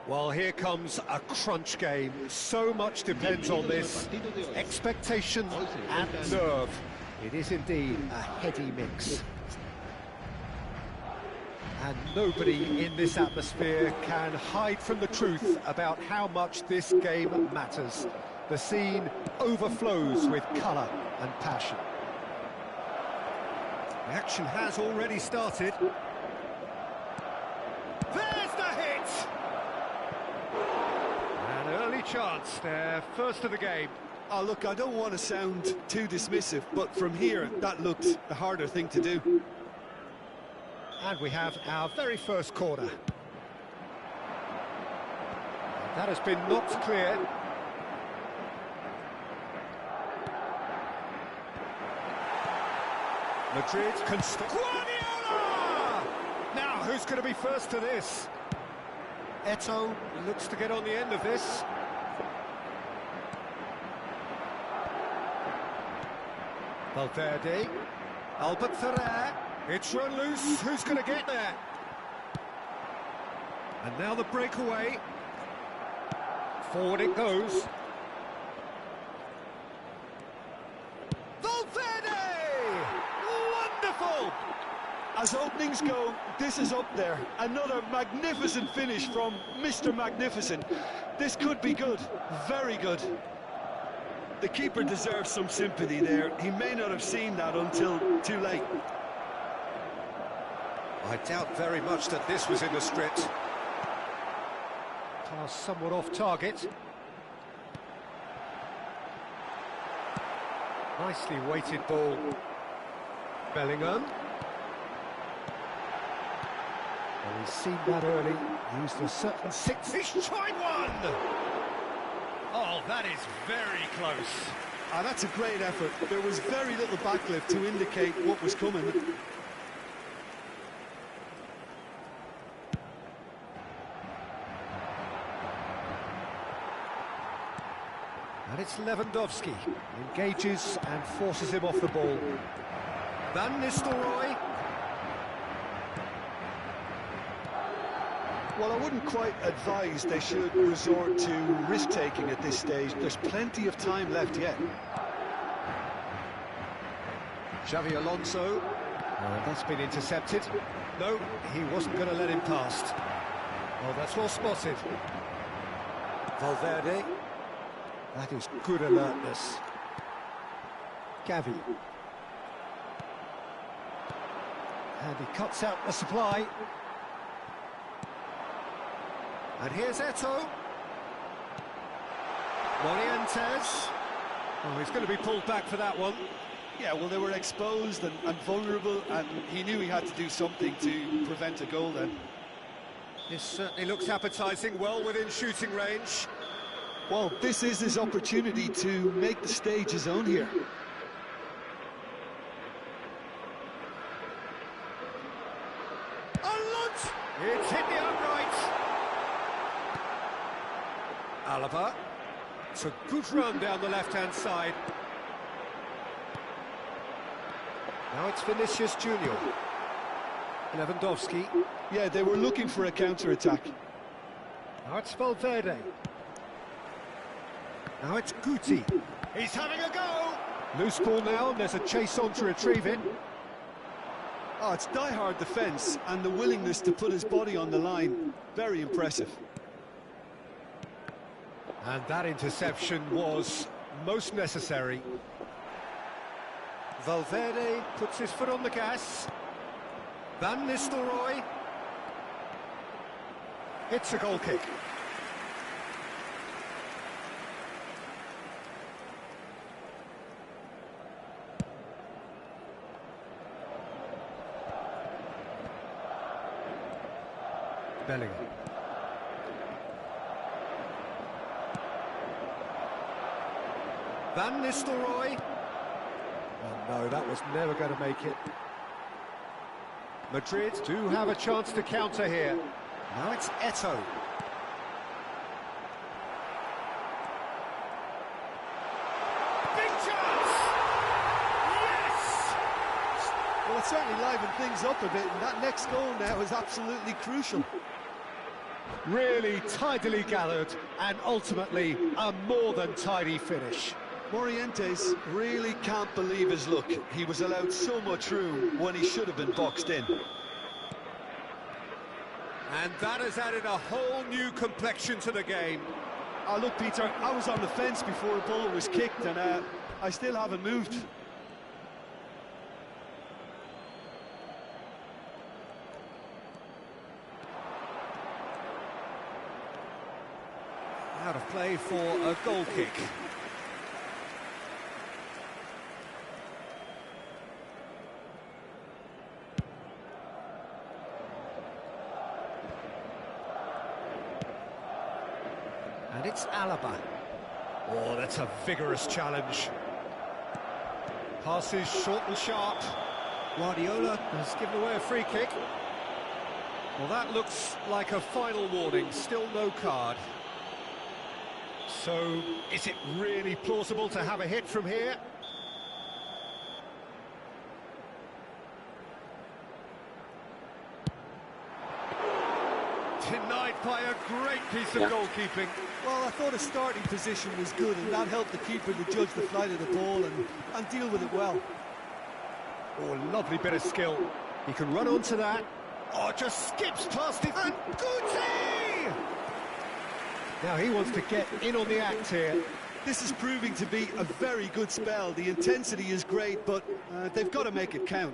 Well, here comes a crunch game. So much depends on this. Expectation and nerve. It is indeed a heady mix. And nobody in this atmosphere can hide from the truth about how much this game matters. The scene overflows with colour and passion. The action has already started. There's the hit! An early chance there, first of the game. Oh, look, I don't want to sound too dismissive, but from here, that looked the harder thing to do. And we have our very first corner. That has been knocked clear. Madrid can stop. Guardiola! Now, who's going to be first to this? Eto'o looks to get on the end of this. Valverde. Albert Ferrer. It's run loose. Who's going to get there? And now the breakaway. Forward it goes. Valverde! Wonderful! As openings go, this is up there. Another magnificent finish from Mr. Magnificent. This could be good, very good. The keeper deserves some sympathy there. He may not have seen that until too late. I doubt very much that this was in the script. Pass somewhat off target. Nicely weighted ball. Bellingham. Well, he's seen that early. Used a certain six. He's tried one! Oh, that is very close. Ah, that's a great effort. There was very little backlift to indicate what was coming. And it's Lewandowski. Engages and forces him off the ball. Van Nistelrooy. Well, I wouldn't quite advise they should resort to risk-taking at this stage. There's plenty of time left yet. Xavi Alonso. That's been intercepted. No, he wasn't going to let him past. Oh, that's well spotted. Valverde. That is good alertness. Gavi. And he cuts out the supply. And here's Eto'o. Morientes. Oh, he's going to be pulled back for that one. Yeah, well, they were exposed and vulnerable, and he knew he had to do something to prevent a goal then. This certainly looks appetising, well within shooting range. Well, this is his opportunity to make the stage his own here. Alonso! It's hit the upright. Alaba. It's a good run down the left-hand side. Now it's Vinicius Junior. Lewandowski. Yeah, they were looking for a counter-attack. Now it's Valverde. Now it's Guti. He's having a go! Loose ball now, and there's a chase on to retrieve it. Oh, it's die-hard defence, and the willingness to put his body on the line. Very impressive. And that interception was most necessary. Valverde puts his foot on the gas. Van Nistelrooy. It's a goal kick. Bellingham. Van Nistelrooy. Oh no, that was never going to make it. Madrid do have a chance to counter here. Now it's Eto'o. Big chance! Yes! Well, it certainly livened things up a bit, and that next goal now is absolutely crucial. Really tidily gathered, and ultimately a more than tidy finish. Morientes really can't believe his luck. He was allowed so much room when he should have been boxed in. And that has added a whole new complexion to the game. Oh, look, Peter, I was on the fence before the ball was kicked, and I still haven't moved. Out of play for a goal kick. And it's Alaba. Oh, that's a vigorous challenge. Passes short and sharp. Guardiola has given away a free kick. Well, that looks like a final warning. Still no card. So, is it really plausible to have a hit from here? Denied by a great piece of goalkeeping. Well, I thought his starting position was good, and that helped the keeper to judge the flight of the ball and deal with it well. Oh, lovely bit of skill. He can run onto that. Oh, just skips past it. And Guti! Now he wants to get in on the act here. This is proving to be a very good spell. The intensity is great, but they've got to make it count.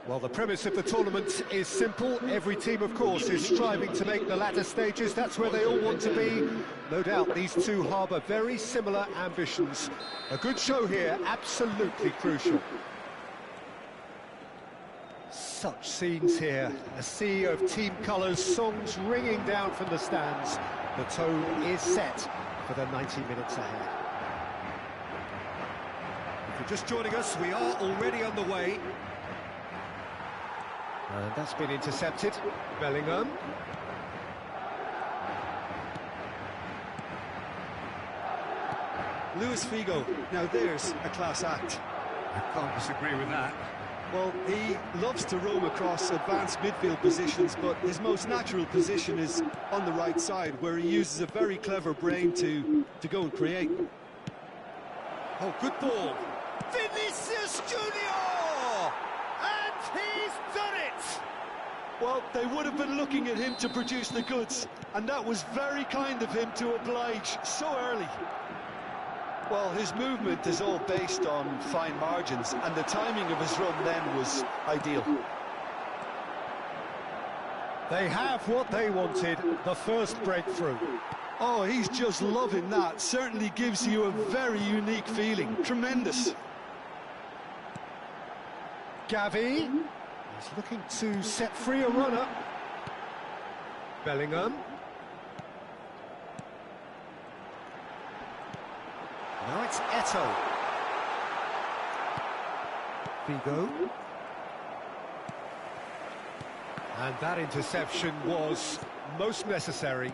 Well, the premise of the tournament is simple. Every team, of course, is striving to make the latter stages. That's where they all want to be. No doubt these two harbour very similar ambitions. A good show here, absolutely crucial. Such scenes here. A sea of team colours, songs ringing down from the stands. The tone is set for the 90 minutes ahead. If you're just joining us, we are already on the way. And that's been intercepted. Bellingham. Luis Figo, now there's a class act. I can't disagree with that. Well, he loves to roam across advanced midfield positions, but his most natural position is on the right side, where he uses a very clever brain to go and create. Oh, good ball. Vinicius Junior! And he's done it! Well, they would have been looking at him to produce the goods, and that was very kind of him to oblige so early. Well, his movement is all based on fine margins, and the timing of his run then was ideal. They have what they wanted, the first breakthrough. Oh, he's just loving that. Certainly gives you a very unique feeling. Tremendous. Gavi is looking to set free a runner. Bellingham. Now it's Eto'o. Figo. And that interception was most necessary.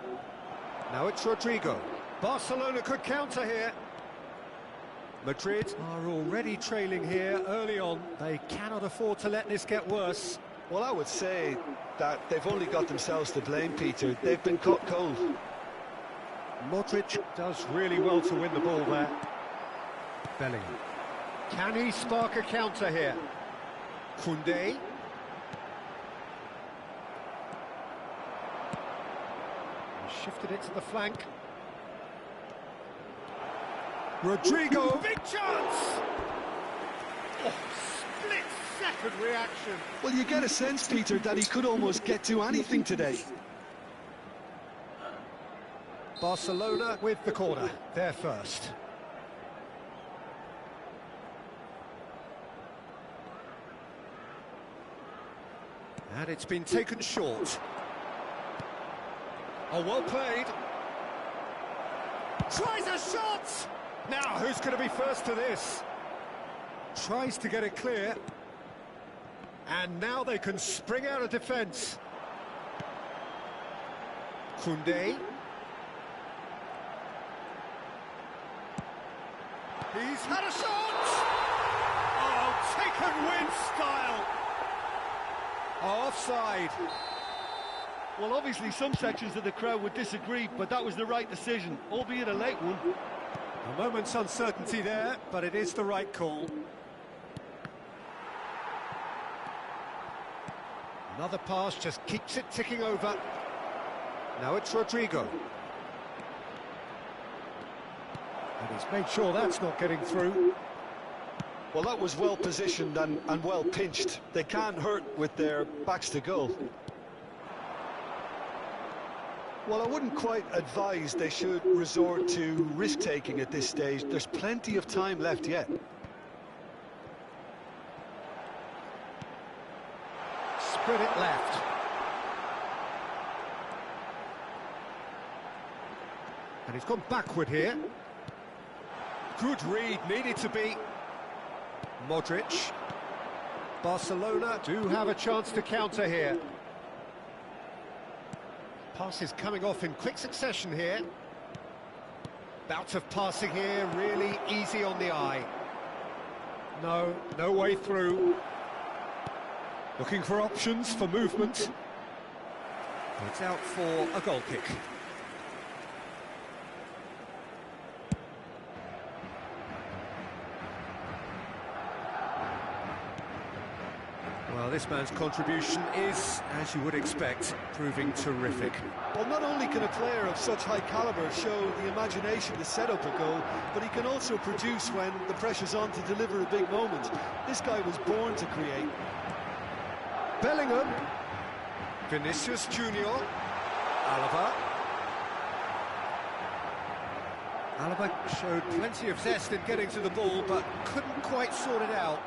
Now it's Rodrigo. Barcelona could counter here. Madrid are already trailing here early on. They cannot afford to let this get worse. Well, I would say that they've only got themselves to blame, Peter. They've been caught cold. Modric does really well to win the ball there. Bellingham. Can he spark a counter here? Koundé. Shifted it to the flank. Rodrigo, big chance! Oh, split-second reaction. Well, you get a sense, Peter, that he could almost get to anything today. Barcelona with the corner, they're first. And it's been taken short. Oh, well played. Tries a shot! Now, who's going to be first to this? Tries to get it clear. And now they can spring out of defence. Koundé. He's had a shot! Oh, taken win style! Offside. Well, obviously some sections of the crowd would disagree, but that was the right decision, albeit a late one. A moment's uncertainty there, but it is the right call. Another pass just keeps it ticking over. Now it's Rodrigo. And he's made sure that's not getting through. Well, that was well positioned and well pinched. They can't hurt with their backs to goal. Well, I wouldn't quite advise they should resort to risk-taking at this stage. There's plenty of time left yet. Spread it left. And he's gone backward here. Good read, needed to be. Modric. Barcelona do have a chance to counter here. Passes coming off in quick succession here. Bout of passing here, really easy on the eye. No way through. Looking for options for movement. It's out for a goal kick. Well, this man's contribution is, as you would expect, proving terrific. Well, not only can a player of such high calibre show the imagination to set up a goal, but he can also produce when the pressure's on to deliver a big moment. This guy was born to create. Bellingham. Vinicius Junior. Alaba. Alaba showed plenty of zest in getting to the ball, but couldn't quite sort it out.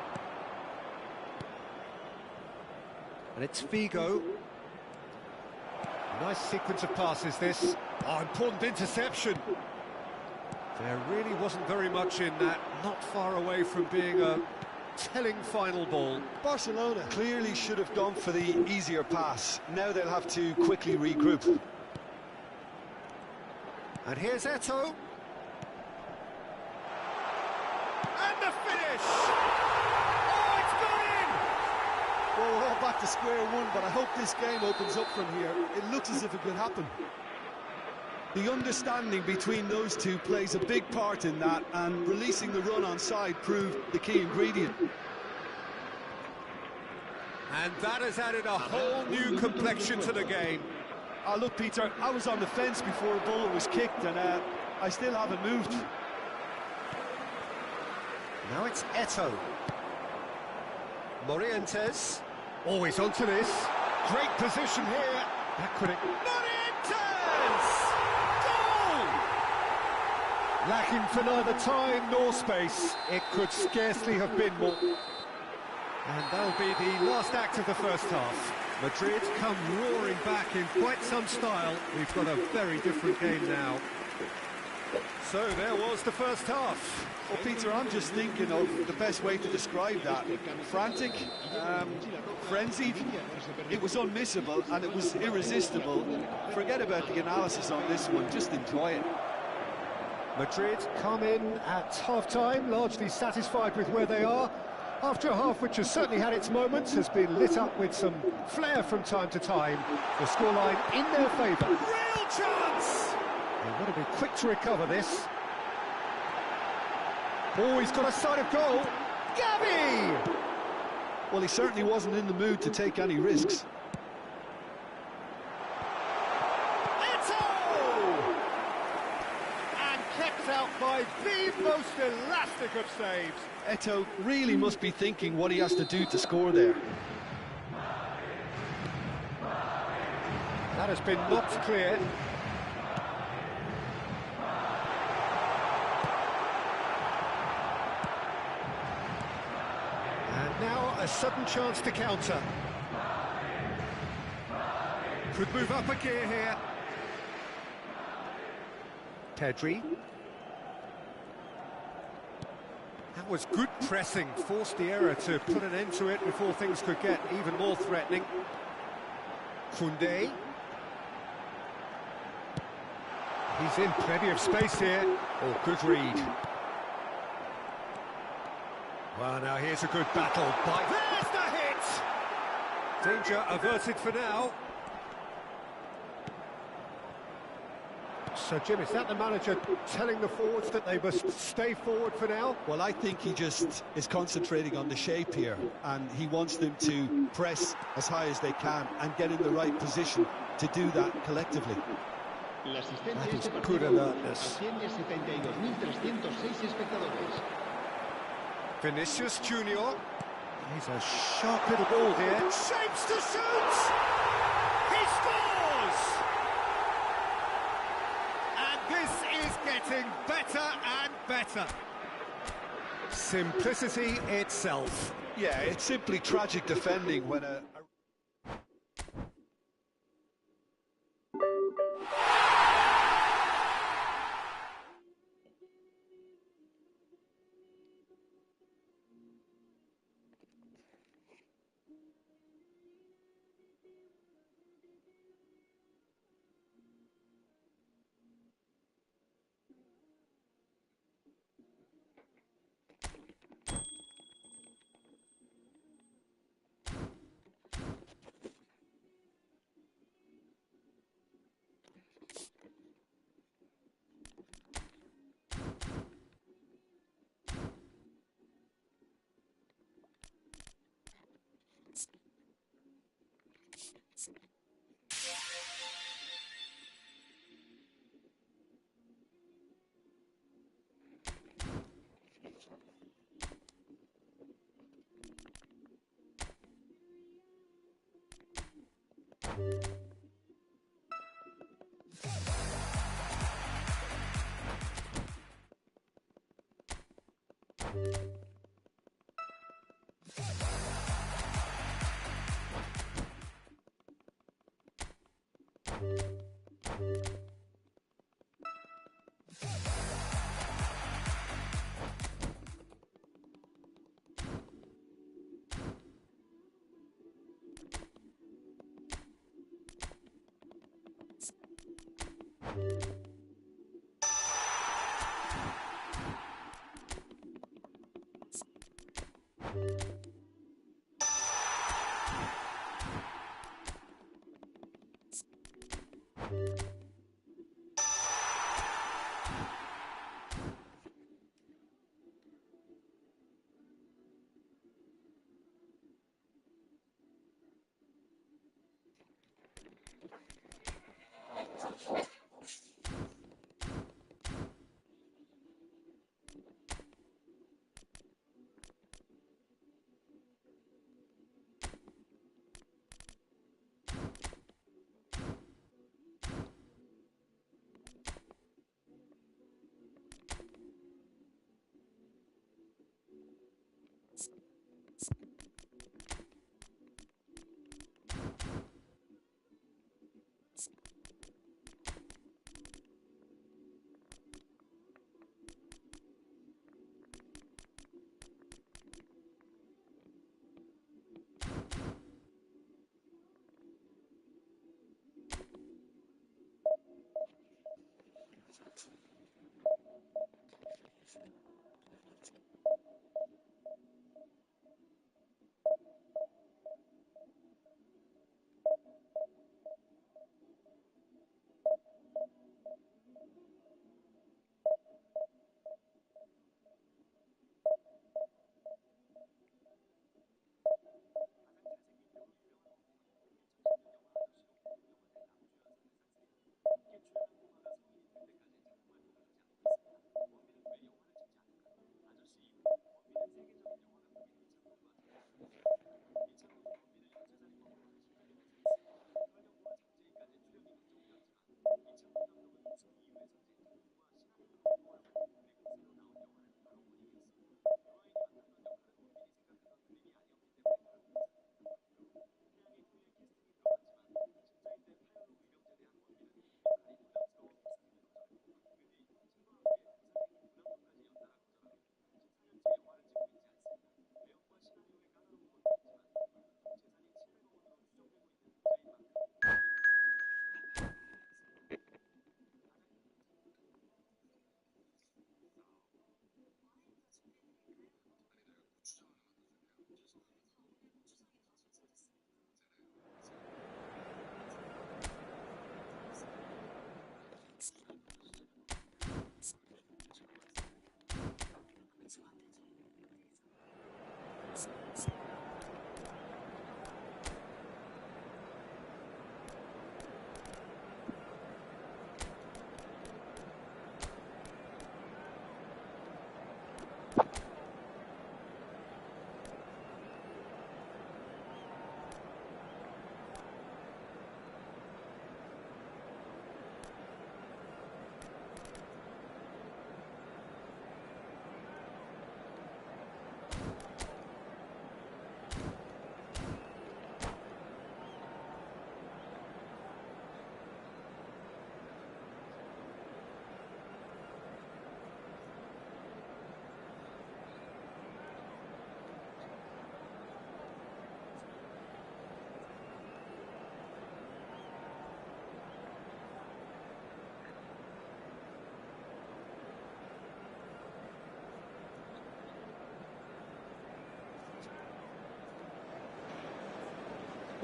And it's Figo. Nice sequence of passes, this. Oh, important interception. There really wasn't very much in that, not far away from being a telling final ball. Barcelona clearly should have gone for the easier pass. Now they'll have to quickly regroup. And here's Eto'o. And the finish! Oh, it's gone in! Well, we're all back to square one, but I hope this game opens up from here. It looks as if it could happen. The understanding between those two plays a big part in that, and releasing the run on side proved the key ingredient. And that has added a whole new complexion to the game. Look, Peter, I was on the fence before the ball was kicked, and I still haven't moved. Now it's Eto'o. Morientes. Always onto this. Great position here. That could it. Morientes! Goal! Lacking for neither time nor space. It could scarcely have been more. And that'll be the last act of the first half. Madrid come roaring back in quite some style. We've got a very different game now. So there was the first half. Well, Peter, I'm just thinking of the best way to describe that. Frantic, frenzied. It was unmissable and it was irresistible. Forget about the analysis on this one, just enjoy it. Madrid come in at half-time, largely satisfied with where they are. After a half which has certainly had its moments, has been lit up with some flair from time to time. The scoreline in their favour. Real chance! They want to be quick to recover this. Oh, he's got a sight of goal. Gavi! Well, he certainly wasn't in the mood to take any risks. Eto'o! And kept out by the most elastic of saves. Eto'o really must be thinking what he has to do to score there. That has been knocked clear. And now a sudden chance to counter. Could move up a gear here. Pedri. That was good pressing, forced the error to put an end to it before things could get even more threatening. Koundé. He's in plenty of space here. Oh, good read. Well, now here's a good battle by... There's the hit! Danger averted for now. So, Jim, is that the manager telling the forwards that they must stay forward for now? Well, I think he just is concentrating on the shape here, and he wants them to press as high as they can and get in the right position to do that collectively. That is good alertness. Vinicius Junior. He's a sharp little ball here. Shapes to shoot! He scores! And this is getting better and better. Simplicity itself. Yeah, it's simply tragic defending when a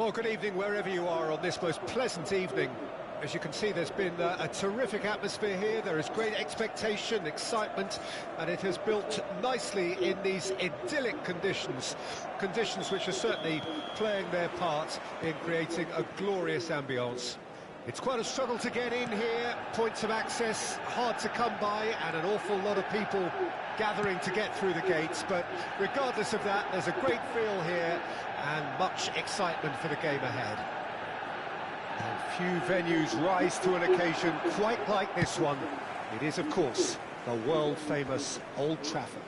Well, good evening wherever you are on this most pleasant evening. As you can see, there's been a terrific atmosphere here. There is great expectation, excitement, and it has built nicely in these idyllic conditions. Conditions which are certainly playing their part in creating a glorious ambience. It's quite a struggle to get in here, points of access hard to come by, and an awful lot of people gathering to get through the gates. But regardless of that, there's a great feel here and much excitement for the game ahead. And few venues rise to an occasion quite like this one. It is, of course, the world-famous Old Trafford.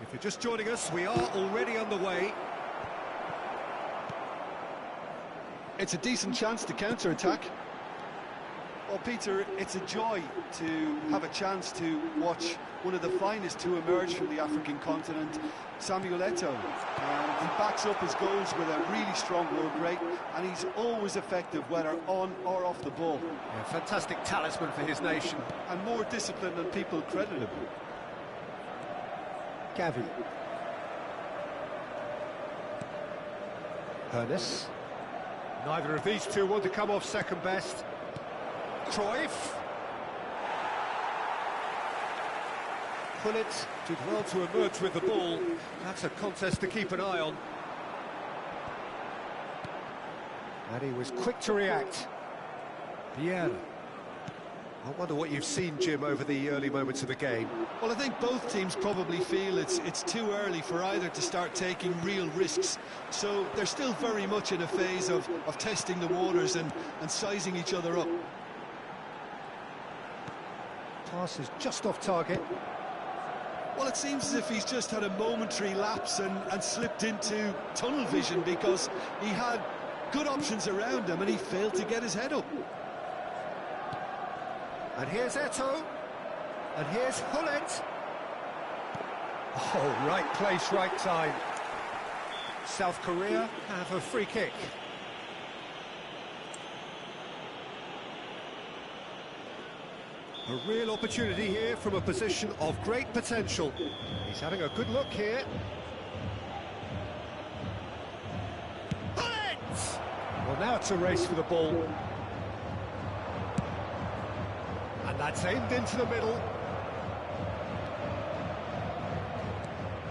If you're just joining us, we are already on the way. It's a decent chance to counter-attack. Well, Peter, it's a joy to have a chance to watch one of the finest to emerge from the African continent, Samuel Eto'o. He backs up his goals with a really strong work rate, and he's always effective, whether on or off the ball. Yeah, fantastic talisman for his nation. And more disciplined than people credit him. Gavi. Ernest. Neither of these two want to come off second best. Cruyff. Gullit did well to emerge with the ball. That's a contest to keep an eye on. And he was quick to react. Vieira. I wonder what you've seen, Jim, over the early moments of the game. Well, I think both teams probably feel it's too early for either to start taking real risks. So they're still very much in a phase of testing the waters and sizing each other up. Pass is just off target. Well, it seems as if he's just had a momentary lapse and slipped into tunnel vision, because he had good options around him and he failed to get his head up. And here's Eto'o. And here's Gullit. Oh, right place, right time. South Korea have a free kick. A real opportunity here from a position of great potential. He's having a good look here. Gullit! Well, now it's a race for the ball. And that's aimed into the middle.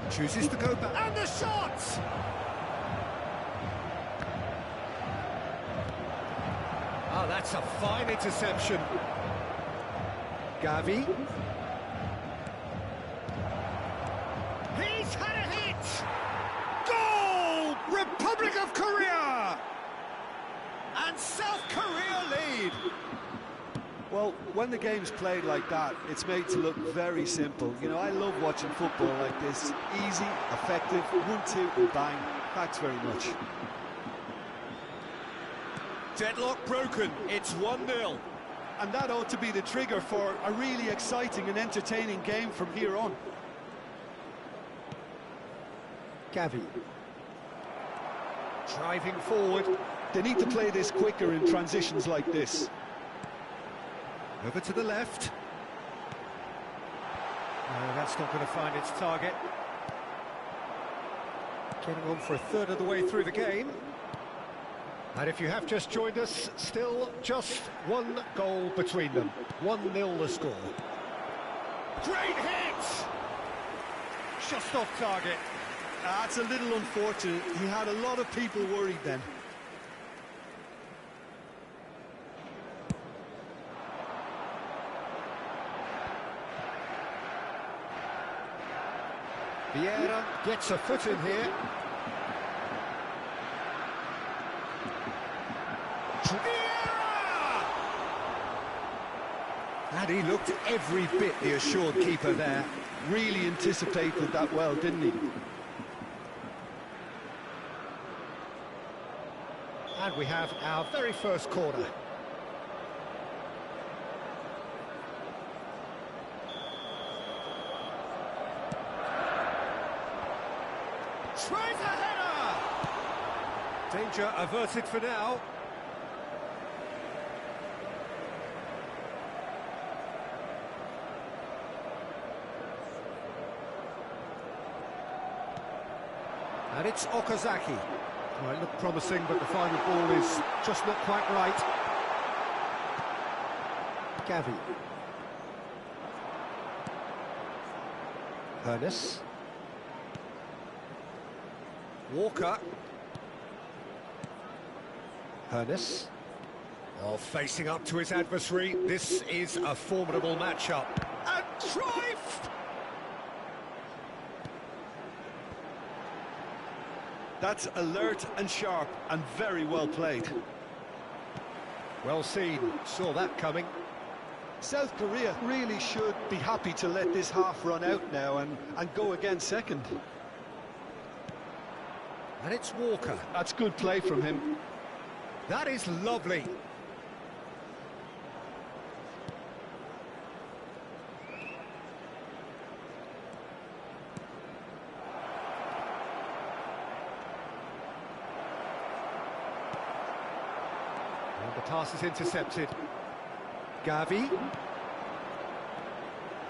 Chooses to go back. And the shot! Oh, that's a fine interception. Gavi. He's had a hit! Goal! Republic of Korea! And South Korea lead! Well, when the game's played like that, it's made to look very simple. You know, I love watching football like this. Easy, effective, 1-2 and bang. Thanks very much. Deadlock broken, it's 1-0. And that ought to be the trigger for a really exciting and entertaining game from here on. Gavi. Driving forward. They need to play this quicker in transitions like this. Over to the left. No, that's not going to find its target. Getting on for a third of the way through the game. And if you have just joined us, still just one goal between them. 1-0 the score. Great hit! Just off target. That's a little unfortunate. He had a lot of people worried then. Vieira gets a foot in here. Vieira! And he looked every bit the assured keeper there. Really anticipated that well, didn't he? And we have our very first corner. Tries a header! Danger averted for now. And it's Okazaki. Well, it looked promising, but the final ball is just not quite right. Gavi. Ernest. Walker. Ernest. Oh, facing up to his adversary. This is a formidable matchup. And Cruyff! That's alert and sharp and very well played. Well seen, saw that coming. South Korea really should be happy to let this half run out now and go again second. And it's Walker. That's good play from him. That is lovely. And the pass is intercepted. Gavi.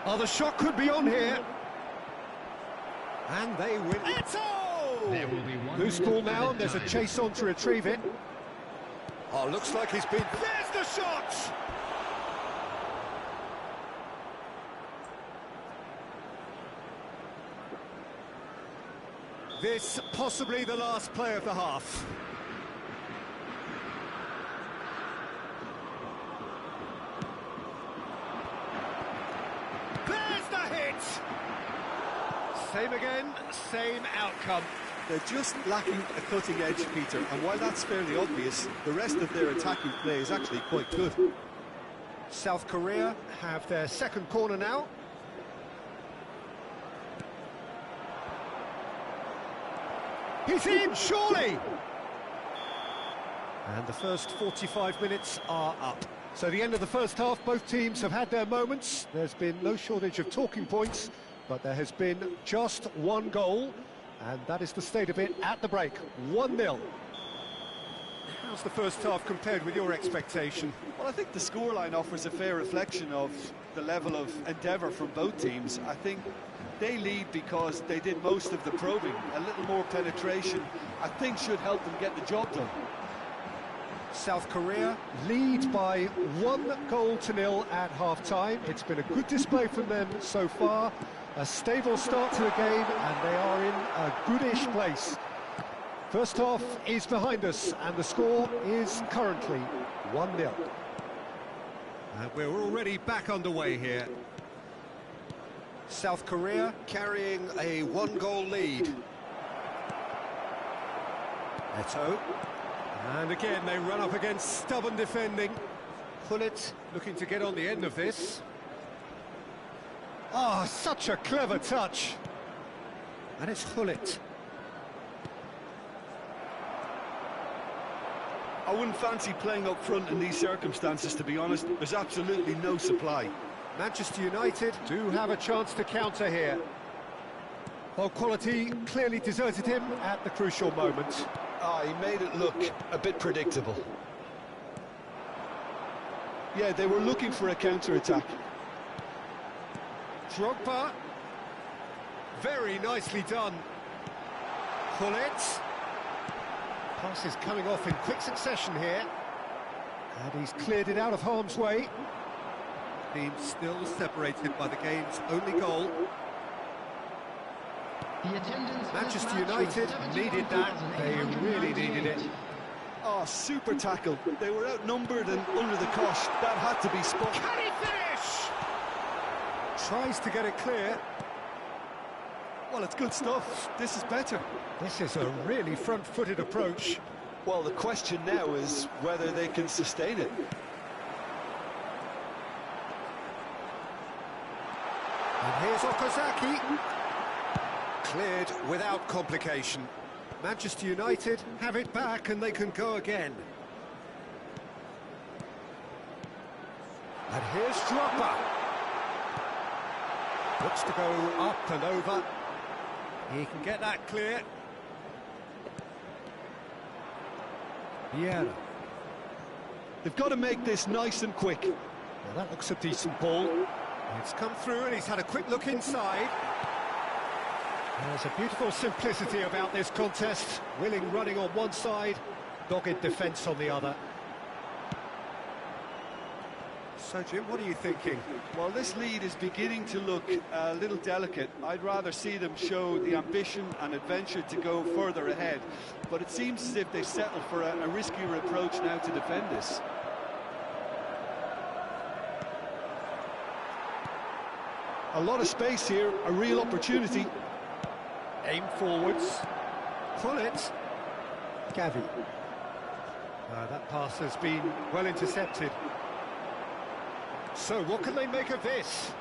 Oh, the shot could be on here. And they win. There will be one Loose ball now, and there's a chase on to retrieve it. Oh, looks like he's been... There's the shot! This possibly the last play of the half. There's the hit! Same again, same outcome. They're just lacking a cutting edge, Peter, and while that's fairly obvious, the rest of their attacking play is actually quite good. South Korea have their second corner now. He's in, surely! And the first 45 minutes are up. So the end of the first half, both teams have had their moments. There's been no shortage of talking points, but there has been just one goal. And that is the state of it at the break, 1-0. How's the first half compared with your expectation? Well, I think the scoreline offers a fair reflection of the level of endeavour from both teams. I think they lead because they did most of the probing. A little more penetration, I think, should help them get the job done. South Korea lead by 1-0 at half-time. It's been a good display from them so far. A stable start to the game, and they are in a goodish place. First half is behind us, and the score is currently 1-0. And we're already back underway here. South Korea carrying a 1-goal lead. Eto. And again, they run up against stubborn defending. Pullet looking to get on the end of this. Oh, such a clever touch. And it's Hullet. I wouldn't fancy playing up front in these circumstances, to be honest. There's absolutely no supply. Manchester United do have a chance to counter here. While quality clearly deserted him at the crucial moment. He made it look a bit predictable. Yeah, they were looking for a counter-attack. Drogba. Very nicely done. Hullet. Passes coming off in quick succession here. And he's cleared it out of harm's way. Team still separated by the game's only goal. Manchester United needed that. They really needed it. Oh, super tackle. They were outnumbered and under the cosh. That had to be spot. Can he finish? Tries to get it clear. Well, it's good stuff. This is better. This is a really front-footed approach. Well, the question now is whether they can sustain it. And here's Okazaki. Cleared without complication. Manchester United have it back and they can go again. And here's Drogba. Looks to go up and over. He can get that clear. Vieira. They've got to make this nice and quick. Well, that looks a decent ball. It's come through and he's had a quick look inside. There's a beautiful simplicity about this contest. Willing running on one side, dogged defence on the other. So, Jim, what are you thinking? Well, this lead is beginning to look a little delicate. I'd rather see them show the ambition and adventure to go further ahead. But it seems as if they've settled for a riskier approach now to defend this. A lot of space here, a real opportunity. Aim forwards. pull it. Gavi. That pass has been well intercepted. So what can they make of this?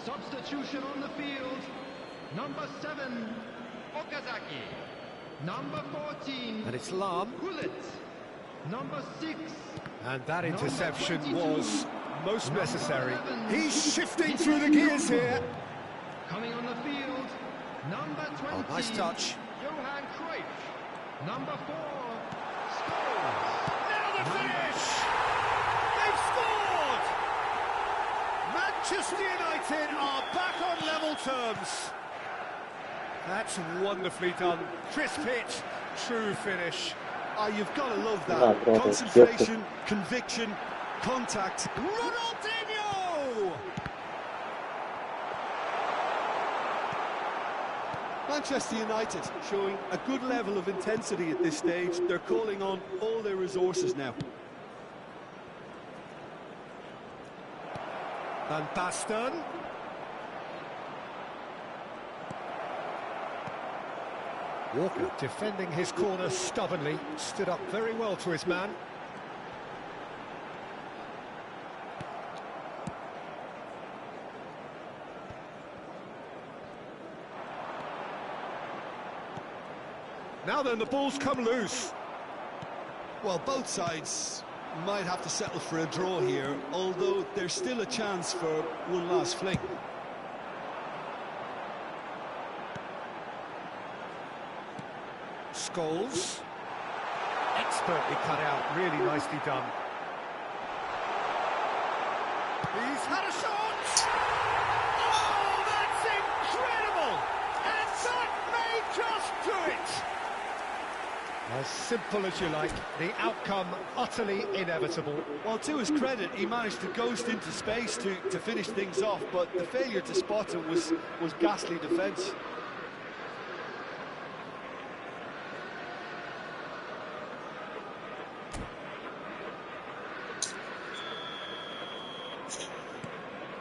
Substitution on the field. Number 7, Okazaki. Number 14, And it's Lam. Gullit. Number 6. And that interception 22, was most necessary. 11, He's shifting through the gears here. Coming on the field, number 20. Oh, nice touch. Johan Cruyff. Number 4, Scholes. Now the finish! They've scored! Manchester United are back on level terms. That's wonderfully done. Crisp hit, true finish. Ah, you've got to love that. Concentration, conviction, contact. Ronaldinho! Manchester United showing a good level of intensity at this stage. They're calling on all their resources now. Van Basten. Walker defending his corner stubbornly, stood up very well to his man. Now then, the ball's come loose. Well, both sides might have to settle for a draw here, although there's still a chance for one last fling. Scholes. Expertly cut out, really nicely done. He's had a shot! Oh, that's incredible! And that may just do it! As simple as you like, the outcome utterly inevitable. Well, to his credit, he managed to ghost into space to finish things off, but the failure to spot him was ghastly defence.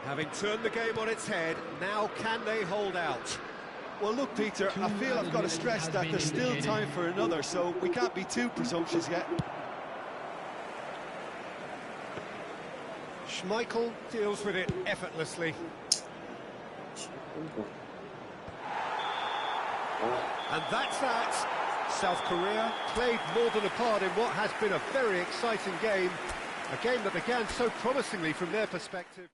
Having turned the game on its head, now can they hold out? Well, look, Peter, I feel I've got to stress that there's still time for another, so we can't be too presumptuous yet. Schmeichel deals with it effortlessly. And that's that. South Korea played more than a part in what has been a very exciting game. A game that began so promisingly from their perspective.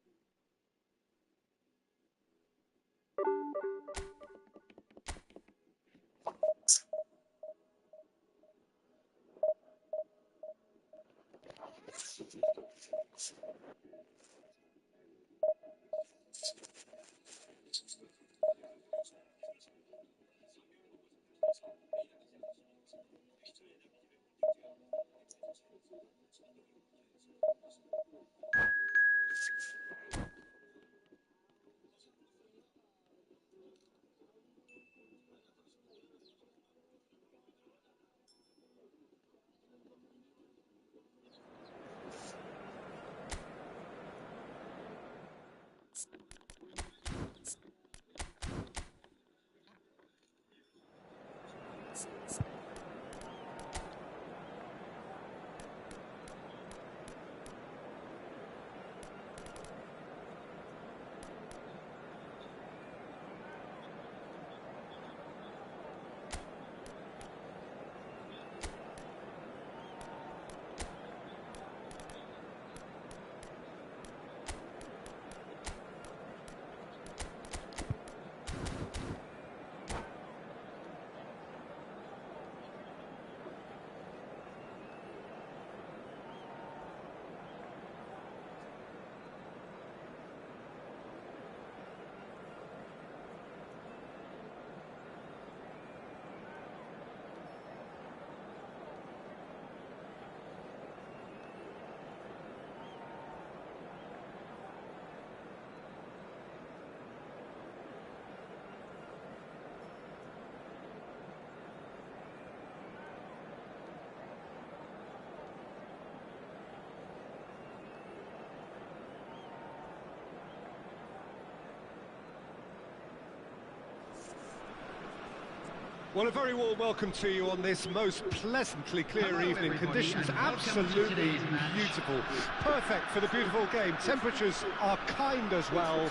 Well, a very warm welcome to you on this most pleasantly clear Hello, evening. everybody, Conditions and welcome to absolutely today's match. beautiful. Perfect for the beautiful game. Temperatures are kind as well.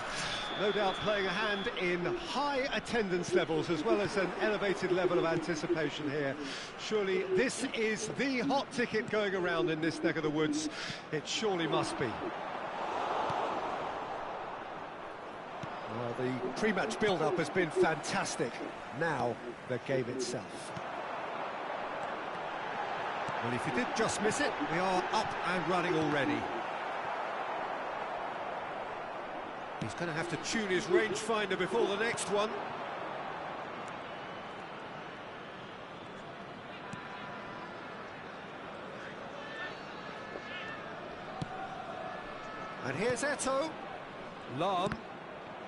No doubt playing a hand in high attendance levels as well as an elevated level of anticipation here. Surely this is the hot ticket going around in this neck of the woods. It surely must be. Well, the pre-match build-up has been fantastic. Now, the game itself. Well, if you did just miss it, we are up and running already. He's going to have to tune his rangefinder before the next one. And here's Eto'o. Lam.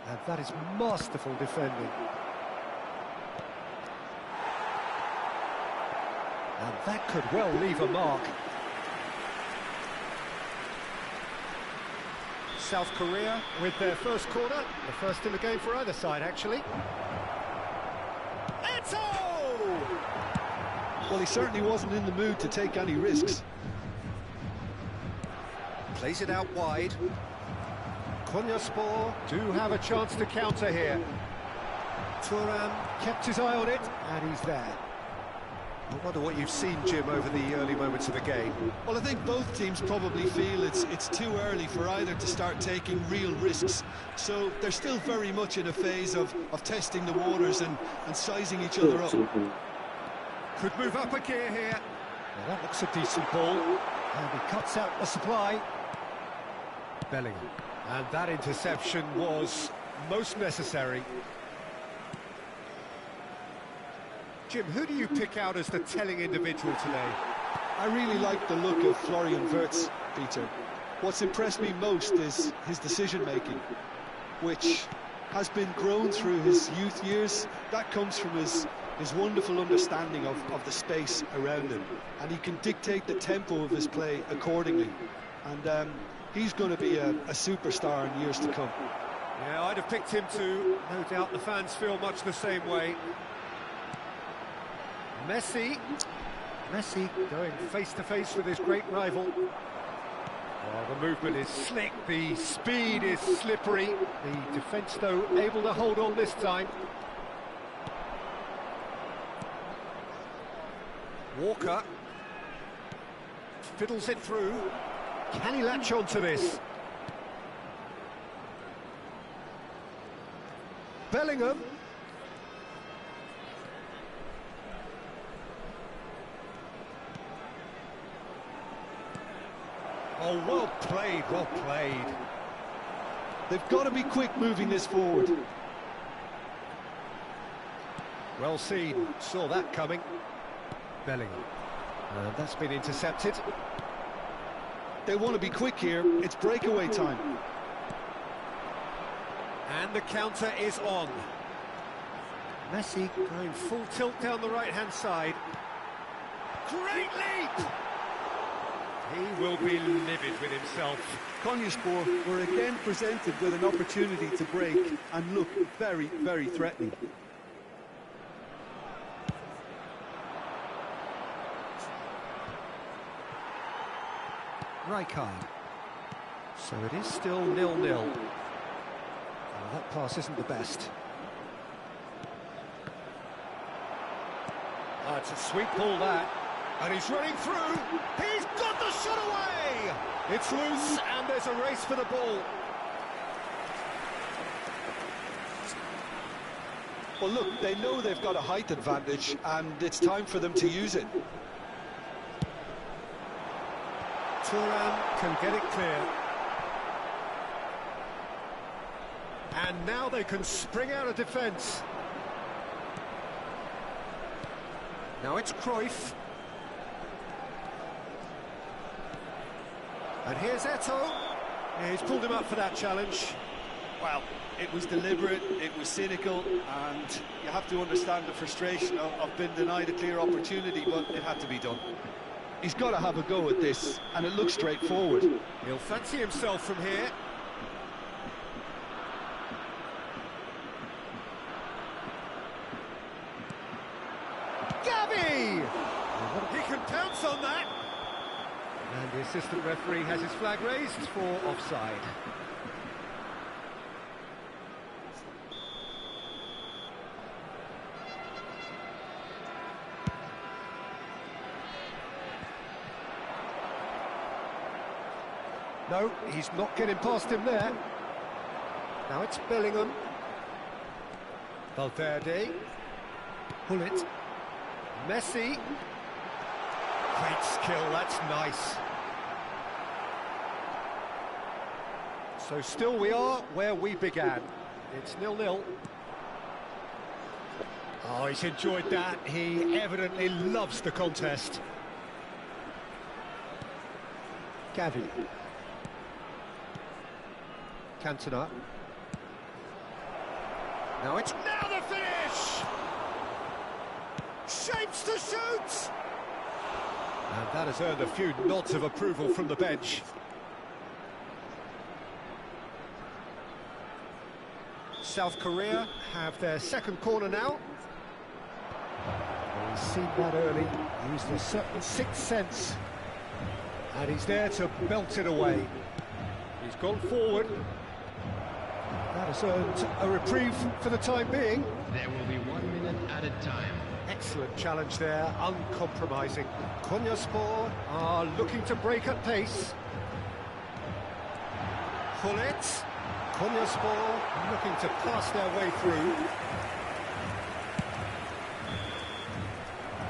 And that is masterful defending. And that could well leave a mark. South Korea with their first corner. The first in the game for either side, actually. Eto'o! Well, he certainly wasn't in the mood to take any risks. Plays it out wide. Konyaspor do have a chance to counter here. Thuram kept his eye on it, and he's there. I wonder what you've seen, Jim, over the early moments of the game. Well, I think both teams probably feel it's too early for either to start taking real risks. So they're still very much in a phase of testing the waters and sizing each other up. Could move up a gear here. Well, that looks a decent ball. And he cuts out the supply. Bellingham. And that interception was most necessary. Jim, who do you pick out as the telling individual today? I really like the look of Florian Wirtz, Peter. What's impressed me most is his decision-making, which has been grown through his youth years. That comes from his wonderful understanding of the space around him. And he can dictate the tempo of his play accordingly. And he's going to be a superstar in years to come. Yeah, I'd have picked him too. No doubt the fans feel much the same way. Messi going face-to-face with his great rival. Oh, the movement is slick, the speed is slippery. The defence, though, able to hold on this time. Walker fiddles it through. Can he latch on to this? Bellingham. Oh, well played, well played. They've got to be quick moving this forward. Well seen, saw that coming. Bellingham. That's been intercepted. They want to be quick here. It's breakaway time. And the counter is on. Messi going full tilt down the right-hand side. Great leap! He will be livid with himself. Konyaspor were again presented with an opportunity to break and look very, very threatening. Rijkaard. So it is still 0-0. Well, that pass isn't the best. Oh, it's a sweet ball, that. And he's running through. He's got the shot away! It's loose, and there's a race for the ball. Well, look, they know they've got a height advantage, and it's time for them to use it. Thuram can get it clear. And now they can spring out of defence. Now it's Cruyff. And here's Eto'o. Yeah, he's pulled him up for that challenge. Well, it was deliberate, it was cynical, and you have to understand the frustration of being denied a clear opportunity, but it had to be done. He's got to have a go at this, and it looks straightforward. He'll fancy himself from here. And the assistant referee has his flag raised for offside. No, he's not getting past him there. Now it's Bellingham. Valverde. Hullet. Messi. Great skill, that's nice. So still we are where we began. It's 0-0. Oh, he's enjoyed that. He evidently loves the contest. Gavi. Cantona. Now the finish! Shapes to shoot! And that has earned a few nods of approval from the bench. South Korea have their second corner now. Well, he's seen that early, used a certain sixth sense. And he's there to belt it away. He's gone forward. That has earned a reprieve for the time being. There will be 1 minute added time. Excellent challenge there, uncompromising. Konyaspor are looking to break at pace. Hullet. Konyaspor looking to pass their way through.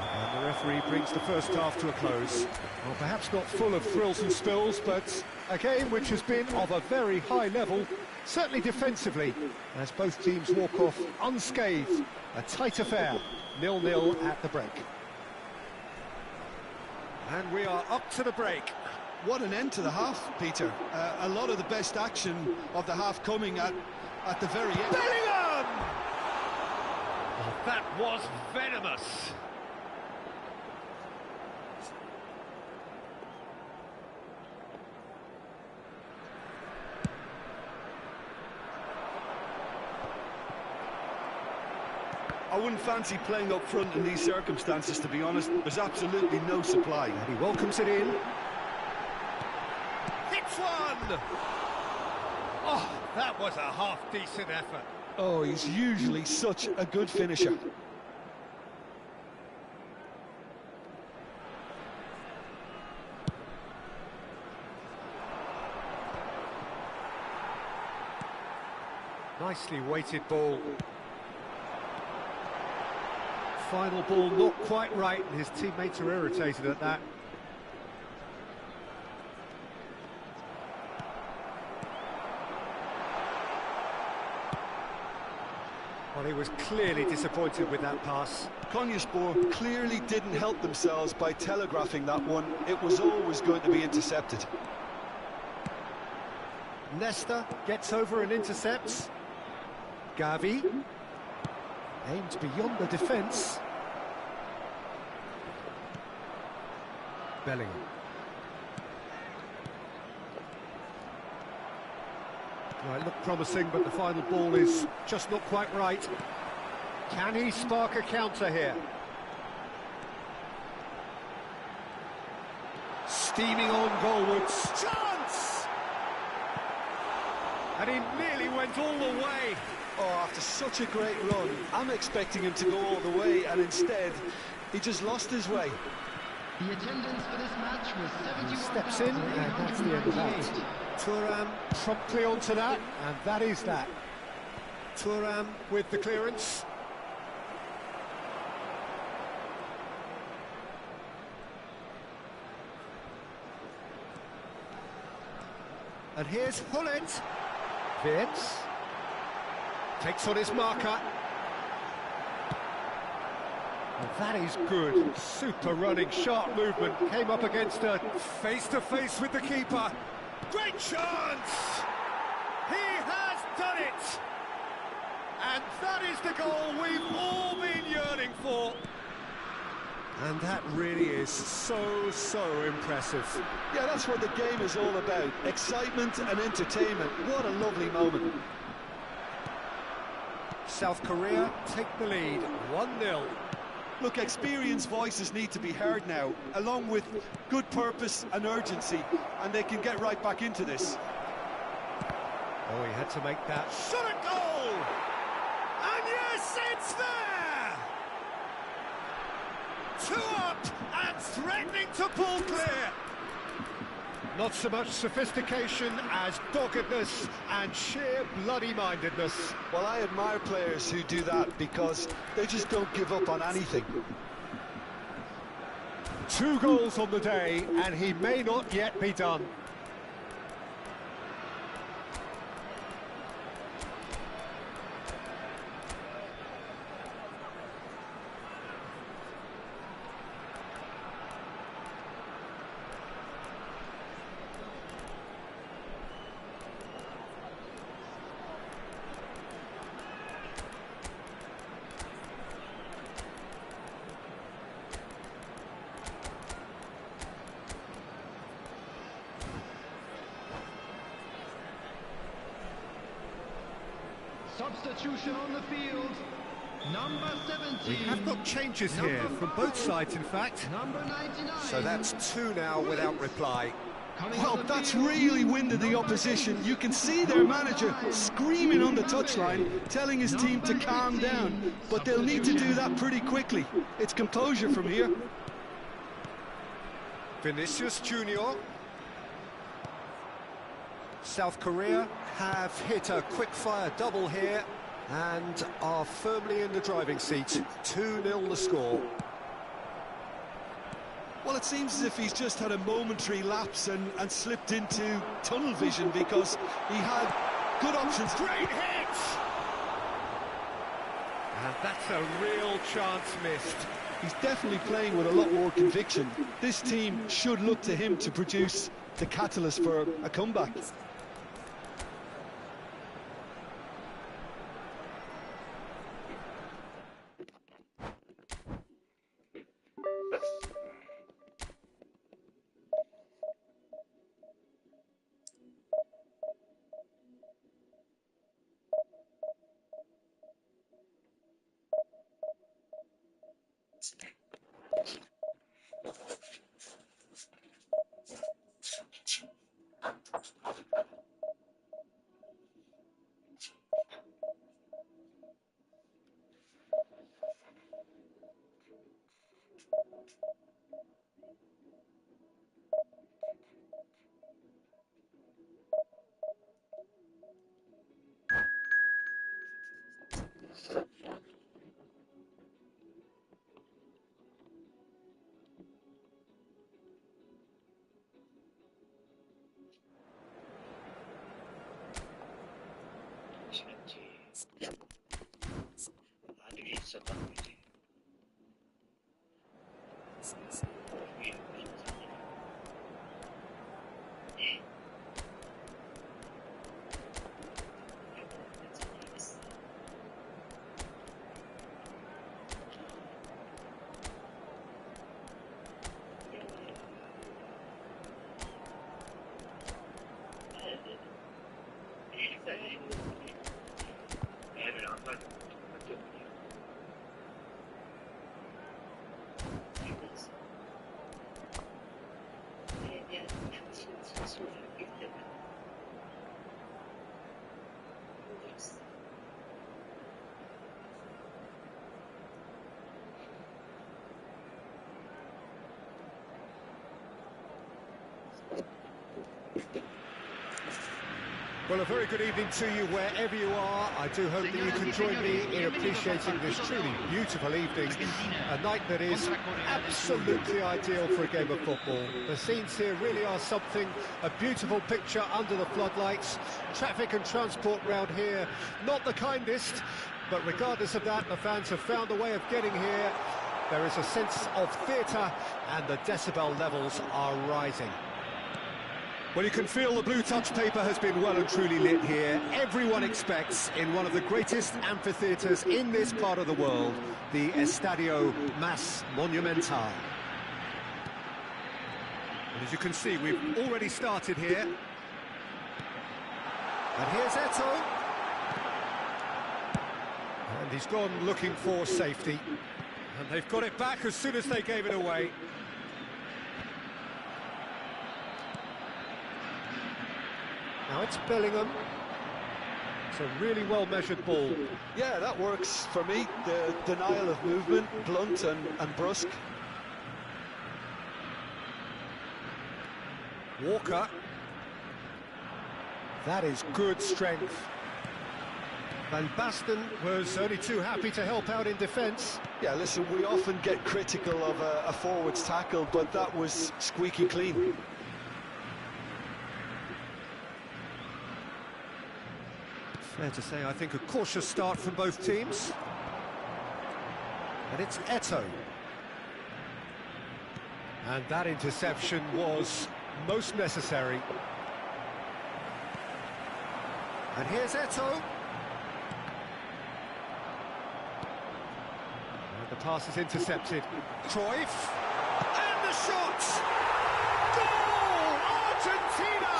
And the referee brings the first half to a close. Well, perhaps not full of thrills and spills, but a game which has been of a very high level, certainly defensively, as both teams walk off unscathed. A tight affair, 0-0 at the break. And we are up to the break. What an end to the half, Peter. A lot of the best action of the half coming at the very end. Bellingham! Oh, that was venomous. I wouldn't fancy playing up front in these circumstances, to be honest. There's absolutely no supply. And he welcomes it in. Hits one! Oh, that was a half-decent effort. Oh, he's usually such a good finisher. Nicely weighted ball. Final ball not quite right, and his teammates are irritated at that. Well, he was clearly disappointed with that pass. Konyaspor clearly didn't help themselves by telegraphing that one. It was always going to be intercepted. Nesta gets over and intercepts. Gavi aims beyond the defence. Bellingham. Well, it looked promising, but the final ball is just not quite right. Can he spark a counter here? Steaming on goalwards. Chance! And he nearly went all the way. Oh, after such a great run, I'm expecting him to go all the way, and instead, he just lost his way. The attendance for this match was 71,888. Steps in, and that's the end of that. Thuram promptly onto that, and that is that. Thuram with the clearance. And here's Hullet. Wirtz takes on his marker. And that is good. Super running, sharp movement. Came up against a face-to-face with the keeper. Great chance! He has done it! And that is the goal we've all been yearning for. And that really is so impressive. Yeah, that's what the game is all about. Excitement and entertainment. What a lovely moment. South Korea take the lead, 1-0. Look, experienced voices need to be heard now, along with good purpose and urgency, and they can get right back into this. Oh, he had to make that shot at goal! And yes, it's there! 2 up and threatening to pull clear. Not so much sophistication as doggedness and sheer bloody-mindedness. Well, I admire players who do that because they just don't give up on anything. 2 goals on the day, and he may not yet be done. Substitution on the field. Number 17. We have got changes here from both sides, in fact. Number 99. So that's 2 now without reply. Well, that's really winded the opposition. You can see their manager screaming on the touchline, telling his team to calm down. But they'll need to do that pretty quickly. It's composure from here. Vinicius Junior. South Korea have hit a quick-fire double here and are firmly in the driving seat. 2-0 the score. Well, it seems as if he's just had a momentary lapse and slipped into tunnel vision because he had good options. Great hit! And that's a real chance missed. He's definitely playing with a lot more conviction. This team should look to him to produce the catalyst for a comeback. Well, a very good evening to you wherever you are. I do hope that you can join me in appreciating this truly beautiful evening. A night that is absolutely ideal for a game of football. The scenes here really are something, a beautiful picture under the floodlights. Traffic and transport round here, not the kindest, but regardless of that, the fans have found a way of getting here. There is a sense of theatre and the decibel levels are rising. Well, you can feel the blue touch paper has been well and truly lit here. Everyone expects, in one of the greatest amphitheatres in this part of the world, the Estadio Mas Monumental. And as you can see, we've already started here. And here's Eto'o. And he's gone looking for safety. And they've got it back as soon as they gave it away. Now it's Bellingham. It's a really well-measured ball. Yeah, that works for me. The denial of movement, blunt and brusque. Walker. That is good strength. Van Basten was only too happy to help out in defence. Yeah, listen, we often get critical of a forward's tackle, but that was squeaky clean. Fair to say, I think a cautious start from both teams. And it's Eto'o. And that interception was most necessary. And here's Eto'o. And the pass is intercepted. Cruyff. And the shot! Goal! Argentina!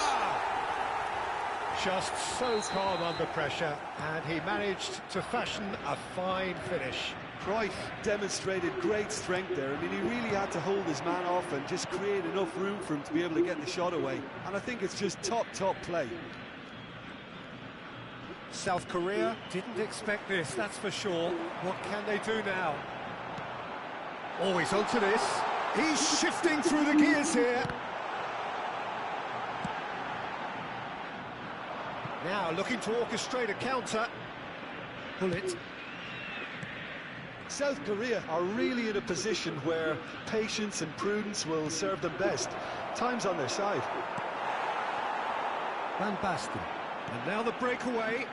Just so calm under pressure, and he managed to fashion a fine finish. Cruyff demonstrated great strength there. I mean, he really had to hold his man off and just create enough room for him to be able to get the shot away. And I think it's just top play. South Korea didn't expect this, that's for sure. What can they do now? Oh, he's onto this. He's shifting through the gears here. Now looking to orchestrate a counter. Pull it. South Korea are really in a position where patience and prudence will serve them best. Time's on their side. Van Basten. And now the breakaway.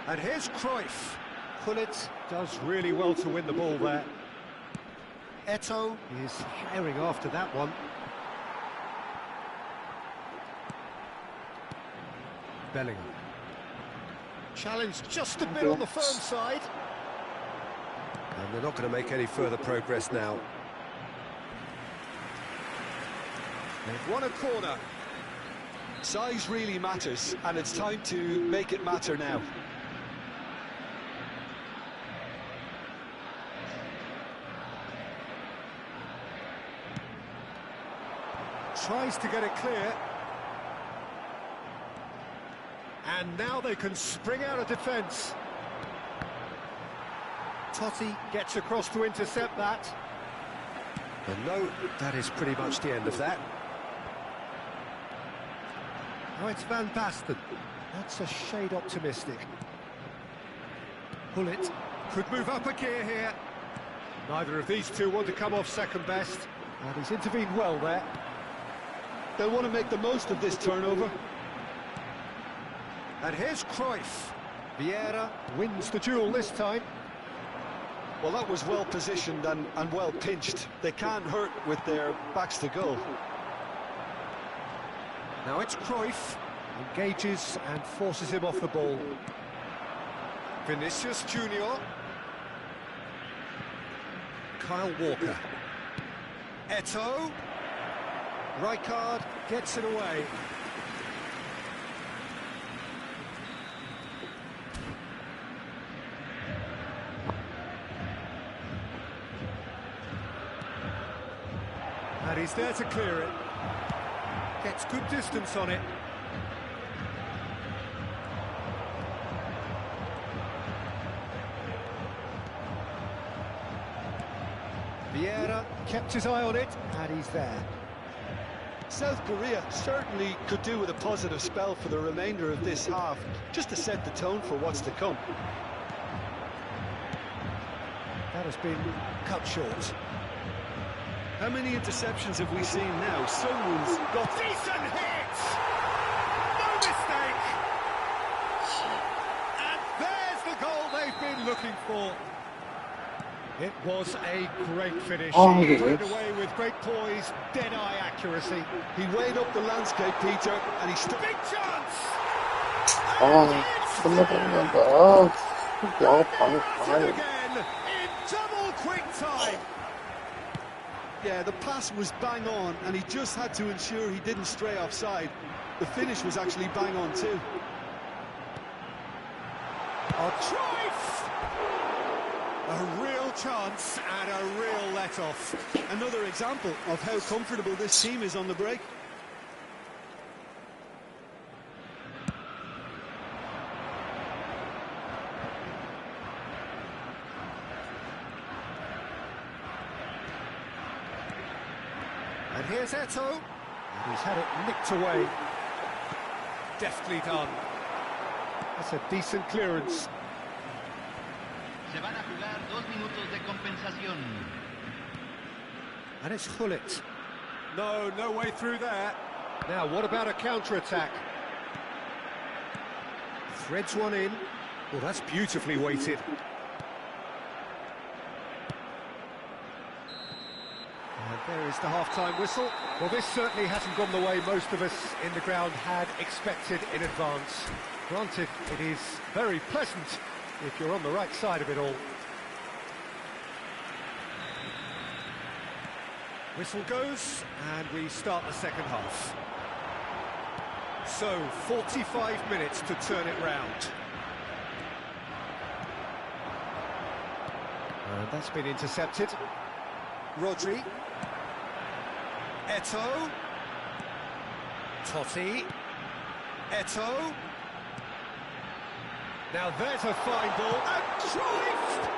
And here's Cruyff. Gullit does really well to win the ball there. Eto'o is herring after that one. Bellingham. Challenged just a bit on the firm side. And they're not going to make any further progress now. They've won a corner. Size really matters, and it's time to make it matter now. Tries to get it clear. And now they can spring out of defence. Totti gets across to intercept that. And no, that is pretty much the end of that. Now it's Van Basten. That's a shade optimistic. Gullit could move up a gear here. Neither of these two want to come off second best. And he's intervened well there. They'll want to make the most of this turnover. And here's Cruyff. Vieira wins the duel this time. Well, that was well positioned and well pinched. They can't hurt with their backs to goal. Now it's Cruyff. Engages and forces him off the ball. Vinicius Junior. Kyle Walker. Eto'o. Rijkaard gets it away. And he's there to clear it. Gets good distance on it. Vieira kept his eye on it, and he's there. South Korea certainly could do with a positive spell for the remainder of this half, just to set the tone for what's to come. That has been cut short. How many interceptions have we seen now? Someone's got... Decent hit! No mistake! And there's the goal they've been looking for. It was a great finish. He put it away with great poise, dead-eye accuracy. He weighed up the landscape, Peter, and he stood... Big chance! Again, in double quick time. Yeah, the pass was bang on, and he just had to ensure he didn't stray offside. The finish was actually bang on too. Oh, Cruyff! A real chance and a real let-off. Another example of how comfortable this team is on the break. And here's Eto'o. And he's had it nicked away. Deftly done. That's a decent clearance. Se van a jugar 2 minutos de compensación. And it's Hullet. No way through there. Now, what about a counter-attack? Threads one in. Well, that's beautifully weighted. And there is the half-time whistle. Well, this certainly hasn't gone the way most of us in the ground had expected in advance. Granted, it is very pleasant if you're on the right side of it all. Whistle goes, and we start the second half. So, 45 minutes to turn it round. And that's been intercepted. Rodri. Eto'o. Totti. Eto'o. Now there's a fine ball, and Cruyff!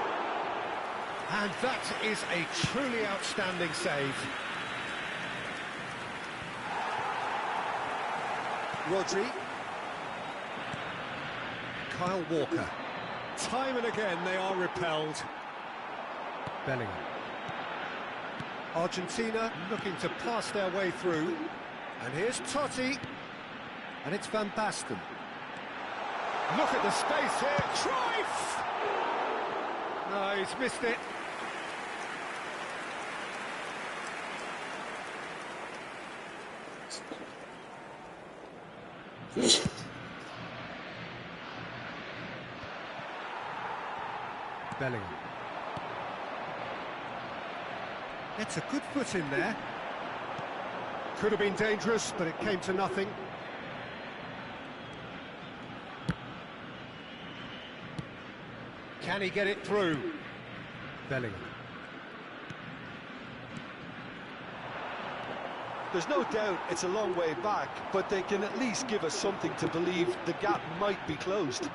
And that is a truly outstanding save. Rodri. Kyle Walker. Time and again they are repelled. Bellingham. Argentina looking to pass their way through. And here's Totti. And it's Van Basten. Look at the space here. Cruyff! No, he's missed it. Bellingham. It's a good foot in there. Could have been dangerous, but it came to nothing. Can he get it through? Bellingham. There's no doubt it's a long way back, but they can at least give us something to believe the gap might be closed.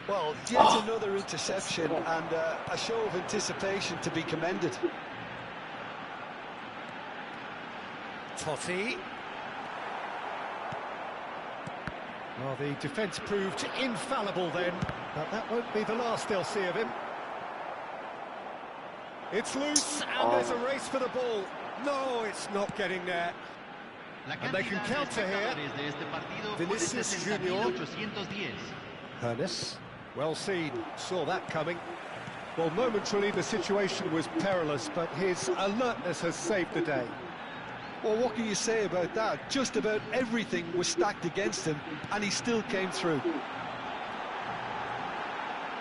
Well, yet another interception and a show of anticipation to be commended. Totti. Well, the defence proved infallible then, but that won't be the last they'll see of him. It's loose, and there's a race for the ball. No, it's not getting there. And they can counter here. Vinicius Junior. Hernes. Well seen, saw that coming. Well, momentarily the situation was perilous, but his alertness has saved the day. Well, what can you say about that? Just about everything was stacked against him, and he still came through.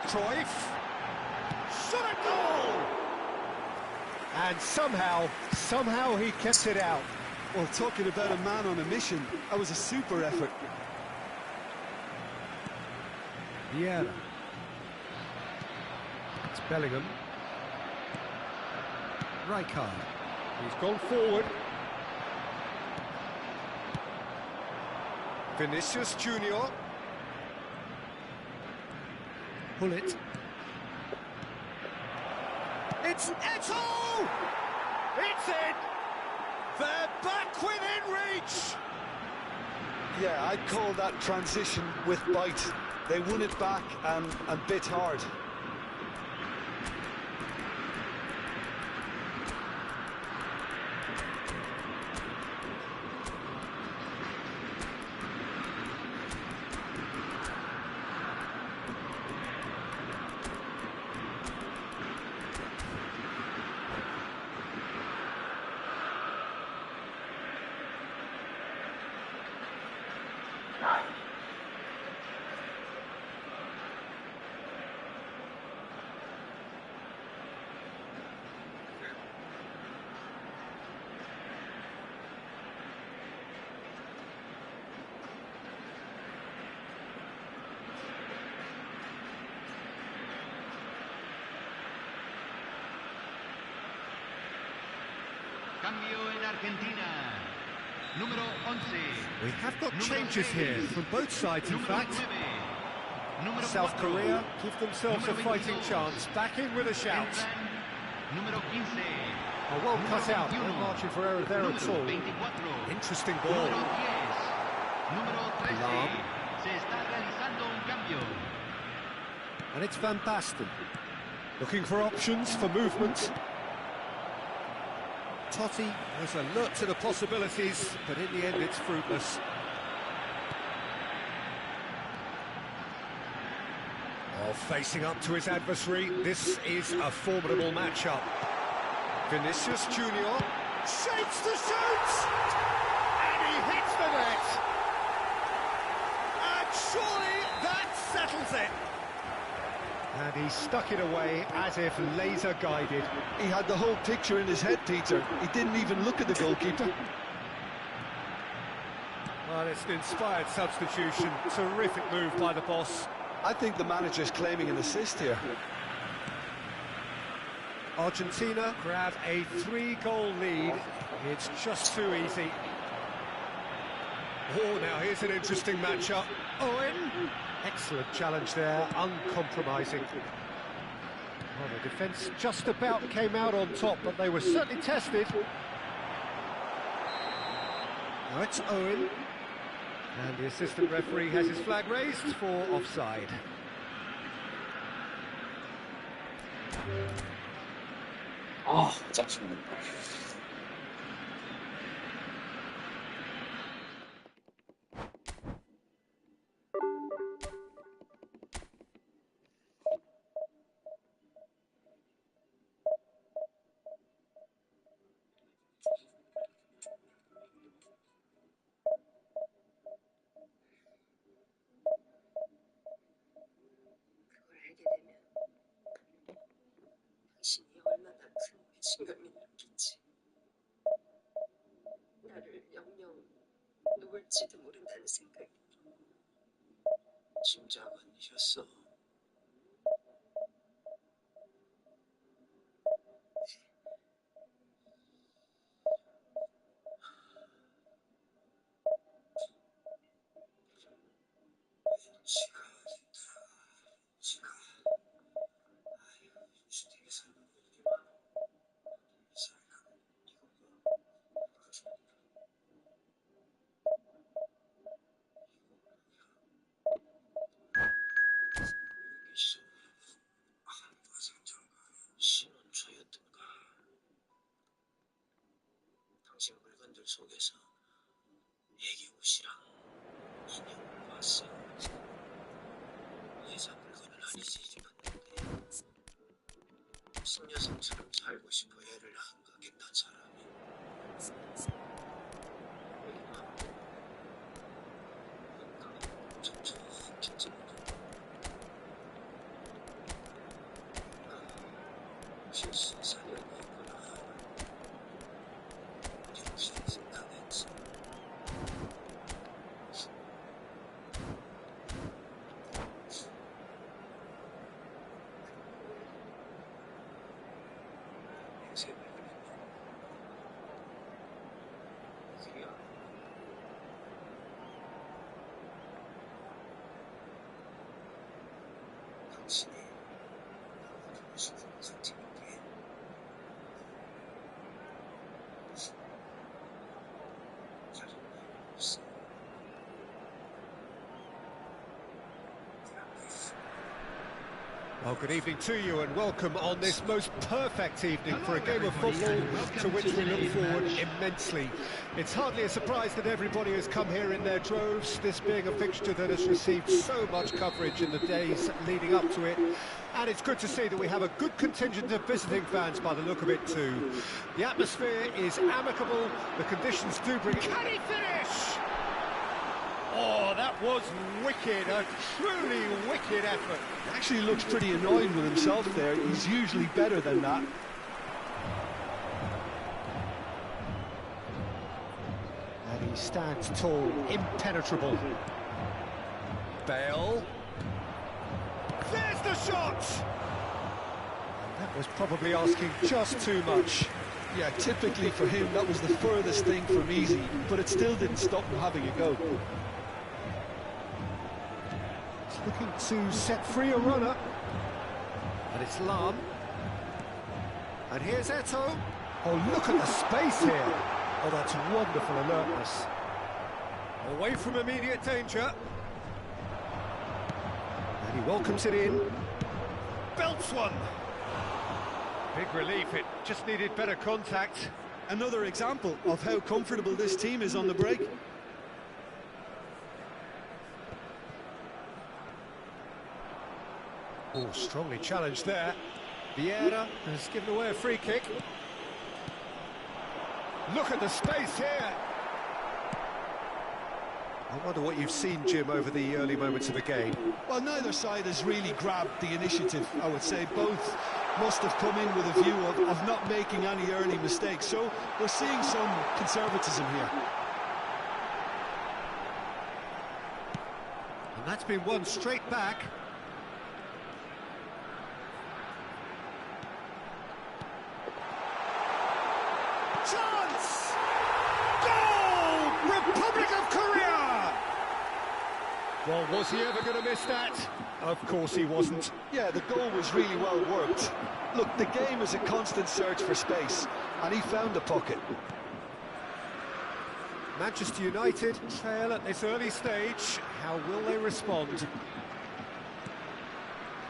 Cruyff. Shot a goal! And somehow he kept it out. Well, talking about a man on a mission, that was a super effort. Vieira. It's Bellingham. Rijkaard. He's gone forward. Vinicius Junior. Hullet. It's Eto'o! It's in! They're back within reach! Yeah, I'd call that transition with bite. They won it back and bit hard. Cambio en Argentina. Número 11. We have got changes here from both sides, in fact. 9. Número South 4. Korea give themselves a fighting chance. Back in with a shout. Número 15. Oh, well cut out. No margin for error there at all. 24. Interesting ball. Número 10. Número 13. Alarm. Se está realizando un cambio. And it's Van Basten. Looking for options for movement. Totti was alert to the possibilities, but in the end it's fruitless. Oh, facing up to his adversary, this is a formidable matchup. Vinicius Junior shapes the shoot! And he hits the net! And surely that settles it! And he stuck it away as if laser guided. He had the whole picture in his head, Peter. He didn't even look at the goalkeeper. Well, it's an inspired substitution. Terrific move by the boss. I think the manager's claiming an assist here. Argentina grab a 3-goal lead. It's just too easy. Oh, now here's an interesting matchup. Owen. Excellent challenge there, uncompromising. Well, the defence just about came out on top, but they were certainly tested. Now it's Owen. And the assistant referee has his flag raised for offside. 아, 짜증나. 당신이 얼마나 큰 배신감이 느끼지. 나를 영영 놓을지도 모른다는 생각이 진작 아니셨어. 지가 주택에서 여기서 한과상장가 신혼초였던가. 당신 물건들 속에서 애기 옷이랑 인형을 봤어. 예사 물건은 아니지 싶었는데 신여성처럼 살고 싶어 애를 한가게 딴 사람이 뭔가 촉촉해지는 실수사연이 있구나. 이렇게 생각했지. 생을 그렸나? 그야 당신이 나보고 보고 싶은 상태인데 다른 이유 없어. Well, good evening to you and welcome on this most perfect evening for a game of football to which we look forward immensely. It's hardly a surprise that everybody has come here in their droves, this being a fixture that has received so much coverage in the days leading up to it. And it's good to see that we have a good contingent of visiting fans by the look of it too. The atmosphere is amicable, the conditions do bring... Can he finish? Oh, that was wicked, a truly wicked effort. Actually looks pretty annoyed with himself there. He's usually better than that. And he stands tall, impenetrable. Bale. There's the shot! And that was probably asking just too much. Yeah, typically for him, that was the furthest thing from easy, but it still didn't stop him having a go. He's looking to set free a runner. And it's Lam. And here's Eto'o. Oh, look at the space here. Oh, that's wonderful alertness. Away from immediate danger. And he welcomes it in. Belts one. Big relief, it just needed better contact. Another example of how comfortable this team is on the break. Oh, strongly challenged there. Vieira has given away a free kick. Look at the space here. I wonder what you've seen, Jim, over the early moments of the game. Well, neither side has really grabbed the initiative, I would say. Both must have come in with a view of not making any early mistakes. So we're seeing some conservatism here. And that's been won straight back. Chance! Goal! Republic of Korea! Well, was he ever going to miss that? Of course he wasn't. Yeah, the goal was really well worked. Look, the game is a constant search for space, and he found the pocket. Manchester United trail at this early stage. How will they respond?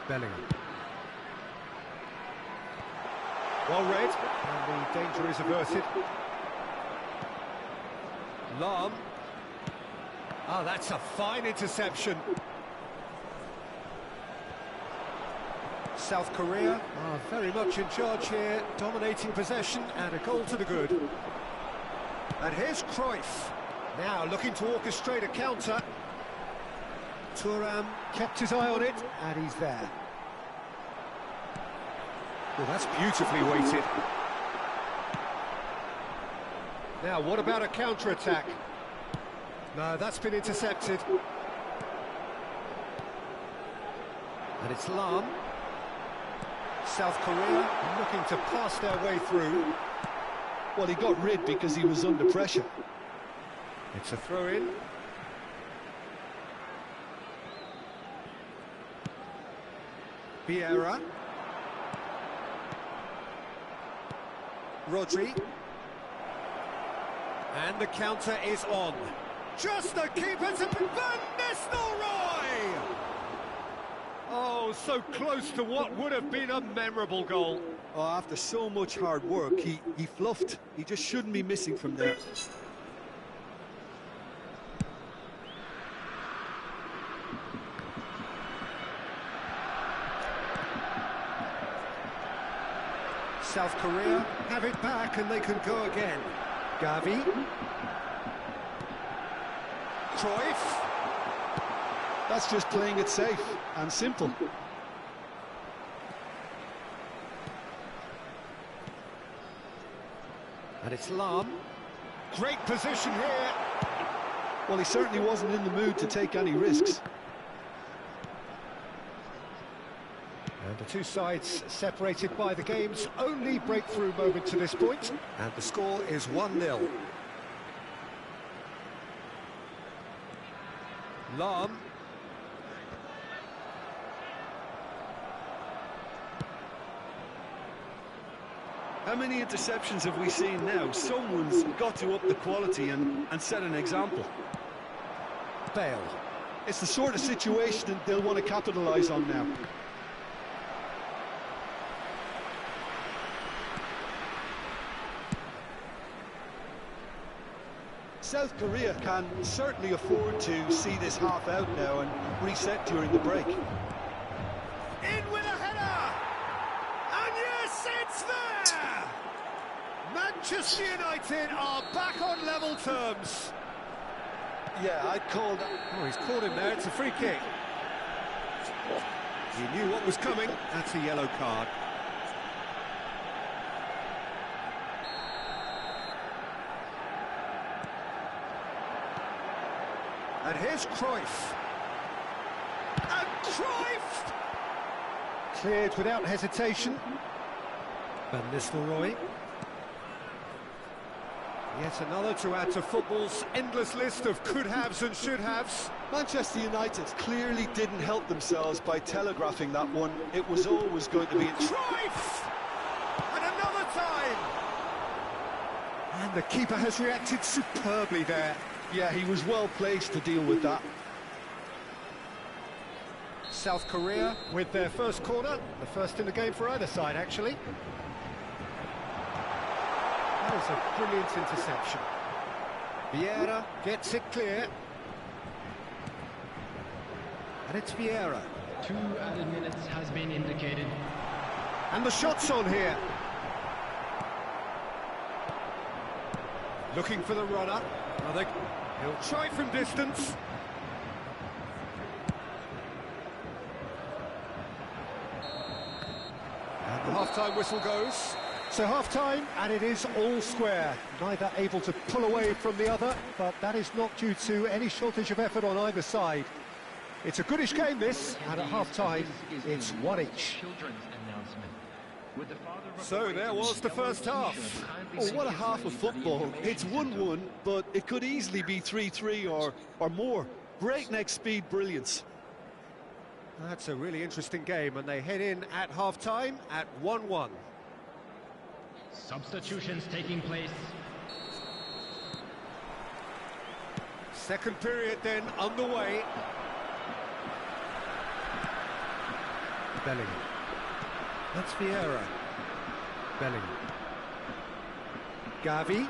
Bellingham. Well read, and the danger is averted. Lam. Oh, that's a fine interception. South Korea are very much in charge here, dominating possession and a goal to the good. And here's Cruyff, now looking to orchestrate a counter. Thuram kept his eye on it, and he's there. Well, that's beautifully weighted. Now, what about a counter-attack? No, that's been intercepted. And it's Lam. South Korea looking to pass their way through. Well, he got rid because he was under pressure. It's a throw-in. Vieira. Rodri. And the counter is on. Just the keeper to Van Nistelrooy! Oh, so close to what would have been a memorable goal. Oh, after so much hard work, he fluffed. He just shouldn't be missing from there. South Korea have it back and they can go again. Gavi. Cruyff. That's just playing it safe and simple. And it's Lam. Great position here. Well, he certainly wasn't in the mood to take any risks. And the two sides separated by the game's only breakthrough moment to this point. And the score is 1-0. Lam. How many interceptions have we seen now? Someone's got to up the quality and set an example. Bale. It's the sort of situation that they'll want to capitalise on now. South Korea can certainly afford to see this half out now and reset during the break. In with a header! And yes, it's there! Manchester United are back on level terms. Yeah, I'd call that... Oh, he's caught him there, it's a free kick. He knew what was coming, that's a yellow card. And here's Cruyff. And Cruyff! Cleared without hesitation. Van Nistelrooy. Yet another to add to football's endless list of could-haves and should-haves. Manchester United clearly didn't help themselves by telegraphing that one. It was always going to be... Cruyff! And another time! And the keeper has reacted superbly there. Yeah, he was well placed to deal with that. South Korea with their first corner, the first in the game for either side, actually. That is a brilliant interception. Vieira gets it clear. And it's Vieira. 2 added minutes has been indicated. And the shot's on here. Looking for the runner. He'll try from distance. And the half-time whistle goes. So half-time, and it is all square. Neither able to pull away from the other, but that is not due to any shortage of effort on either side. It's a goodish game, this, and at half-time, it's one each. So there was the first half. Oh, what a half of football. It's 1-1, but it could easily be 3-3 or more. Breakneck speed brilliance. That's a really interesting game, and they head in at half-time at 1-1. Substitutions taking place. Second period then underway. Bellingham. That's Vieira. Bellingham. Gavi.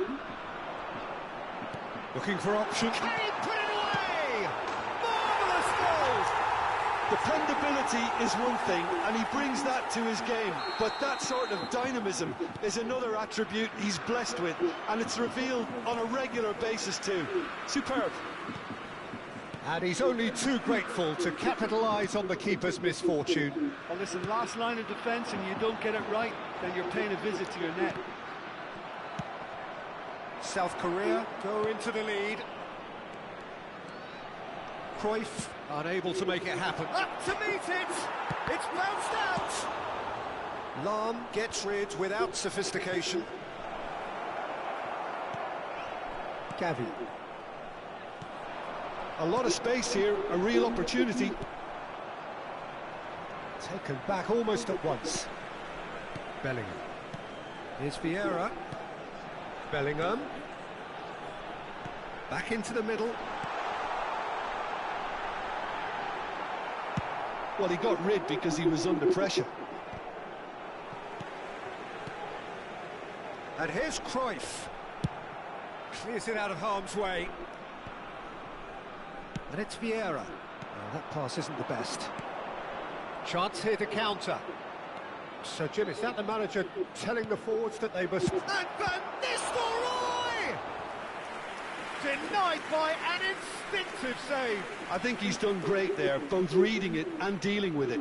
Looking for options. Can he put it away? Marvellous goal! Dependability is one thing, and he brings that to his game, but that sort of dynamism is another attribute he's blessed with, and it's revealed on a regular basis too. Superb. And he's only too grateful to capitalise on the keeper's misfortune. Well, listen, last line of defence and you don't get it right, then you're paying a visit to your net. South Korea go into the lead. Cruyff unable to make it happen. Up to meet it! It's bounced out! Lahm gets rid without sophistication. Gavi. A lot of space here, a real opportunity. Taken back almost at once. Bellingham. Here's Vieira. Bellingham. Back into the middle. Well, he got rid because he was under pressure. And here's Cruyff. Clears it out of harm's way. And it's Vieira. Oh, that pass isn't the best. Chance here to counter. So, Jim, is that the manager telling the forwards that they must... And Van Nistelrooy! Denied by an instinctive save. I think he's done great there, both reading it and dealing with it.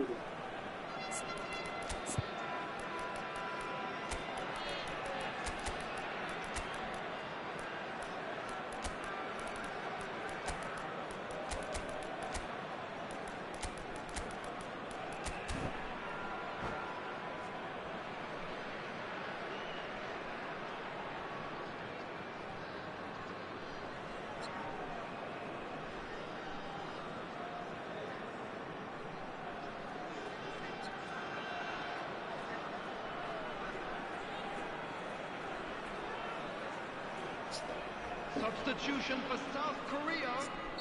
Substitution for South Korea.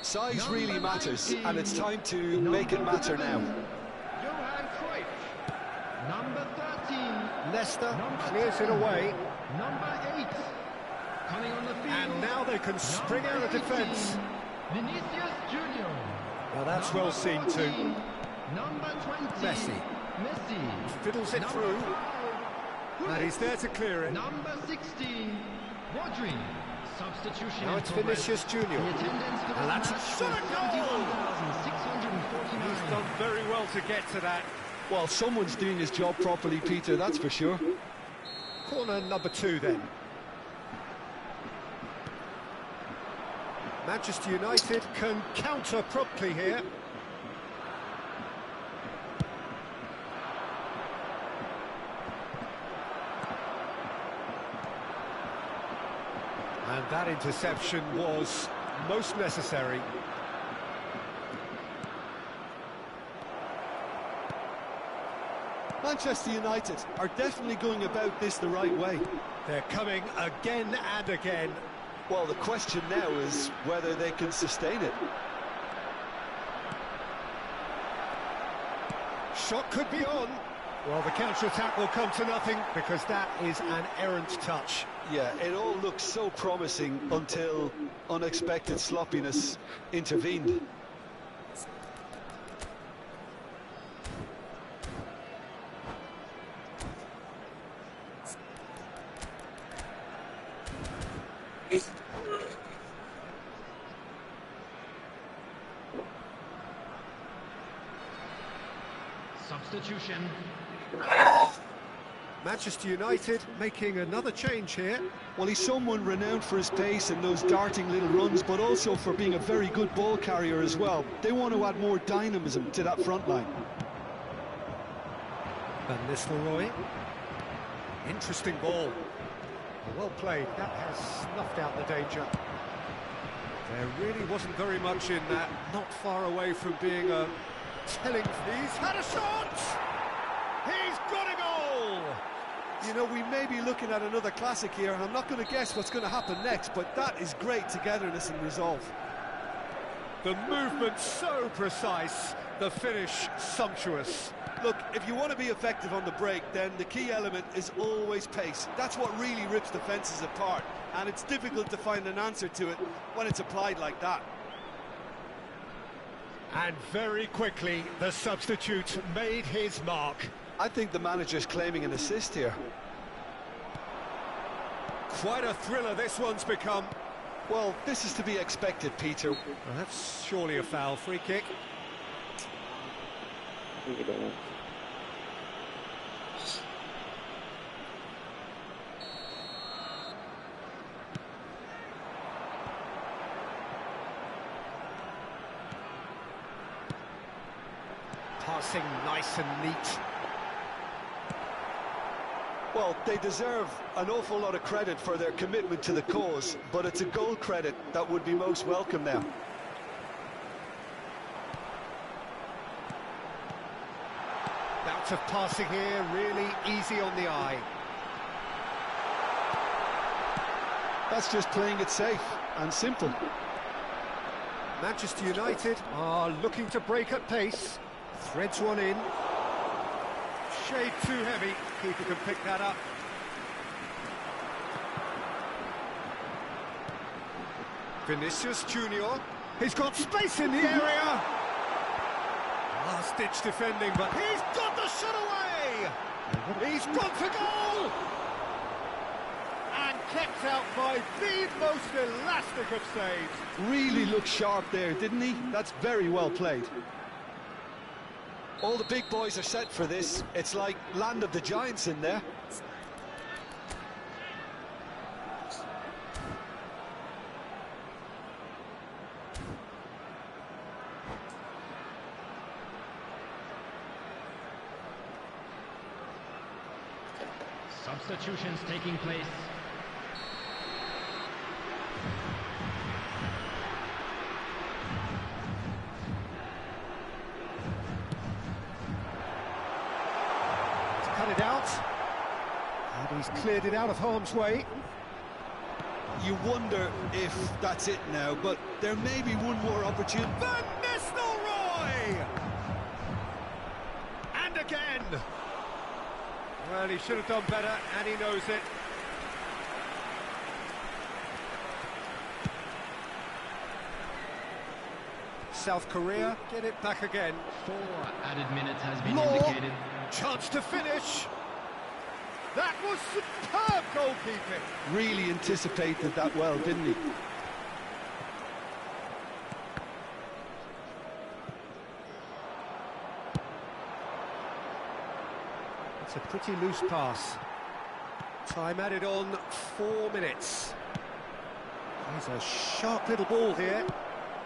Size really matters, and it's time to make it matter now. Johan Cruyff. Number 13. Leicester clears it away. Number 8. Coming on the field. And now they can spring out of defence. Vinicius Junior. Well, that's well seen too. Number 20. Messi. Messi. Fiddles it through. And he's there to clear it. Number 16. Rodri. Substitution. Now it's Vinicius Junior. The attendance for And that's this a match shot goal! 71,649. He's done very well to get to that. Well, someone's doing his job properly, Peter, that's for sure. Corner number 2 then. Manchester United can counter promptly here. And that interception was most necessary. Manchester United are definitely going about this the right way. They're coming again and again. Well, the question now is whether they can sustain it. Shot could be on. Well, the counter-attack will come to nothing because that is an errant touch. Yeah, it all looked so promising until unexpected sloppiness intervened. Substitution. Manchester United making another change here. Well, he's someone renowned for his pace and those darting little runs, but also for being a very good ball carrier as well. They want to add more dynamism to that front line. Van Nistelrooy. Interesting ball. Well played. That has snuffed out the danger. There really wasn't very much in that. Not far away from being a telling. He's had a shot! He's got a goal! You know, we may be looking at another classic here, and I'm not going to guess what's going to happen next, but that is great togetherness and resolve. The movement so precise, the finish sumptuous. Look, if you want to be effective on the break, then the key element is always pace. That's what really rips defences apart, and it's difficult to find an answer to it when it's applied like that. And very quickly, the substitute made his mark. I think the manager's claiming an assist here. Quite a thriller this one's become. Well, this is to be expected, Peter. Well, that's surely a foul. Free kick. Passing nice and neat. Well, they deserve an awful lot of credit for their commitment to the cause, but it's a goal credit that would be most welcome now. Bout of passing here, really easy on the eye. That's just playing it safe and simple. Manchester United are looking to break at pace. Threads one in. Shade too heavy. Keeper can pick that up. Vinicius Junior. He's got space in the area. Last-ditch defending, but he's got the shot away. He's gone for goal. And kept out by the most elastic of saves. Really looked sharp there, didn't he? That's very well played. All the big boys are set for this. It's like land of the giants in there. Substitutions taking place. Cut it out, and he's cleared it out of harm's way. You wonder if that's it now, but there may be one more opportunity. Van Nistelrooy! And again! Well, he should have done better, and he knows it. South Korea get it back again. 4 added minutes has been Law. indicated. Chance to finish. That was superb goalkeeping. Really anticipated that well, didn't he? It's a pretty loose pass. Time added on 4 minutes. He's a sharp little ball here.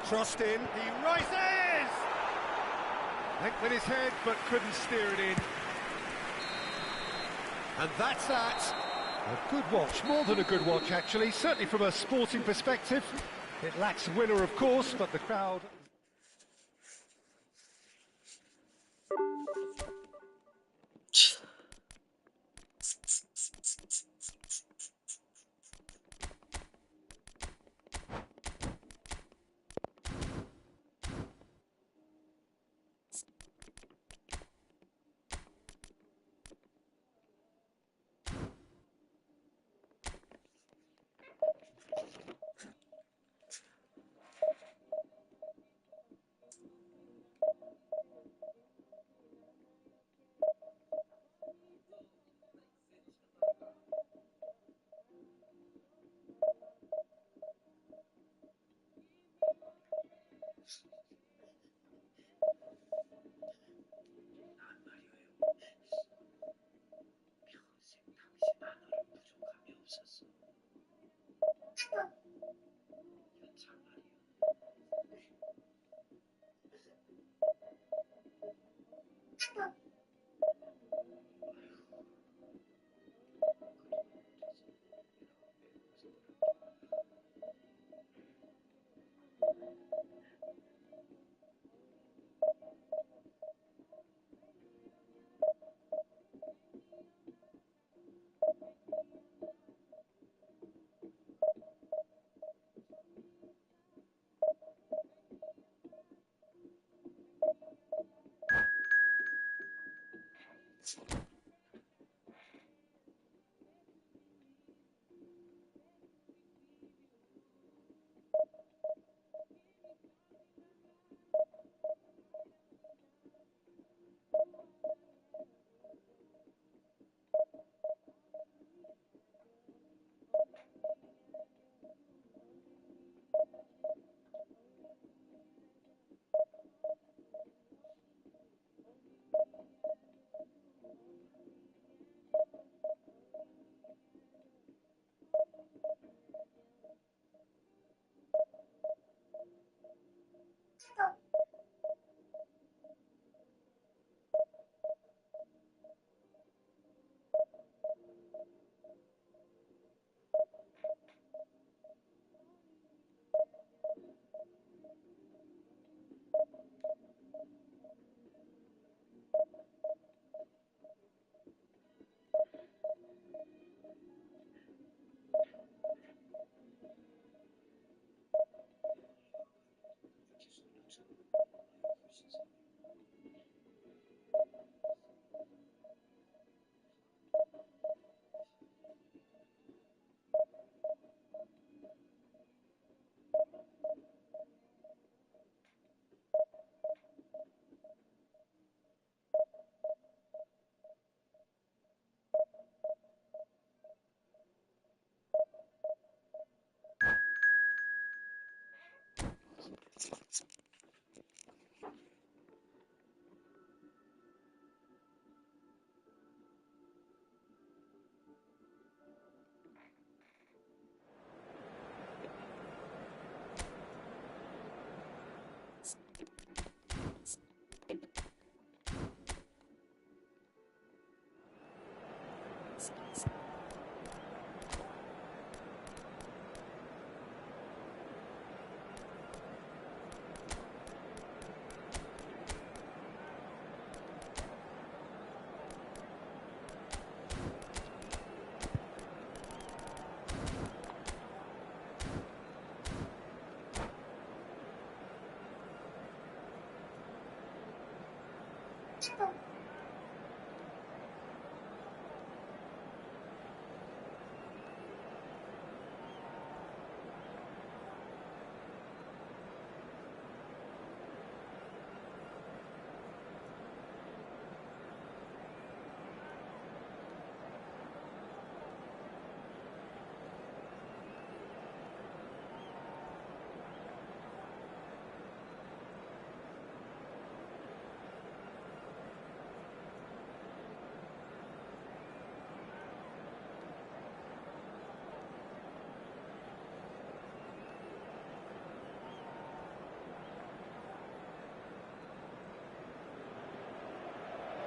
Crossed in. He rises! Went with his head, but couldn't steer it in. And that's that. A good watch, more than a good watch actually, certainly from a sporting perspective. It lacks a winner of course, but the crowd... 난 말이에요. 평생 당신 하나로 부족함이 없었어. 이건 참말이야.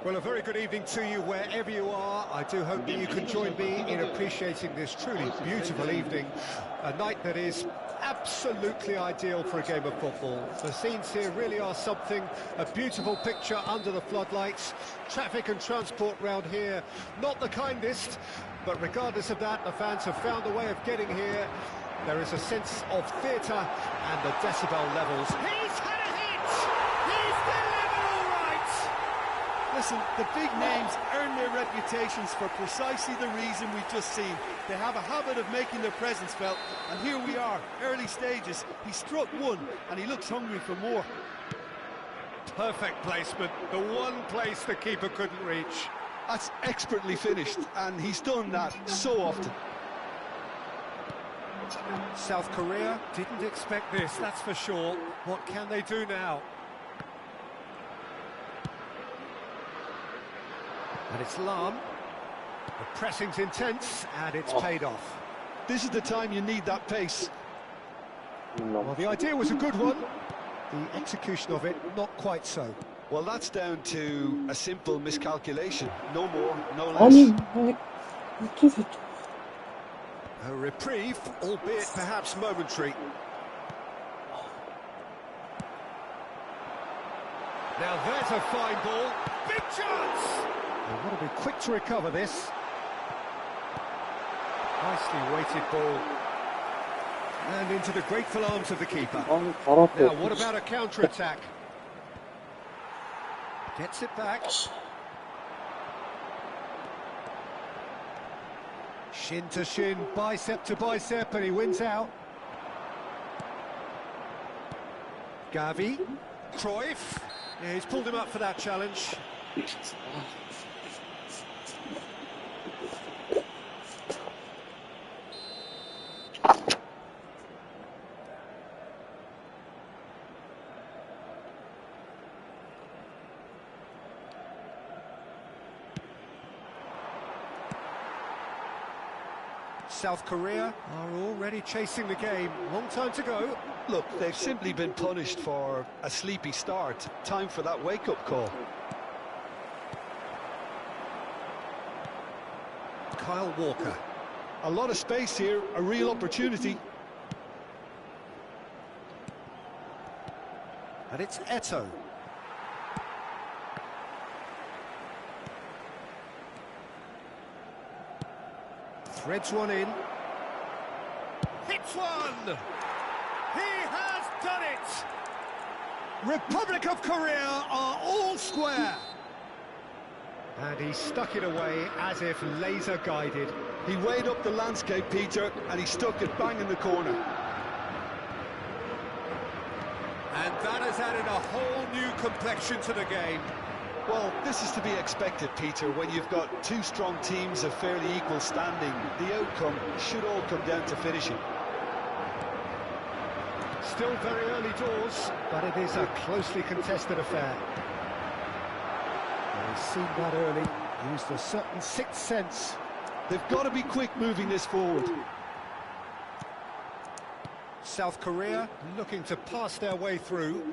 Well, a very good evening to you wherever you are. I do hope that you can join me in appreciating this truly beautiful evening. A night that is absolutely ideal for a game of football. The scenes here really are something, a beautiful picture under the floodlights. Traffic and transport round here, not the kindest, but regardless of that, the fans have found a way of getting here. There is a sense of theatre and the decibel levels. He's had a hit! He's delivered all right! Listen, the big names earn their reputations for precisely the reason we've just seen. They have a habit of making their presence felt, and here we are, early stages. He struck one, and he looks hungry for more. Perfect placement, the one place the keeper couldn't reach. That's expertly finished, and he's done that so often. South Korea didn't expect this, that's for sure. What can they do now? And it's Lam. The pressing's intense, and it's paid off. This is the time you need that pace. Well, the idea was a good one. The execution of it, not quite so. Well, that's down to a simple miscalculation. No more, no 아니, less. 어떻게 A reprieve, albeit perhaps momentary. Now there's a fine ball. Big chance! They've got to be quick to recover this. Nicely weighted ball. And into the grateful arms of the keeper. 아니, 발 Now, 아파. what about a counter-attack? Gets it back. Shin to shin, bicep to bicep, and he wins out. Gavi. Cruyff. Yeah, he's pulled him up for that challenge. South Korea are already chasing the game. Long time to go. Look, they've simply been punished for a sleepy start. Time for that wake-up call. Kyle Walker. A lot of space here, a real opportunity. And it's Eto. Threads one in. Hits one! He has done it! Republic of Korea are all square. And he stuck it away as if laser guided. He weighed up the landscape, Peter, and he stuck it bang in the corner. And that has added a whole new complexion to the game. Well, this is to be expected, Peter, when you've got two strong teams of fairly equal standing. The outcome should all come down to finishing. Still very early doors, but it is a closely contested affair. They've seen that early, used a certain sixth sense. They've got to be quick moving this forward. South Korea looking to pass their way through.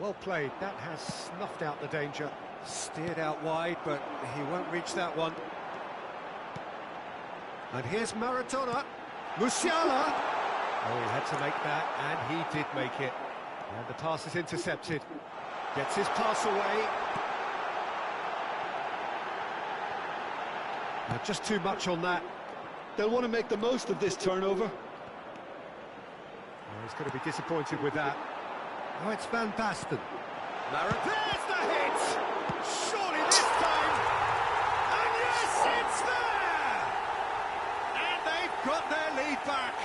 Well played, that has snuffed out the danger. Steered out wide, but he won't reach that one. And here's Maradona. Musiala. Oh, he had to make that, and he did make it. And the pass is intercepted. Gets his pass away. Now, just too much on that. They'll want to make the most of this turnover. Oh, he's going to be disappointed with that. Oh, it's Van Basten. There's the hit! Surely this time! And yes, it's there! And they've got their lead back.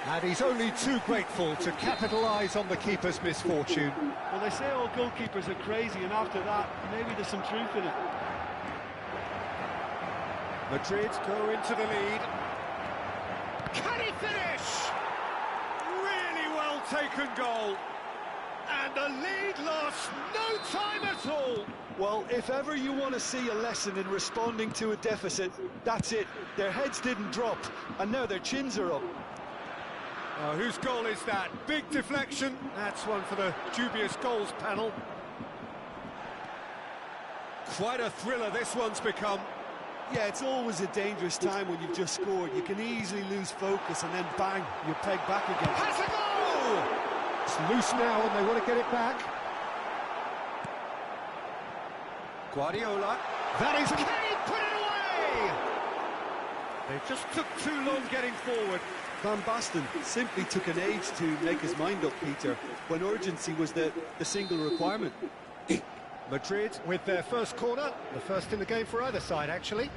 And he's only too grateful to capitalise on the keeper's misfortune. Well, they say all goalkeepers are crazy, and after that, maybe there's some truth in it. Madrid go into the lead. Can he finish? Really well taken goal. And the lead lost no time at all. Well, if ever you want to see a lesson in responding to a deficit, that's it. Their heads didn't drop, and now their chins are up. Oh, whose goal is that? Big deflection. That's one for the dubious goals panel. Quite a thriller this one's become. Yeah, it's always a dangerous time when you've just scored. You can easily lose focus and then bang, you're pegged back again. Has a goal! It's loose now and they want to get it back. Guardiola. That is Kane, put it away! They just took too long getting forward. Van Basten simply took an age to make his mind up, Peter, when urgency was the single requirement. Madrid with their first corner, the first in the game for either side, actually.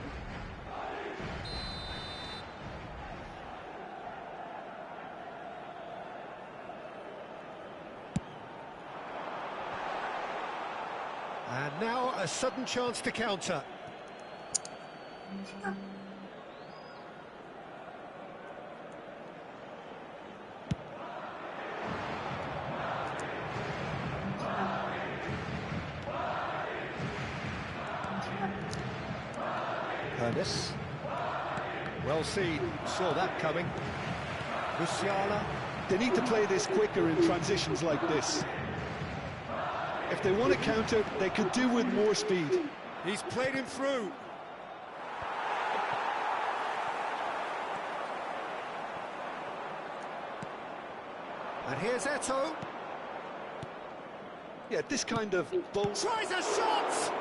And now a sudden chance to counter. Ernest. Well seen, saw that coming. Musiala. They need to play this quicker in transitions like this. If they want to counter, they could do with more speed. He's played him through. And here's Eto'o. Yeah, this kind of ball... Tries a shot!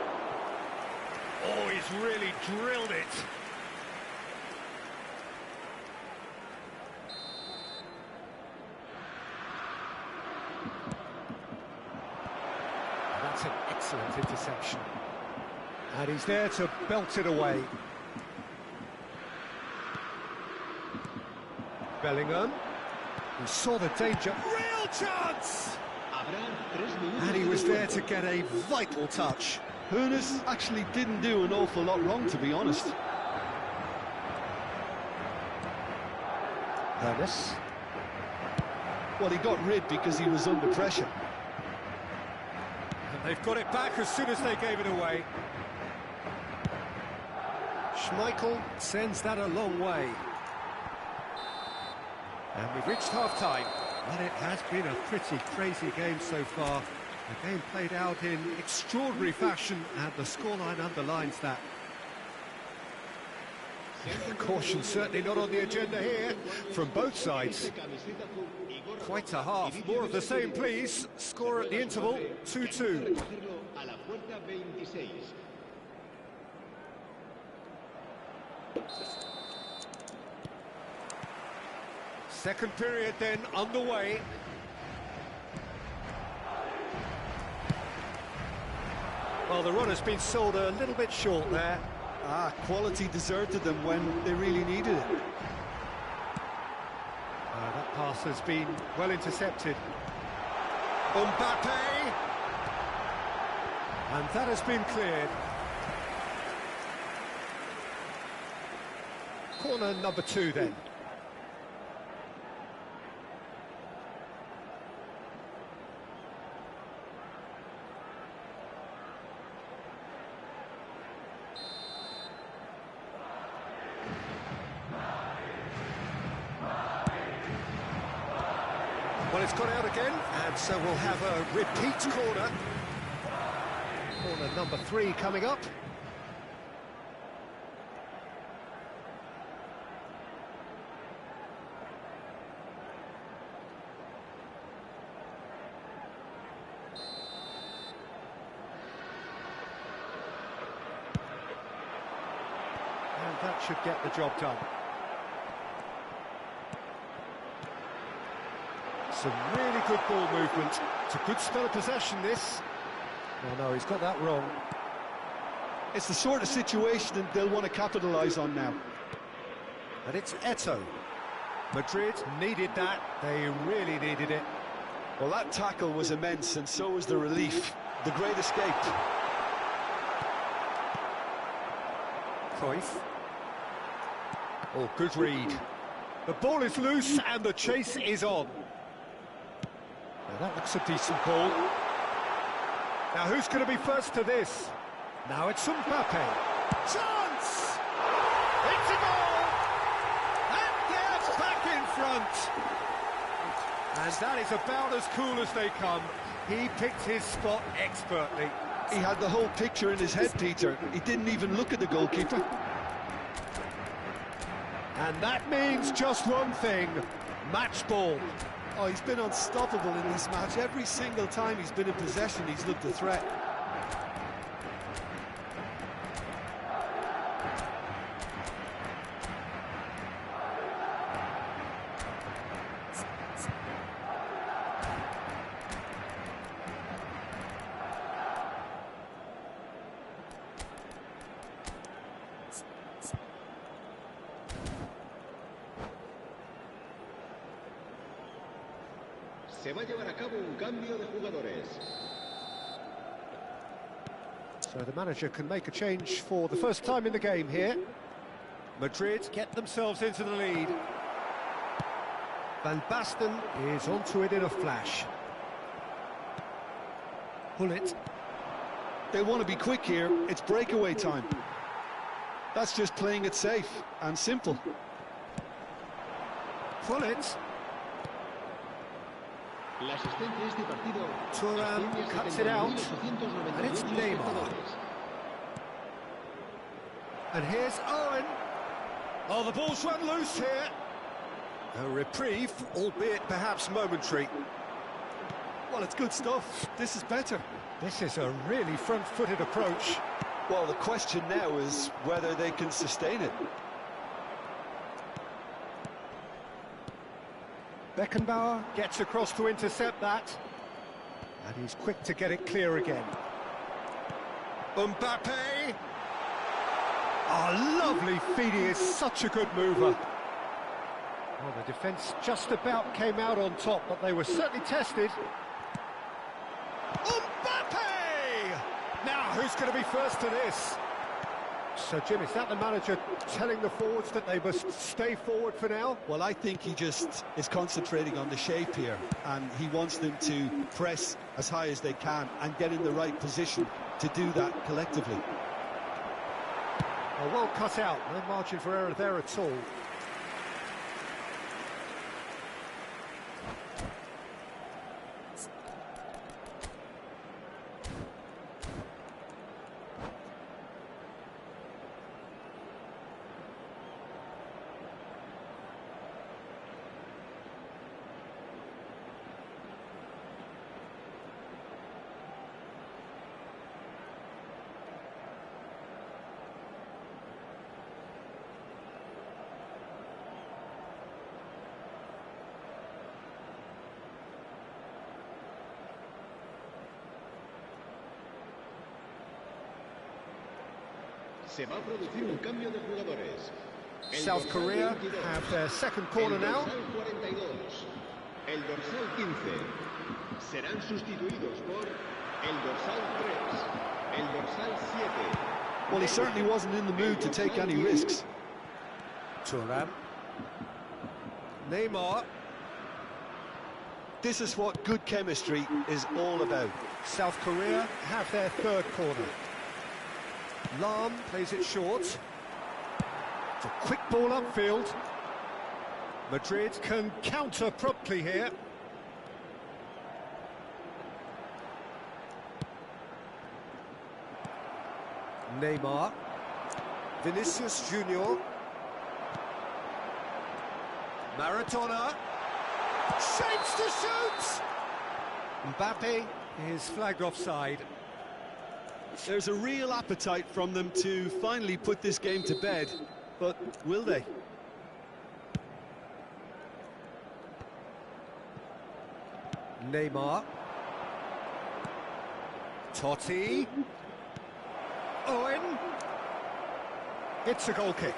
Oh, he's really drilled it. That's an excellent interception. And he's there to belt it away. Bellingham. He saw the danger. Real chance! And he was there to get a vital touch. Ernest actually didn't do an awful lot wrong, to be honest. Ernest. Well, he got rid because he was under pressure. And they've got it back as soon as they gave it away. Schmeichel sends that a long way. And we've reached half-time. Well, it has been a pretty crazy game so far. The game played out in extraordinary fashion, and the scoreline underlines that. Caution certainly not on the agenda here, from both sides. Quite a half. More of the same, please. Score at the interval, 2-2. Second period then underway. Well, the run has been sold a little bit short there. Quality deserted them when they really needed it. That pass has been well intercepted. Mbappe! And that has been cleared. Corner number 2 then. Well, it's gone out again, and so we'll have a repeat corner. Corner number 3 coming up. And that should get the job done. Some really good ball movement. It's a good spell of possession, this. Oh no, he's got that wrong. It's the sort of situation that they'll want to capitalise on now. And it's Eto'o. Madrid needed that. They really needed it. Well, that tackle was immense, and so was the relief. The great escape. Cruyff. Oh, good read. The ball is loose and the chase is on. Now that looks a decent ball. Now who's going to be first to this? Now it's Mbappe. Chance! It's a goal! And they're back in front. And that is about as cool as they come. He picked his spot expertly. He had the whole picture in his head, Peter. He didn't even look at the goalkeeper. And that means just one thing, match ball. Oh, he's been unstoppable in this match. Every single time he's been in possession, he's looked a threat. Se va a llevar a cabo un cambio de jugadores. So the manager can make a change for the first time in the game here. Madrid get themselves into the lead. Van Basten is onto it in a flash. Hullet. They want to be quick here. It's breakaway time. That's just playing it safe and simple. Hullet. La asistencia a este partido Thuram cuts it out, and it's Neymar. And here's Owen. Oh, the ball's run loose here. A reprieve, albeit perhaps momentary. Well, it's good stuff. This is better. This is a really front-footed approach. Well, the question now is whether they can sustain it. Beckenbauer gets across to intercept that. And he's quick to get it clear again. Mbappe! Oh, lovely feed. He is such a good mover. Well, the defence just about came out on top, but they were certainly tested. Mbappe! Now, who's going to be first to this? So, Jim, is that the manager telling the forwards that they must stay forward for now? Well, I think he just is concentrating on the shape here, and he wants them to press as high as they can and get in the right position to do that collectively. Oh, well cut out, no margin for error there at all. Se va a producir un cambio de jugadores. South Korea have their second corner now. El dorsal 42, el dorsal 15 serán sustituidos por el dorsal 3, el dorsal 7. Well, he certainly wasn't in the mood to take any risks. Thuram. Neymar. This is what good chemistry is all about. South Korea have their third corner. Lam plays it short. It's a quick ball upfield. Madrid can counter promptly here. Neymar. Vinicius Junior. Maradona. Shapes to shoot! Mbappe is flagged offside. There's a real appetite from them to finally put this game to bed, but will they? Neymar. Totti. Owen. It's a goal kick.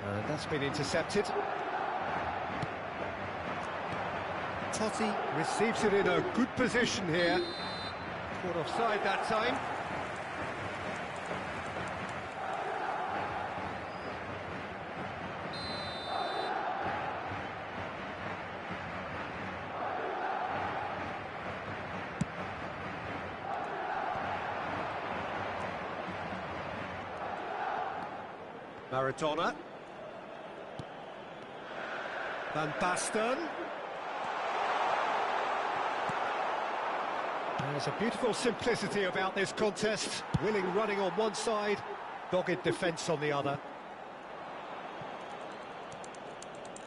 And that's been intercepted. Totti receives it in a good position here. Caught offside that time. Maradona. Van Basten. There's a beautiful simplicity about this contest. Willing running on one side, dogged defence on the other.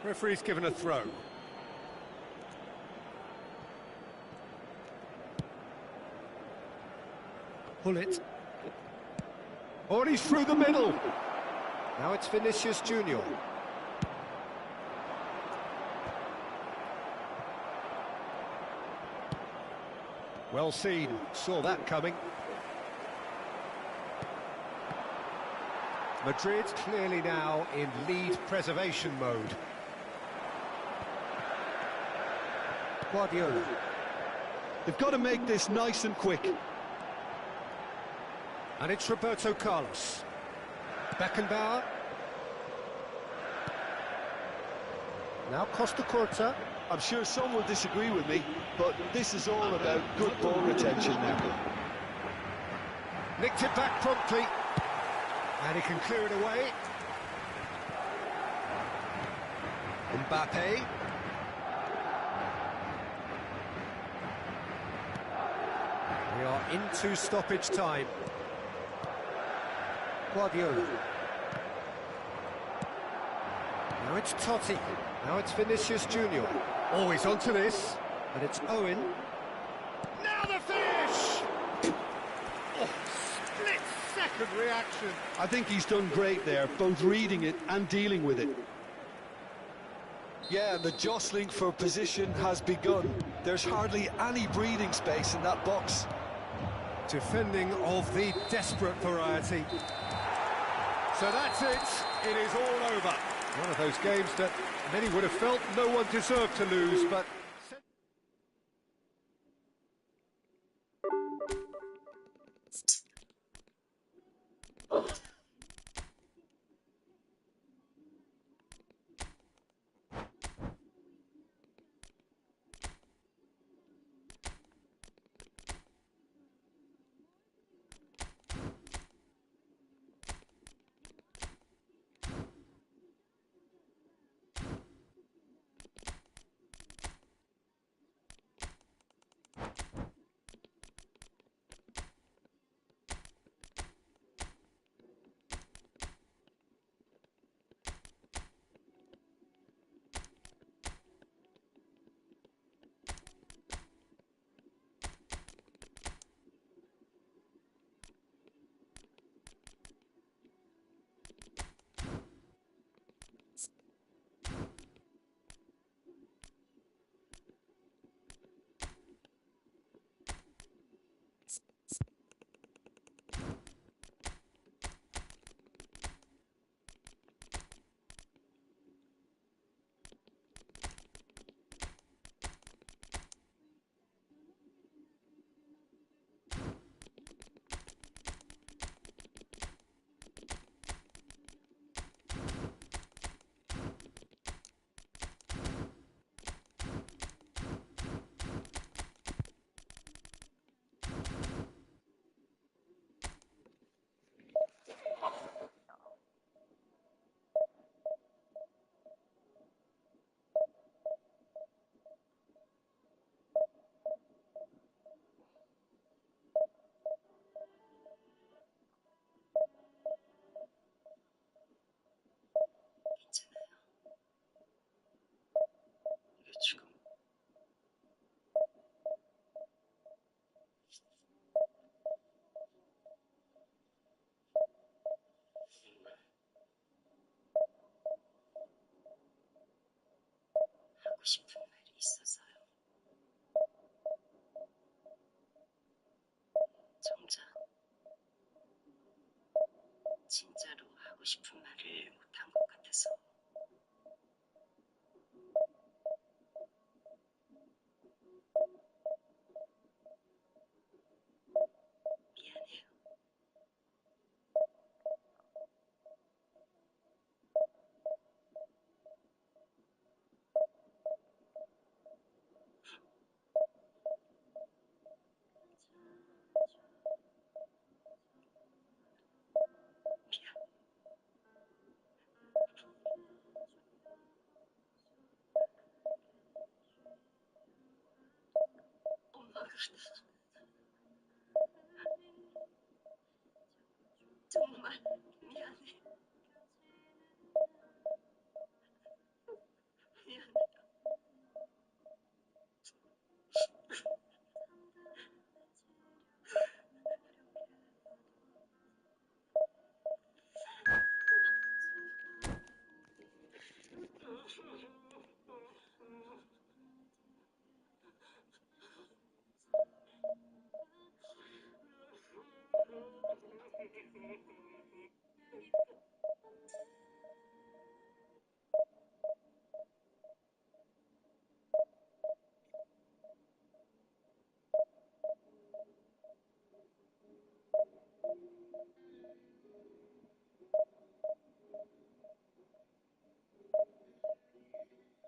Referee's given a throw. Pull it. Oh, and he's through the middle. Now it's Vinicius Junior. Well seen, saw that coming. Madrid clearly now in lead preservation mode. Guardiola. They've got to make this nice and quick. And it's Roberto Carlos. Beckenbauer. Now Costa Curta. I'm sure some will disagree with me, but this is all about good ball retention now. Nicked it back promptly. And he can clear it away. Mbappe. We are into stoppage time. Guardiola. Now it's Totti. Now it's Vinicius Junior. Oh, he's onto this. And it's Owen. Now the finish! Oh, split-second reaction. I think he's done great there, both reading it and dealing with it. Yeah, the jostling for position has begun. There's hardly any breathing space in that box. Defending of the desperate variety. So that's it. It is all over. One of those games that many would have felt no one deserved to lose, but... 이게 지금 하고 싶은 말이 있어서요. 정작 진짜로 하고 싶은 말을 못한 것 같아서. 미안해요. 정말 미안해. 미안해.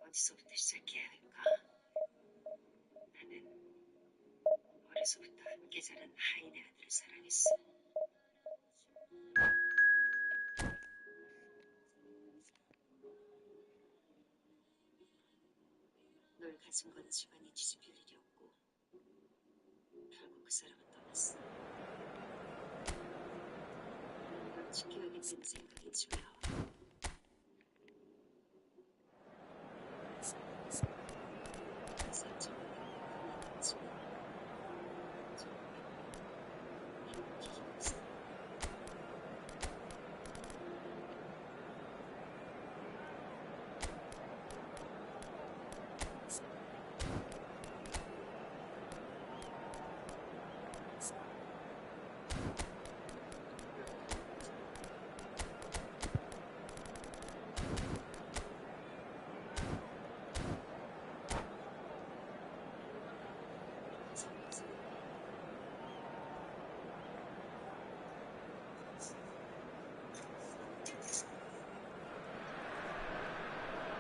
어디서부터 시작해야 할까? 나는 어려서부터 함께 자란 하인의 아들을 사랑했어. 널 가진 건 집안이 뒤집힐 일이었고 결국 그 사람은 떠났어. 널 지켜야겠다는 생각이 지배하고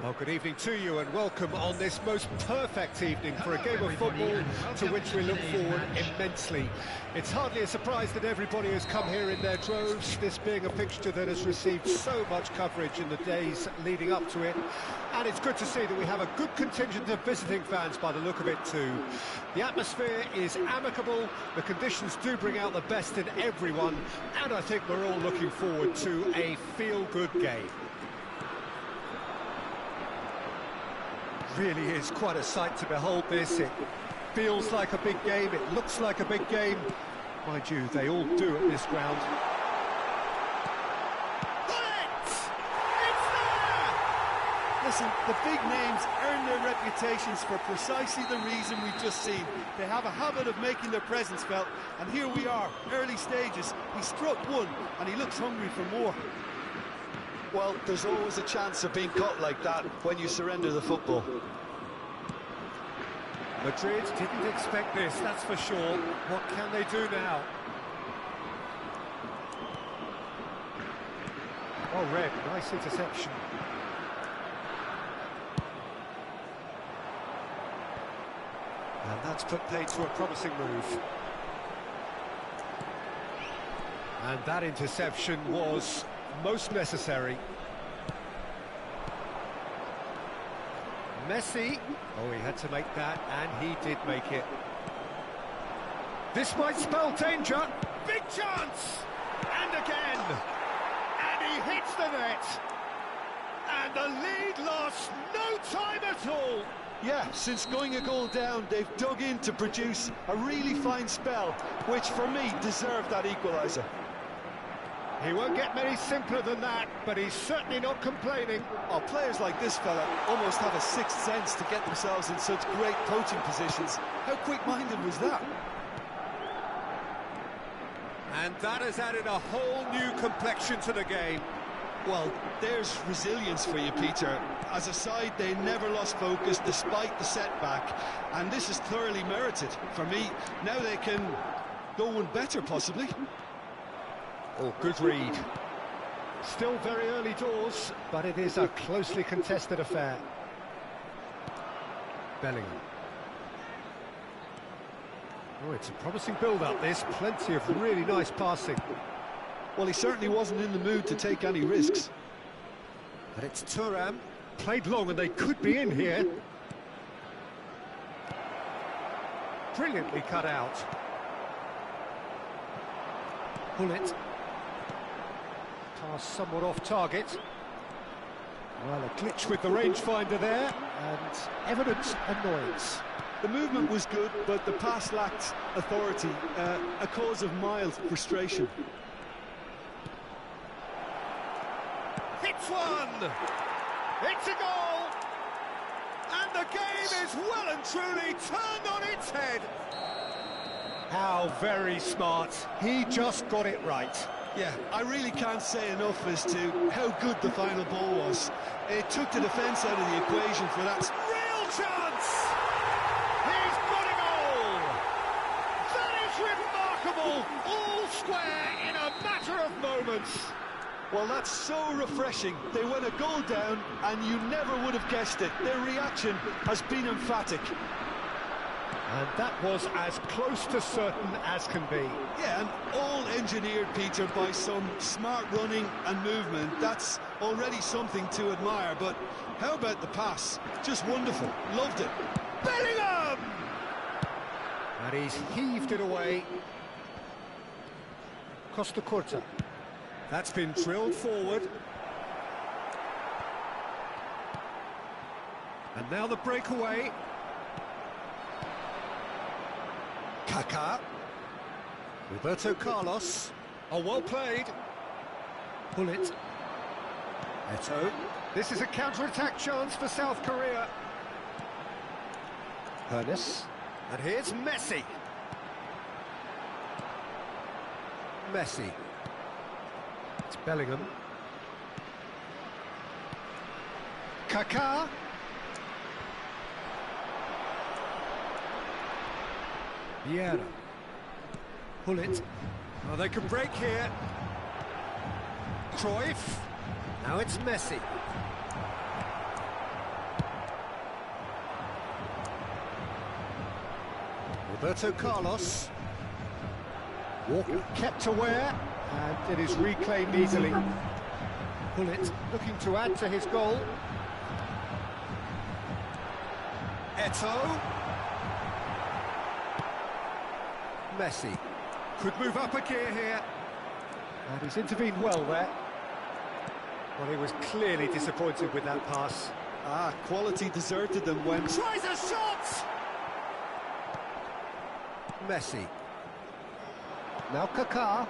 Well, good evening to you and welcome on this most perfect evening for a game of football to which we look forward immensely. It's hardly a surprise that everybody has come here in their droves, this being a fixture that has received so much coverage in the days leading up to it. And it's good to see that we have a good contingent of visiting fans by the look of it too. The atmosphere is amicable, the conditions do bring out the best in everyone, and I think we're all looking forward to a feel-good game. Really is quite a sight to behold this. It feels like a big game, it looks like a big game. Mind you, they all do at this ground. Listen, the big names earn their reputations for precisely the reason we've just seen. They have a habit of making their presence felt, and here we are, early stages. He struck one, and he looks hungry for more. Well, there's always a chance of being caught like that when you surrender the football. Madrid didn't expect this, that's for sure. What can they do now? Oh, Red, nice interception. And that's put paid to a promising move. And that interception was most necessary. Messi, oh, he had to make that, and he did make it. This might spell danger. Big chance! And again! And he hits the net! And the lead lost no time at all! Yeah, since going a goal down, they've dug in to produce a really fine spell, which for me deserved that equaliser. He won't get many simpler than that, but he's certainly not complaining. Oh, players like this fella almost have a sixth sense to get themselves in such great poaching positions. How quick-minded was that? And that has added a whole new complexion to the game. Well, there's resilience for you, Peter. As a side, they never lost focus despite the setback, and this is thoroughly merited. For me, now they can go one better, possibly. Oh, good read. Still very early doors, but it is a closely contested affair. Bellingham. Oh, it's a promising build-up, this. Plenty of really nice passing. Well, he certainly wasn't in the mood to take any risks. And it's Thuram. Played long and they could be in here. brilliantly cut out. Bullet. Pass somewhat off target. Well, a glitch with the rangefinder there, and evident annoyance. The movement was good, but the pass lacked authority, a cause of mild frustration. Hits one! It's a goal! And the game is well and truly turned on its head. How very smart. He just got it right. Yeah, I really can't say enough as to how good the final ball was. It took the defence out of the equation for that. Real chance! He's got a goal! That is remarkable! All square in a matter of moments. Well, that's so refreshing. They went a goal down, and you never would have guessed it. Their reaction has been emphatic. And that was as close to certain as can be. Yeah, and all engineered, Peter, by some smart running and movement. That's already something to admire, but how about the pass? Just wonderful. Loved it. Bellingham! And he's heaved it away. Costa Curta. That's been drilled forward. And now the breakaway. Kaká. Roberto Carlos. Oh, well played. Bullet. Eto'o. This is a counter-attack chance for South Korea. Hernes. And here's Messi. Messi. It's Bellingham. Kaká. Vieira. Bullet. Oh, they can break here. Cruyff. Now it's Messi. Roberto Carlos. Walker kept aware, and it is reclaimed easily. Bullet looking to add to his goal. Eto'o. Messi could move up a gear here, and he's intervened well there. Well, he was clearly disappointed with that pass. Quality deserted them when... Tries a shot! Messi. Now Kaká.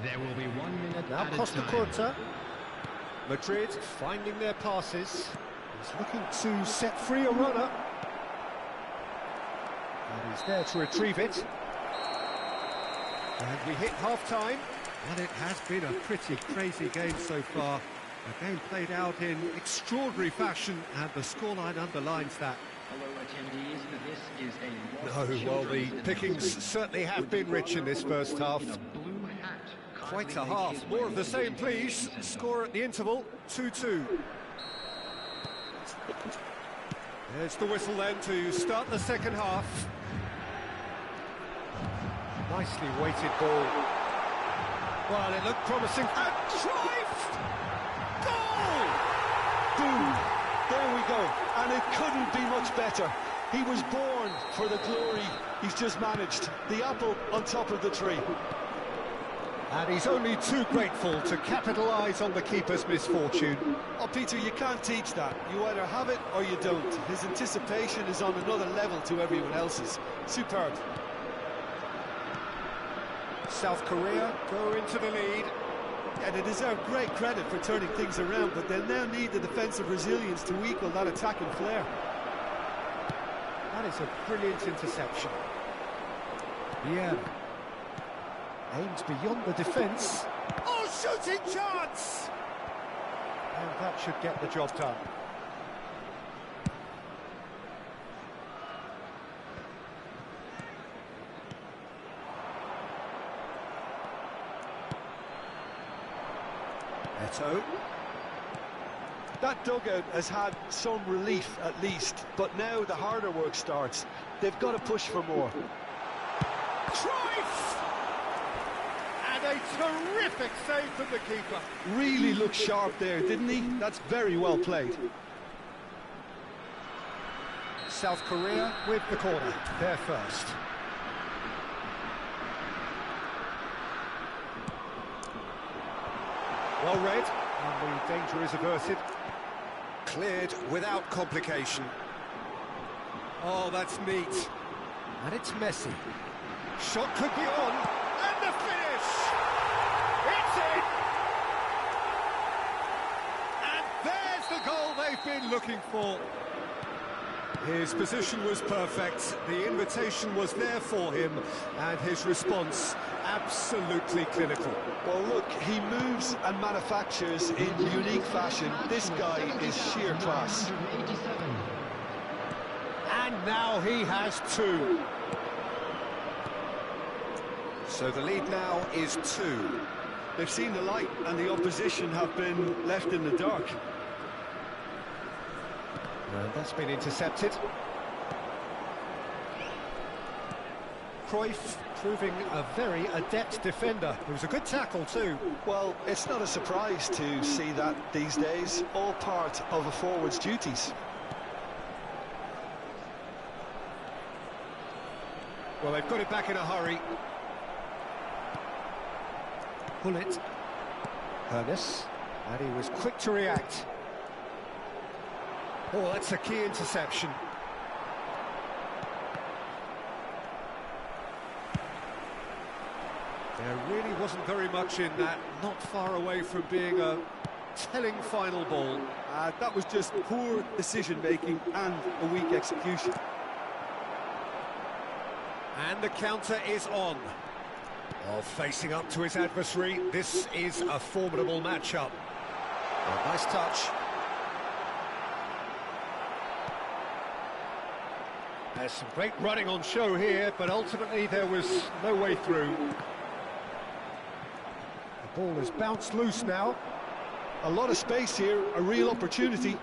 There will be 1 minute Now added Costa time. Curta. Madrid finding their passes. He's looking to set free a runner. And he's there to retrieve it. And we hit half-time. Well, it has been a pretty crazy game so far. The game played out in extraordinary fashion, and the scoreline underlines that. Hello, attendees. This is a No, well, the pickings certainly have been rich in this first half. blue hat. Quite a half. More of the same, please. Score at the interval, 2-2. There's the whistle then to start the second half. Nicely weighted ball. Well, it looked promising. And Cruyff! Goal! Boom! There we go. And it couldn't be much better. He was born for the glory he's just managed. The apple on top of the tree. And he's only too grateful to capitalise on the keeper's misfortune. Oh, Peter, you can't teach that. You either have it or you don't. His anticipation is on another level to everyone else's. Superb. South Korea go into the lead. Yeah, they deserve great credit for turning things around, but they'll now need the defensive resilience to equal that attacking flair. That is a brilliant interception. Yeah. Aims beyond the defence. Oh, shooting chance! And that should get the job done. Eto'o. That dugout has had some relief at least, but now the harder work starts. They've got to push for more. Cruyff! And a terrific save from the keeper. Really looked sharp there, didn't he? That's very well played. South Korea with the corner, there first. Well read, and the danger is averted. Cleared without complication. Oh, that's neat. And it's Messi. Shot could be on, and the finish! It's in! And there's the goal they've been looking for. His position was perfect, the invitation was there for him, and his response absolutely clinical. Well, look, he moves and manufactures in unique fashion. This guy is sheer class. 187. And now he has two. So the lead now is 2. They've seen the light, and the opposition have been left in the dark. And that's been intercepted. Cruyff proving a very adept defender. It was a good tackle too. Well, it's not a surprise to see that these days, all part of a forward's duties. Well, they've got it back in a hurry. Pull it. Ernest, and he was quick to react. Oh, that's a key interception. There really wasn't very much in that, not far away from being a telling final ball. That was just poor decision-making and a weak execution. And the counter is on. Well, facing up to his adversary, this is a formidable matchup. Well, nice touch. There's some great running on show here, but ultimately there was no way through. The ball has bounced loose now. A lot of space here, a real opportunity.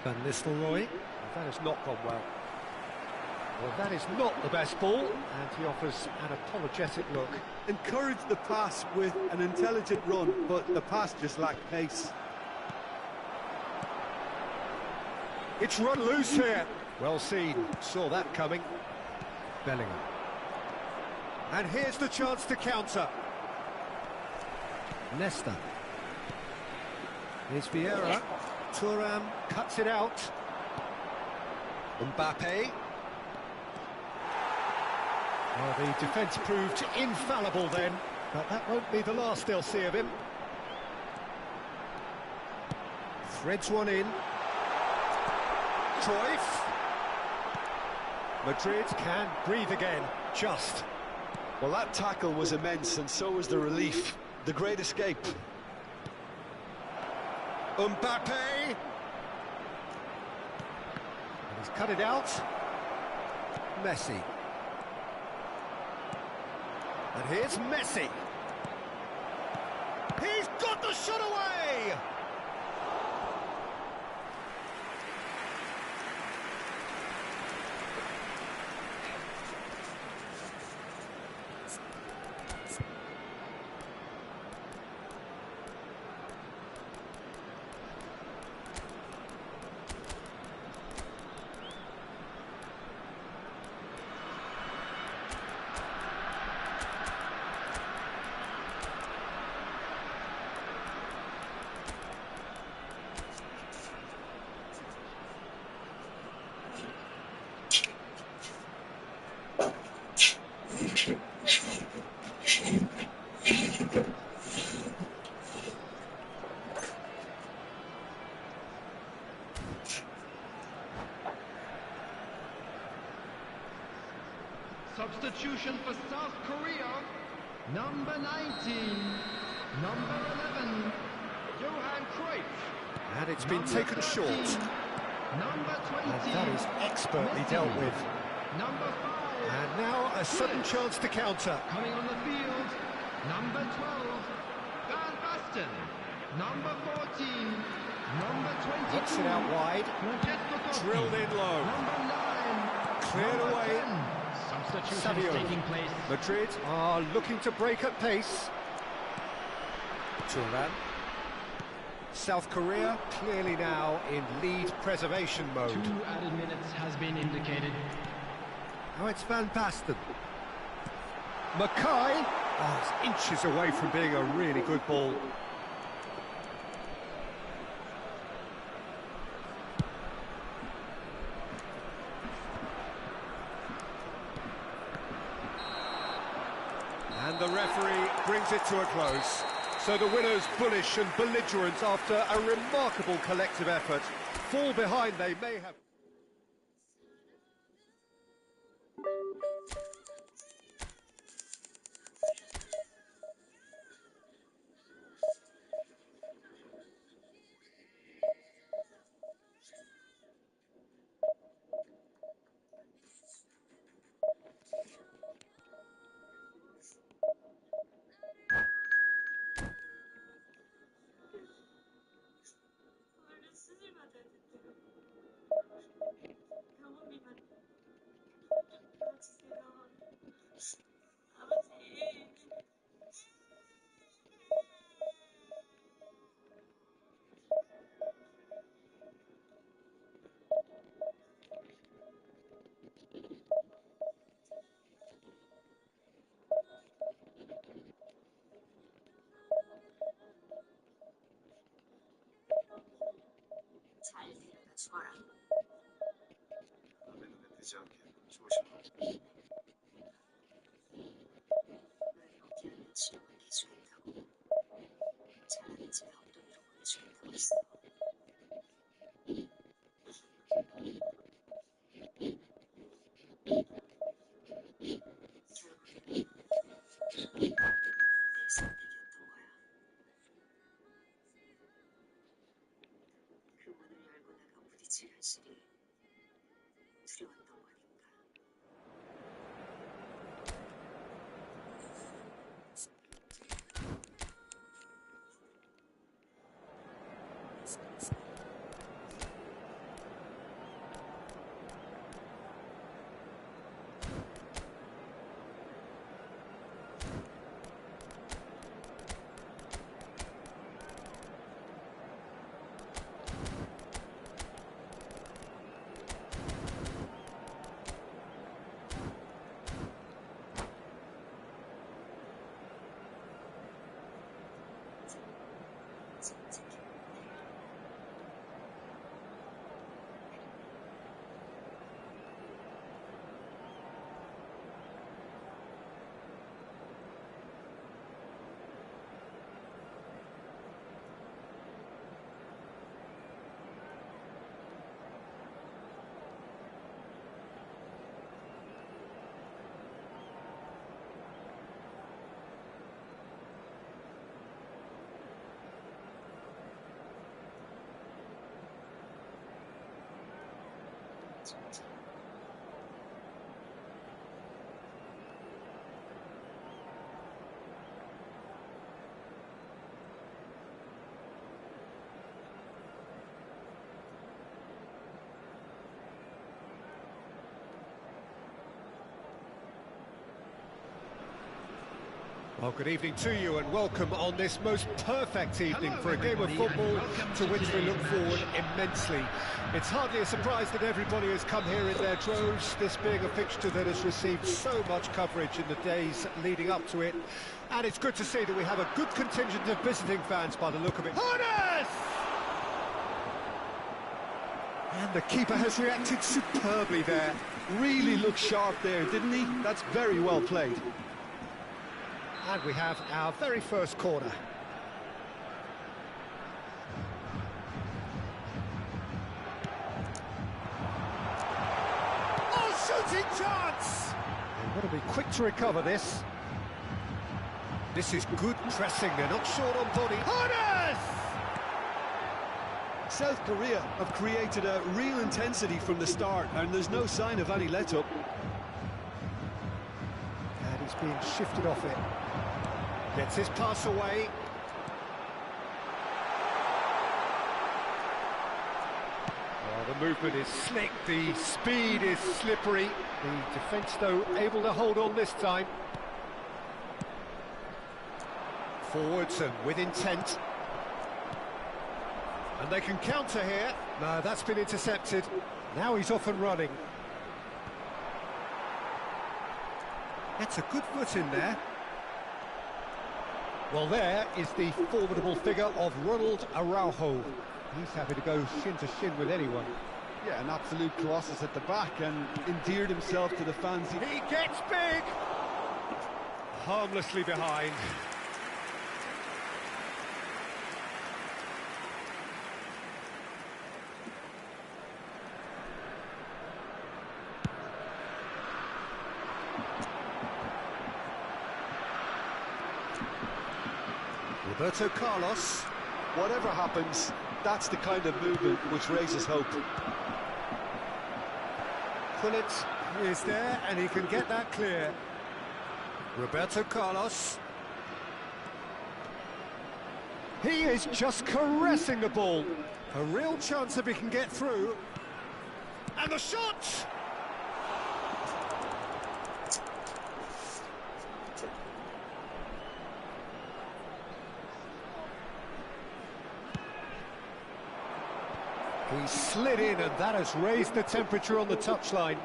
Van Nistelrooy, that has not gone well. Well, that is not the best ball, and he offers an apologetic look. Encouraged the pass with an intelligent run, but the pass just lacked pace. It's run loose here. Well seen, saw that coming. Bellingham. And here's the chance to counter. Nesta. Here's Vieira. Thuram cuts it out. Mbappe. Well, the defence proved infallible then, but that won't be the last they'll see of him. Threads one in. Cruyff. Madrid can breathe again, just. Well, that tackle was immense, and so was the relief. The great escape. Mbappe. And he's cut it out. Messi. And here's Messi. He's got the shot away! Substitution for South Korea. Number 19. Number 11. Johan Cruyff. And it's been taken short. Number 20. And that is expertly Messi. dealt with. Number 5. And now a sudden chance to counter. Coming on the field. Number 12. Van Basten. Number 14. Number 22. Puts it out wide. Drilled in low. Number 9. Cleared Number away. 10. Substitution Savio. is taking place. Madrid are looking to break at pace. Thuram. South Korea clearly now in lead preservation mode. 2 added minutes has been indicated. Now it's Van Basten. Mackay, oh, it's inches away from being a really good ball. And the referee brings it to a close. So the winners bullish and belligerent after a remarkable collective effort. Fall behind they may have... 원래 수술 받아야 된대요. 병원비만 도와주세요. 아버지. 잘 데려다 주거라. 밤에 눈에 띄지 않게 조심하고. 왜 여기 하면 치료가 해주겠다고. 잘하는 집에 엉덩이로 보내주겠다고 했어. 결국에는 내 선택이었던 거야. 그 문을 열고 내가 부딪힐 현실이 두려웠던 거니까. Well, good evening to you and welcome on this most perfect evening for a game of football to which we look forward immensely. It's hardly a surprise that everybody has come here in their droves, this being a fixture that has received so much coverage in the days leading up to it. And it's good to see that we have a good contingent of visiting fans by the look of it. Harness! And the keeper has reacted superbly there. Really looked sharp there, didn't he? That's very well played. And we have our very first corner. Oh, shooting chance! They've got to be quick to recover this. This is good pressing, they're not short on body. Harness! South Korea have created a real intensity from the start, and there's no sign of any let-up. And he's being shifted off it. Gets his pass away. Oh, the movement is slick, the speed is slippery. The defence, though, able to hold on this time. Forwards and with intent. And they can counter here. No, that's been intercepted. Now he's off and running. Gets a good foot in there. Well, there is the formidable figure of Ronald Araujo. He's happy to go shin to shin with anyone. Yeah, an absolute colossus at the back and endeared himself to the fans. He gets big! Harmlessly behind. Roberto Carlos. Whatever happens, that's the kind of movement which raises hope. Pullet is there, and he can get that clear. Roberto Carlos. He is just caressing the ball. A real chance if he can get through. And the shot! He slid in, and that has raised the temperature on the touchline.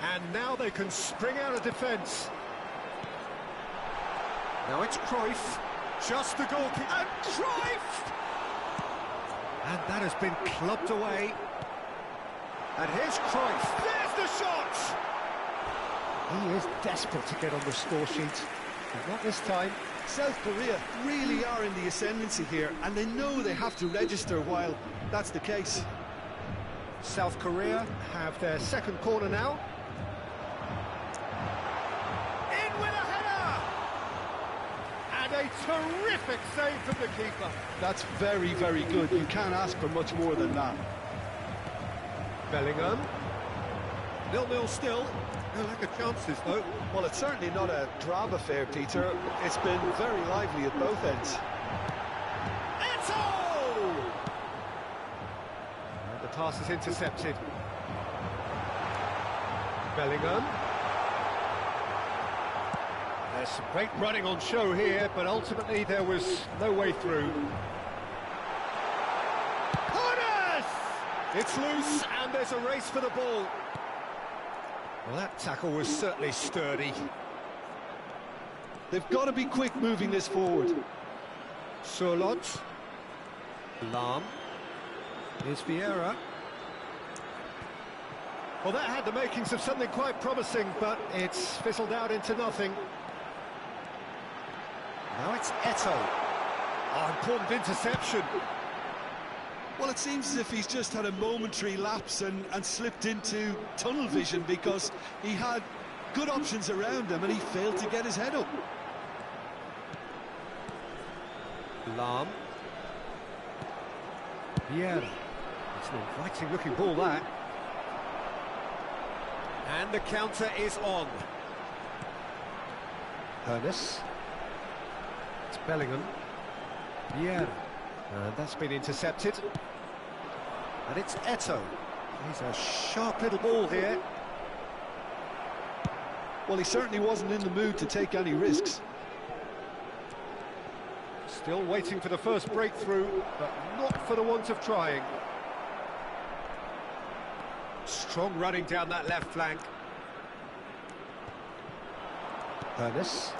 And now they can spring out of defence. Now it's Cruyff, just the goalkeeper, and Cruyff! And that has been clubbed away. And here's Cruyff, there's the shot! He is desperate to get on the score sheet, but not this time. South Korea really are in the ascendancy here, and they know they have to register while that's the case. South Korea have their second corner now. In with a header! And a terrific save from the keeper. That's very, very good. You can't ask for much more than that. Bellingham. 0-0 still. No lack of chances, though. Well, it's certainly not a drab affair, Peter. It's been very lively at both ends. Eto'o! And the pass is intercepted. Bellingham. There's some great running on show here, but ultimately there was no way through. Corners! It's loose, and there's a race for the ball. Well, that tackle was certainly sturdy. They've got to be quick moving this forward. Surlot. Lahm. Here's Vieira. Well, that had the makings of something quite promising, but it's fizzled out into nothing. Now it's Eto'o. Oh, important interception. Well, it seems as if he's just had a momentary lapse and slipped into tunnel vision, because he had good options around him and he failed to get his head up. Lahm. Vieira. It's an inviting looking ball, that. And the counter is on. Ernest. It's Bellingham. Vieira. And that's been intercepted. And it's Eto'o. He's a sharp little ball here. Well, he certainly wasn't in the mood to take any risks. Still waiting for the first breakthrough, but not for the want of trying. Strong running down that left flank. Ernest.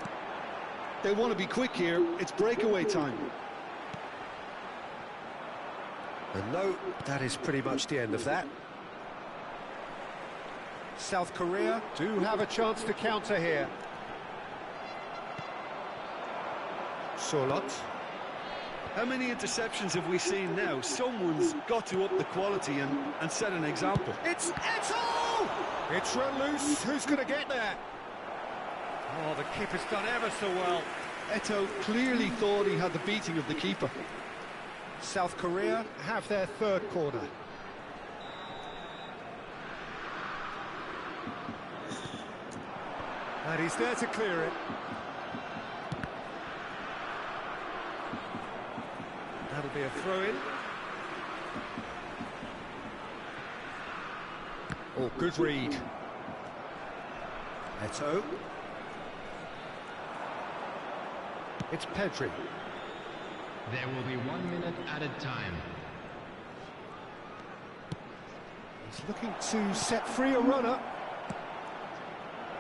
They want to be quick here. It's breakaway time. And no, that is pretty much the end of that. South Korea do have a chance to counter here. Surlot. How many interceptions have we seen now? Someone's got to up the quality and set an example. It's Eto'o! It's run loose. Who's going to get there? Oh, the keeper's done ever so well. Eto'o clearly thought he had the beating of the keeper. South Korea have their third corner. And he's there to clear it. That'll be a throw-in. Oh, good read. Eto'o. It's Pedri. There will be 1 minute added time. He's looking to set free a runner.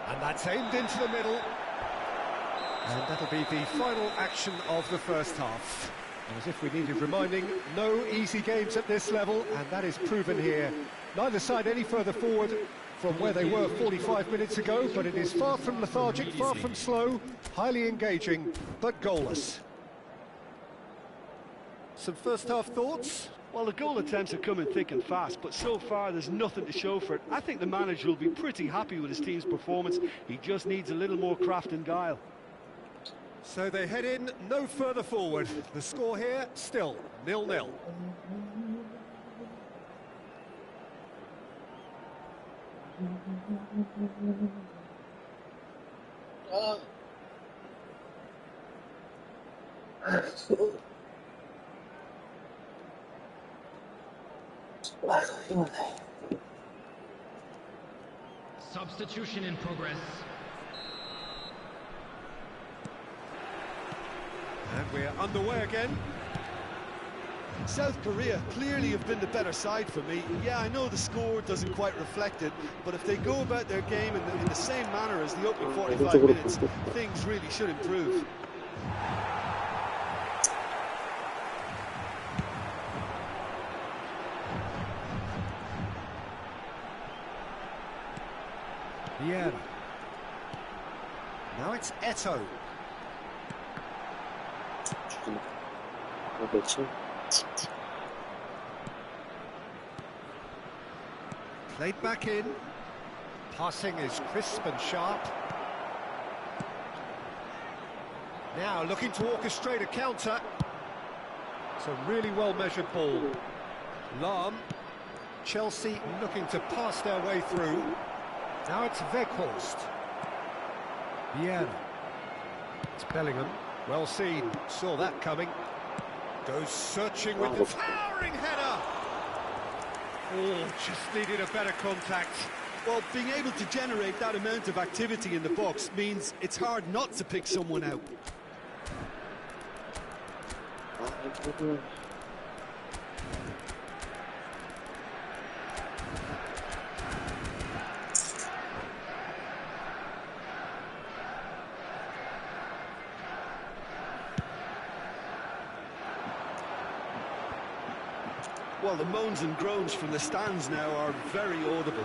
And that's aimed into the middle. And that'll be the final action of the first half. And as if we needed reminding, no easy games at this level, and that is proven here. Neither side any further forward from where they were 45 minutes ago, but it is far from lethargic, far from slow, highly engaging, but goalless. Some first half thoughts? Well, the goal attempts are coming thick and fast, but so far there's nothing to show for it. I think the manager will be pretty happy with his team's performance. He just needs a little more craft and guile. So they head in no further forward. The score here, still 0-0. Substitution in progress. And we're underway again. South Korea clearly have been the better side for me. Yeah, I know the score doesn't quite reflect it, but if they go about their game in the same manner as the opening 45 minutes, things really should improve. Vieira. Now it's Eto'o. Played back in. Passing is crisp and sharp. Now looking to orchestrate a counter. It's a really well-measured ball. Lahm. Chelsea looking to pass their way through. Now it's Weghorst. Vieira. It's Bellingham. Well seen. Saw that coming. Goes searching with the towering header. Oh, just needed a better contact. Well, being able to generate that amount of activity in the box means it's hard not to pick someone out. Well, the moans and groans from the stands now are very audible.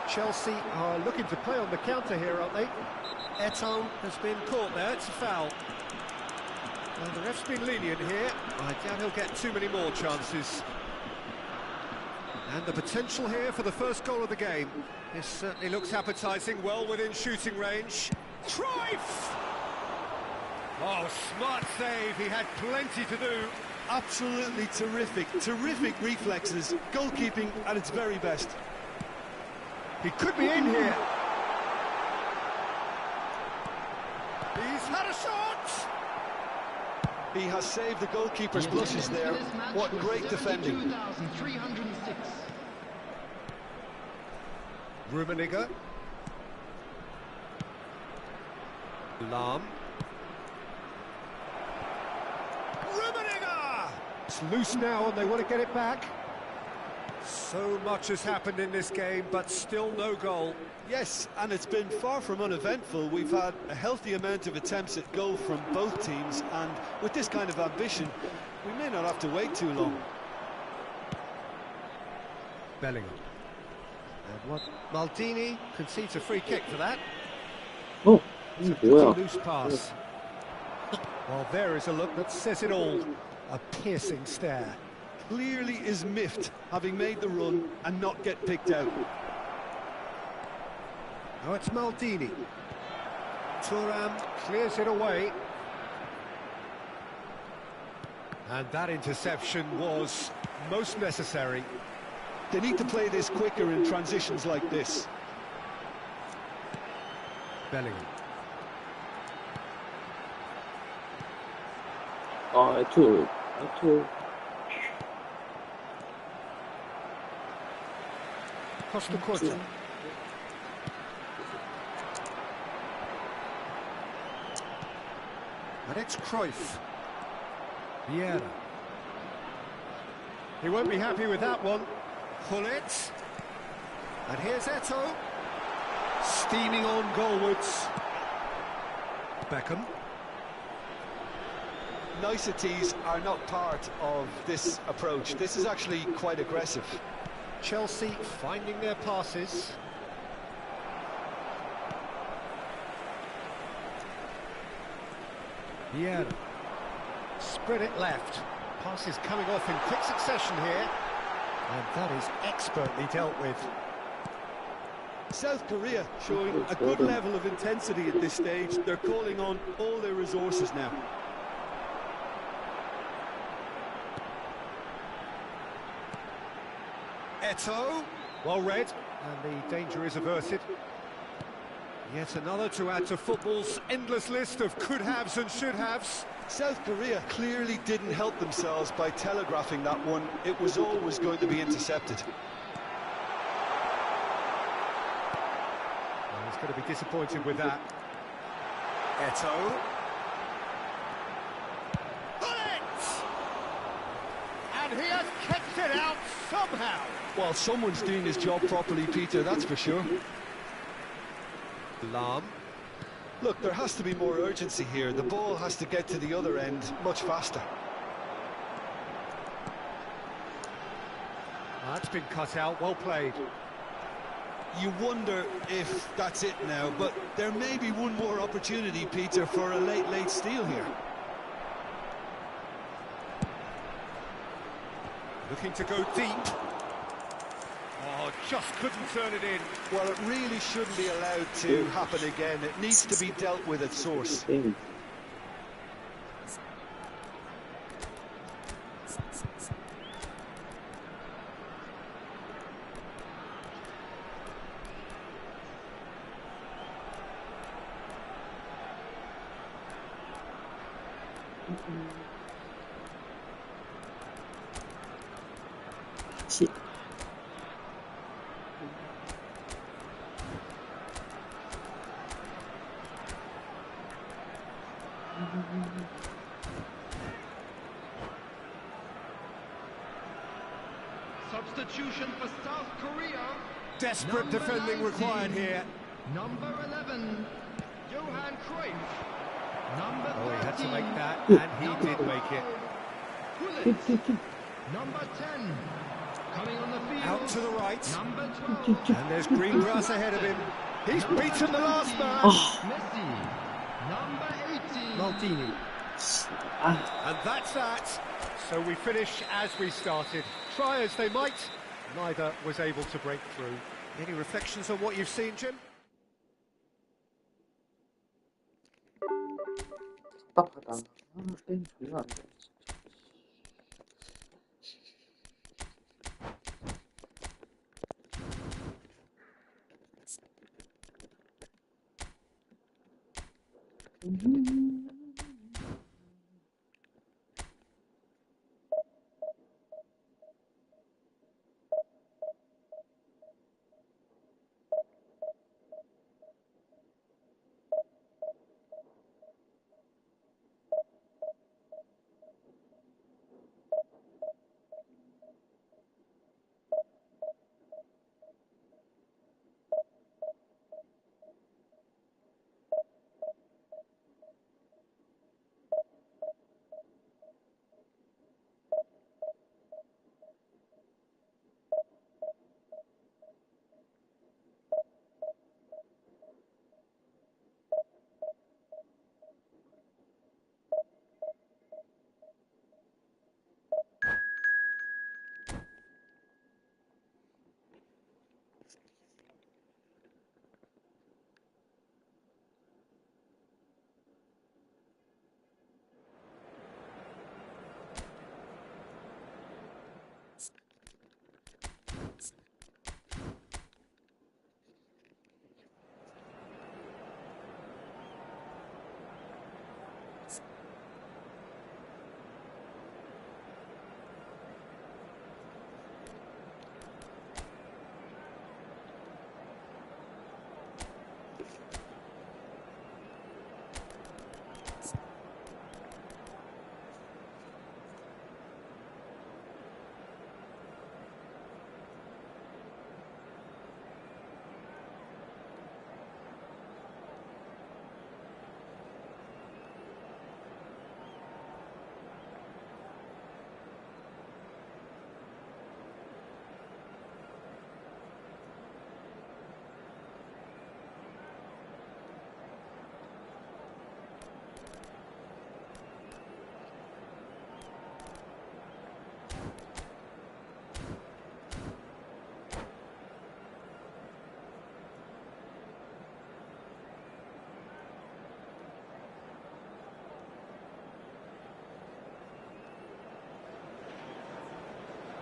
Chelsea are looking to play on the counter here, aren't they? Eto'o has been caught there, it's a foul. Well, the ref's been lenient here. I doubt he'll get too many more chances. And the potential here for the first goal of the game. This certainly looks appetising, well within shooting range. Cruyff! Oh, smart save, he had plenty to do. Absolutely terrific reflexes, goalkeeping at its very best. He could be in here. He's had a shot! He has saved the goalkeeper's blushes there. What great defending. 2,306. Rummenigge. Lahm. Rummenigge! It's loose now and they want to get it back. So much has happened in this game, but still no goal. Yes, and it's been far from uneventful. We've had a healthy amount of attempts at goal from both teams, and with this kind of ambition, we may not have to wait too long. Bellingham. And what? Maldini concedes a free kick for that. Oh, It's a pretty loose pass. Well, there is a look that says it all. A piercing stare. Clearly is miffed, having made the run and not get picked out. Now it's Maldini. Thuram clears it away. And that interception was most necessary. They need to play this quicker in transitions like this. Bellingham. Eto'o. Costa Curta. And it's Cruyff. Vieira. He won't be happy with that one. Hullet. And here's Eto'o. Steaming on goalwards. Beckham. Niceties are not part of this approach. This is actually quite aggressive. Chelsea finding their passes. Vieira. Spread it left. Passes coming off in quick succession here. And that is expertly dealt with. South Korea showing a good level of intensity at this stage. They're calling on all their resources now. Eto'o, well read, and the danger is averted. Yet another to add to football's endless list of could-haves and should-haves. South Korea clearly didn't help themselves by telegraphing that one. It was always going to be intercepted. Well, he's going to be disappointed with that. Eto'o. And he has kicked it out somehow. Well, someone's doing his job properly, Peter, that's for sure. Lahm. Look, there has to be more urgency here. The ball has to get to the other end much faster. That's been cut out, well played. You wonder if that's it now, but there may be one more opportunity, Peter, for a late steal here. Looking to go deep. Oh, just couldn't turn it in. Well, it really shouldn't be allowed to happen again. It needs to be dealt with at source. Substitution for South Korea. Desperate Number defending 19, required here. Number 11, Johan Cruyff. Number 13, Oh, he had to make that, and he did make it. Hullet. Number 10, coming on the field. Out to the right. Number 12. And there's green grass ahead of him. He's Number beaten the last 17, man. Messi. Number 18. Maldini. And that's that. So we finish as we started. Try as they might, neither was able to break through. Any reflections on what you've seen, Jim? 답답하다. 게임 존나 안 돼.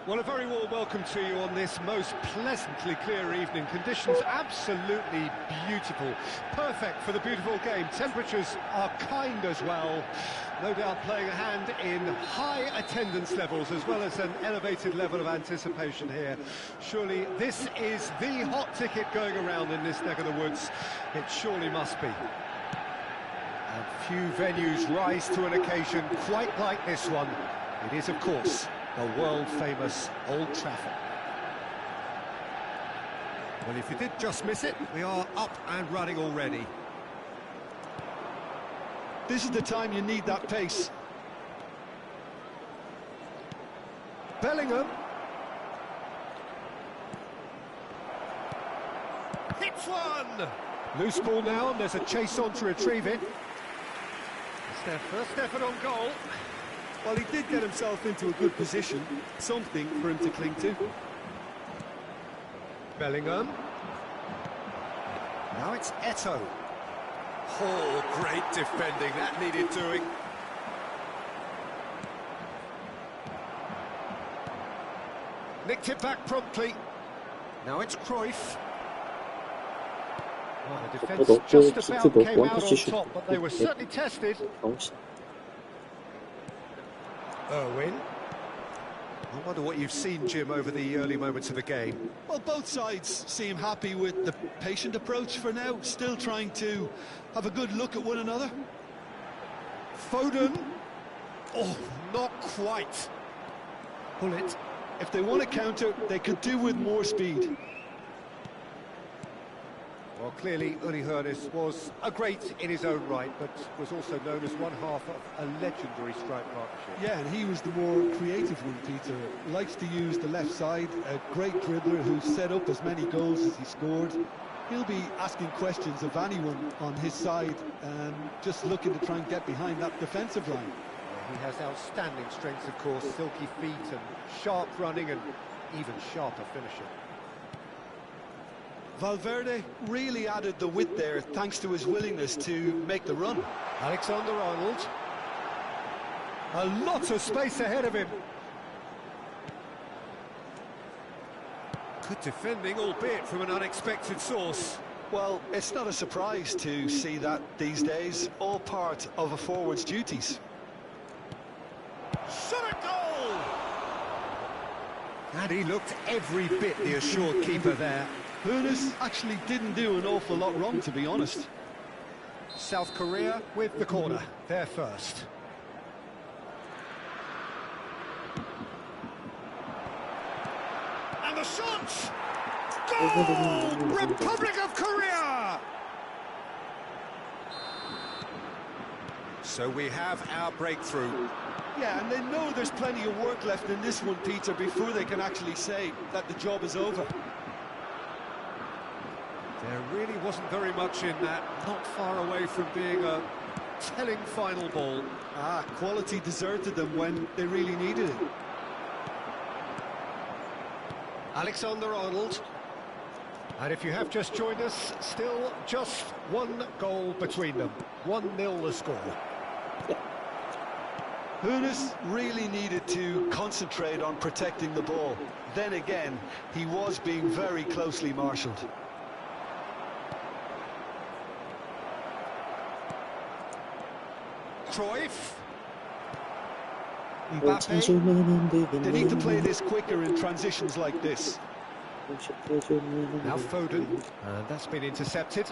Well, a very warm welcome to you on this most pleasantly clear evening. Conditions absolutely beautiful. Perfect for the beautiful game. Temperatures are kind as well. No doubt playing a hand in high attendance levels as well as an elevated level of anticipation here. Surely this is the hot ticket going around in this neck of the woods. It surely must be. And few venues rise to an occasion quite like this one. It is, of course, the world-famous Old Trafford. Well, if you did just miss it, we are up and running already. This is the time you need that pace. Bellingham. Hits one! Loose ball now, and there's a chase on to retrieve it. It's their first effort on goal. Well, he did get himself into a good position, something for him to cling to. Bellingham. Now it's Eto'o. Oh, great defending, that needed doing. Nicked it back promptly. Now it's Cruyff. Well, the defence just about came out on top, but they were certainly tested. Irwin. I wonder what you've seen, Jim, over the early moments of the game. Well, both sides seem happy with the patient approach for now, still trying to have a good look at one another. Foden. Oh, not quite. Pull it. If they want to counter, they could do with more speed. Well, clearly, Uli Hoeneß was a great in his own right, but was also known as one half of a legendary strike partnership. Yeah, and he was the more creative one, Peter. Likes to use the left side, a great dribbler who set up as many goals as he scored. He'll be asking questions of anyone on his side, just looking to try and get behind that defensive line. Well, he has outstanding strengths, of course, silky feet and sharp running and even sharper finishing. Valverde really added the width there thanks to his willingness to make the run. Alexander-Arnold. A lot of space ahead of him. Good defending, albeit from an unexpected source. Well, it's not a surprise to see that these days, all part of a forward's duties. Shot at goal! And he looked every bit the assured keeper there. Hoeneß actually didn't do an awful lot wrong, to be honest. South Korea with the corner, they're first. And the shot! Goal! Republic of Korea! So we have our breakthrough. Yeah, and they know there's plenty of work left in this one, Peter, before they can actually say that the job is over. There really wasn't very much in that, not far away from being a telling final ball. Quality deserted them when they really needed it. Alexander-Arnold. And if you have just joined us, still just one goal between them. 1-0 the score. Hoeneß really needed to concentrate on protecting the ball. Then again, he was being very closely marshalled. Cruyff. Mbappe. They need to play this quicker in transitions like this. Now Foden. And that's been intercepted.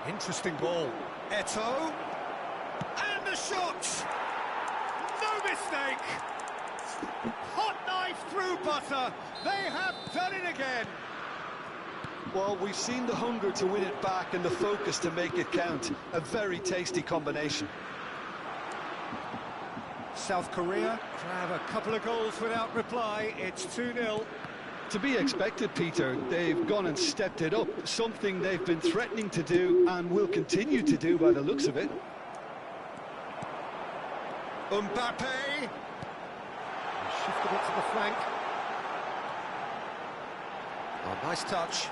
Interesting ball. Eto'o. And the shot! No mistake! Hot knife through butter. They have done it again. Well, we've seen the hunger to win it back and the focus to make it count. A very tasty combination. South Korea grab a couple of goals without reply. It's 2-0. To be expected, Peter. They've gone and stepped it up. Something they've been threatening to do and will continue to do by the looks of it. Mbappe. Shifted it to the flank. Oh, nice touch.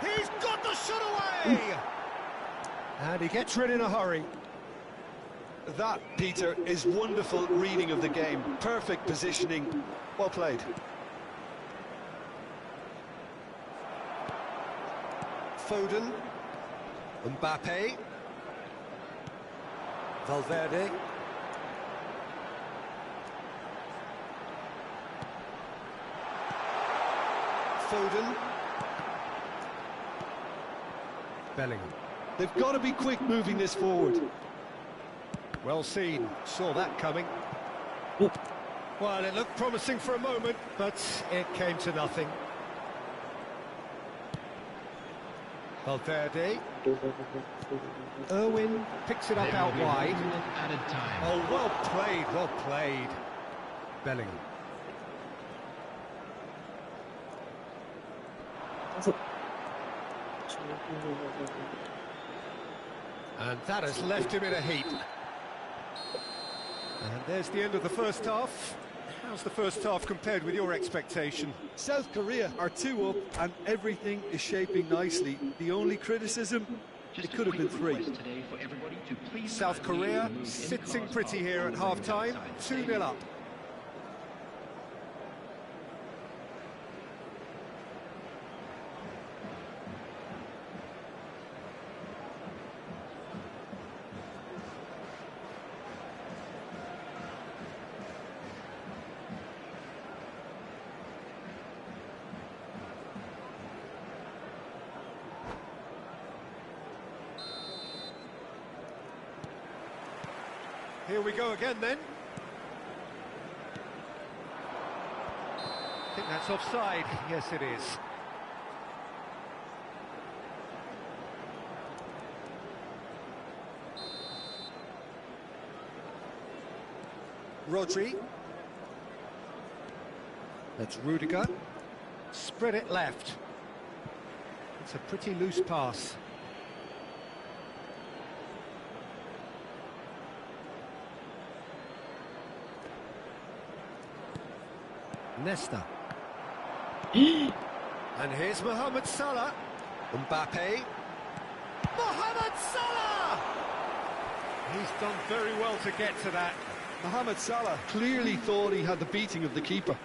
He's got the shot away! And he gets rid in a hurry. That, Peter, is wonderful reading of the game. Perfect positioning. Well played. Foden. Mbappe. Valverde. Foden. Bellingham. They've got to be quick moving this forward. Well seen, saw that coming. Well, it looked promising for a moment, but it came to nothing. Valverde. Irwin picks it up out wide. Added time. Oh, well played, well played. Bellingham. And that has left him in a heap. And there's the end of the first half. How's the first half compared with your expectation? South Korea are 2 up and everything is shaping nicely. The only criticism, it could have been 3. South Korea sitting pretty here at half-time, 2-0 up. Here we go again then. I think that's offside. Yes, it is. Rodri. That's Rudiger. Spread it left. It's a pretty loose pass. Nesta. And here's Mohamed Salah. Mbappe. Mohamed Salah! He's done very well to get to that. Mohamed Salah clearly thought he had the beating of the keeper.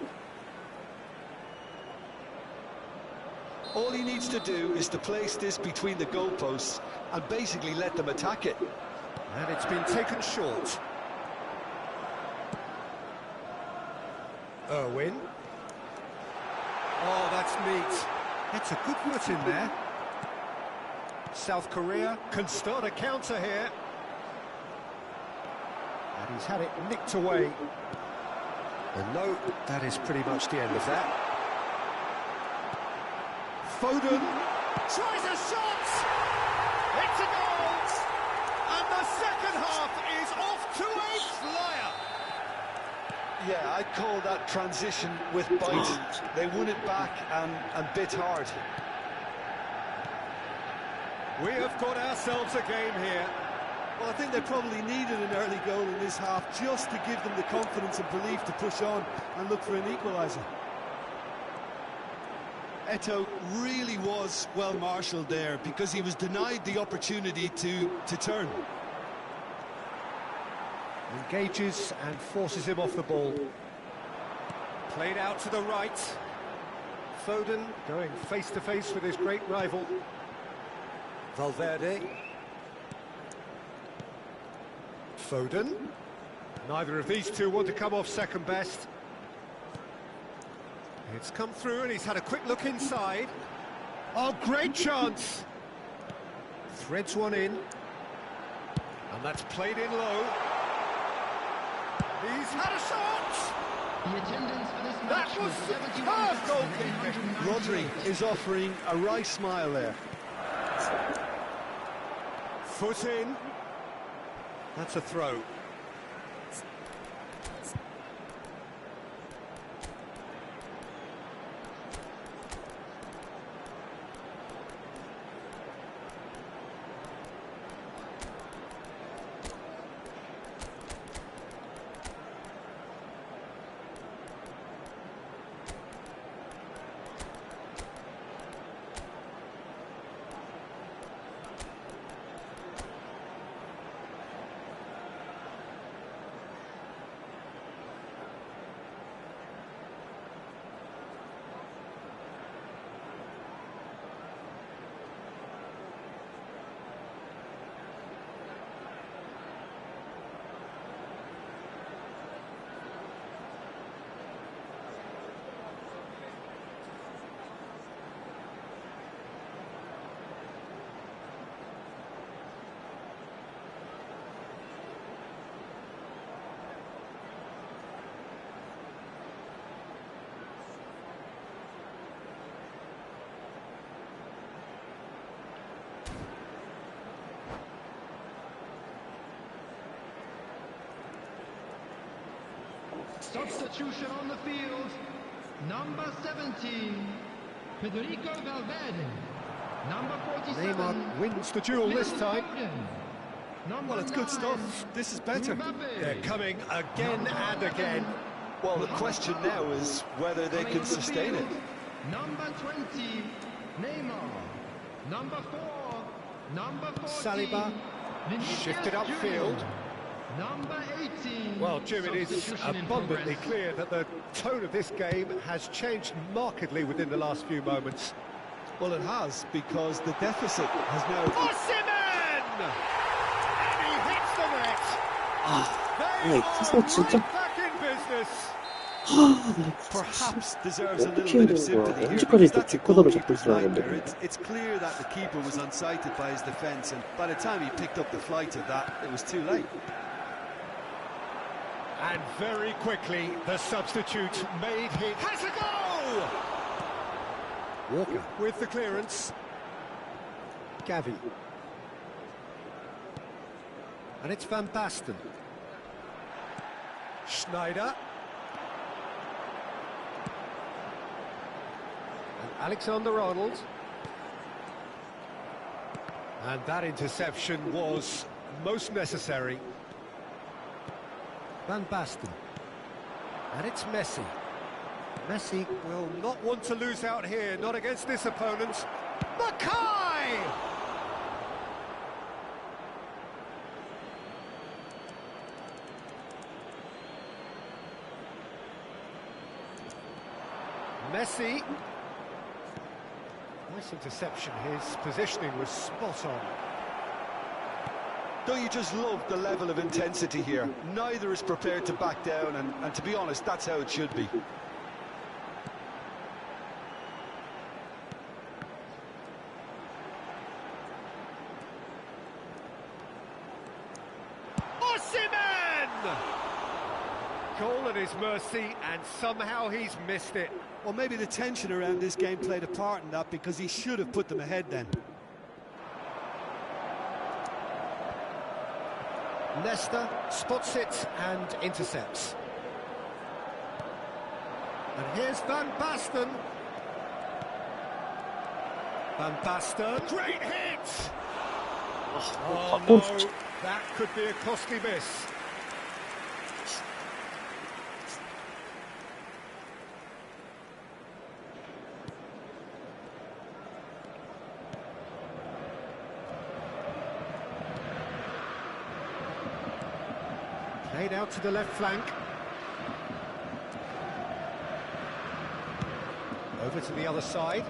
All he needs to do is to place this between the goalposts and basically let them attack it. And it's been taken short. Irwin. Oh, that's neat. That's a good foot in there. South Korea can start a counter here. And he's had it nicked away. And no, that is pretty much the end of that. Foden tries a shot! It's a goal! And the second half is off to a flyer! Yeah, I'd call that transition with bite. They won it back and bit hard. We have got ourselves a game here. Well, I think they probably needed an early goal in this half just to give them the confidence and belief to push on and look for an equaliser. Eto'o really was well marshalled there because he was denied the opportunity to turn. Engages and forces him off the ball. Played out to the right. Foden going face-to-face with his great rival. Valverde. Foden. Neither of these two want to come off second best. It's come through and he's had a quick look inside. Oh, great chance! Threads one in. And that's played in low. He's had a shot! The attendance for this That match was superb goalkeeping! Rodri is offering a wry smile there. Foot in. That's a throw. Substitution on the field. Number 17, Federico Valverde. Number 47. Neymar wins the duel this time. Well, it's good stuff. This is better. They're coming again and again. Well, the question now is whether they can sustain it. Number 20, Neymar. Number 4, number 14, Saliba shifted upfield. Number 18. Well, Jim, it is abundantly clear that the tone of this game has changed markedly within the last few moments. Well, it has, because the deficit has now... Osimhen! And he hits the net! 네, 그래서 진짜 Back in business! Perhaps deserves a little 어떻게 bit 해야 of sympathy 되는 here, 거야? because 언제까지 that's a 뒷코너로 잡고 goalkeeper's 있어야 nightmare. 되는데. It's clear that the keeper was unsighted by his defence, and by the time he picked up the flight of that, it was too late. And very quickly, the substitute made his... Has a goal! Walker with the clearance. Gavi. And it's Van Basten. Schneider. And Alexander-Arnold. And that interception was most necessary. Van Basten. And it's Messi. Messi will not want to lose out here, not against this opponent. Mackay! Messi. Nice interception. His positioning was spot on. Don't you just love the level of intensity here? Neither is prepared to back down, and to be honest, that's how it should be. Osimhen! Goal at his mercy, and somehow he's missed it. Well, maybe the tension around this game played a part in that, because he should have put them ahead then. Nesta spots it and intercepts. And here's Van Basten. Van Basten, great hit! Oh no, that could be a costly miss. Played out to the left flank. Over to the other side.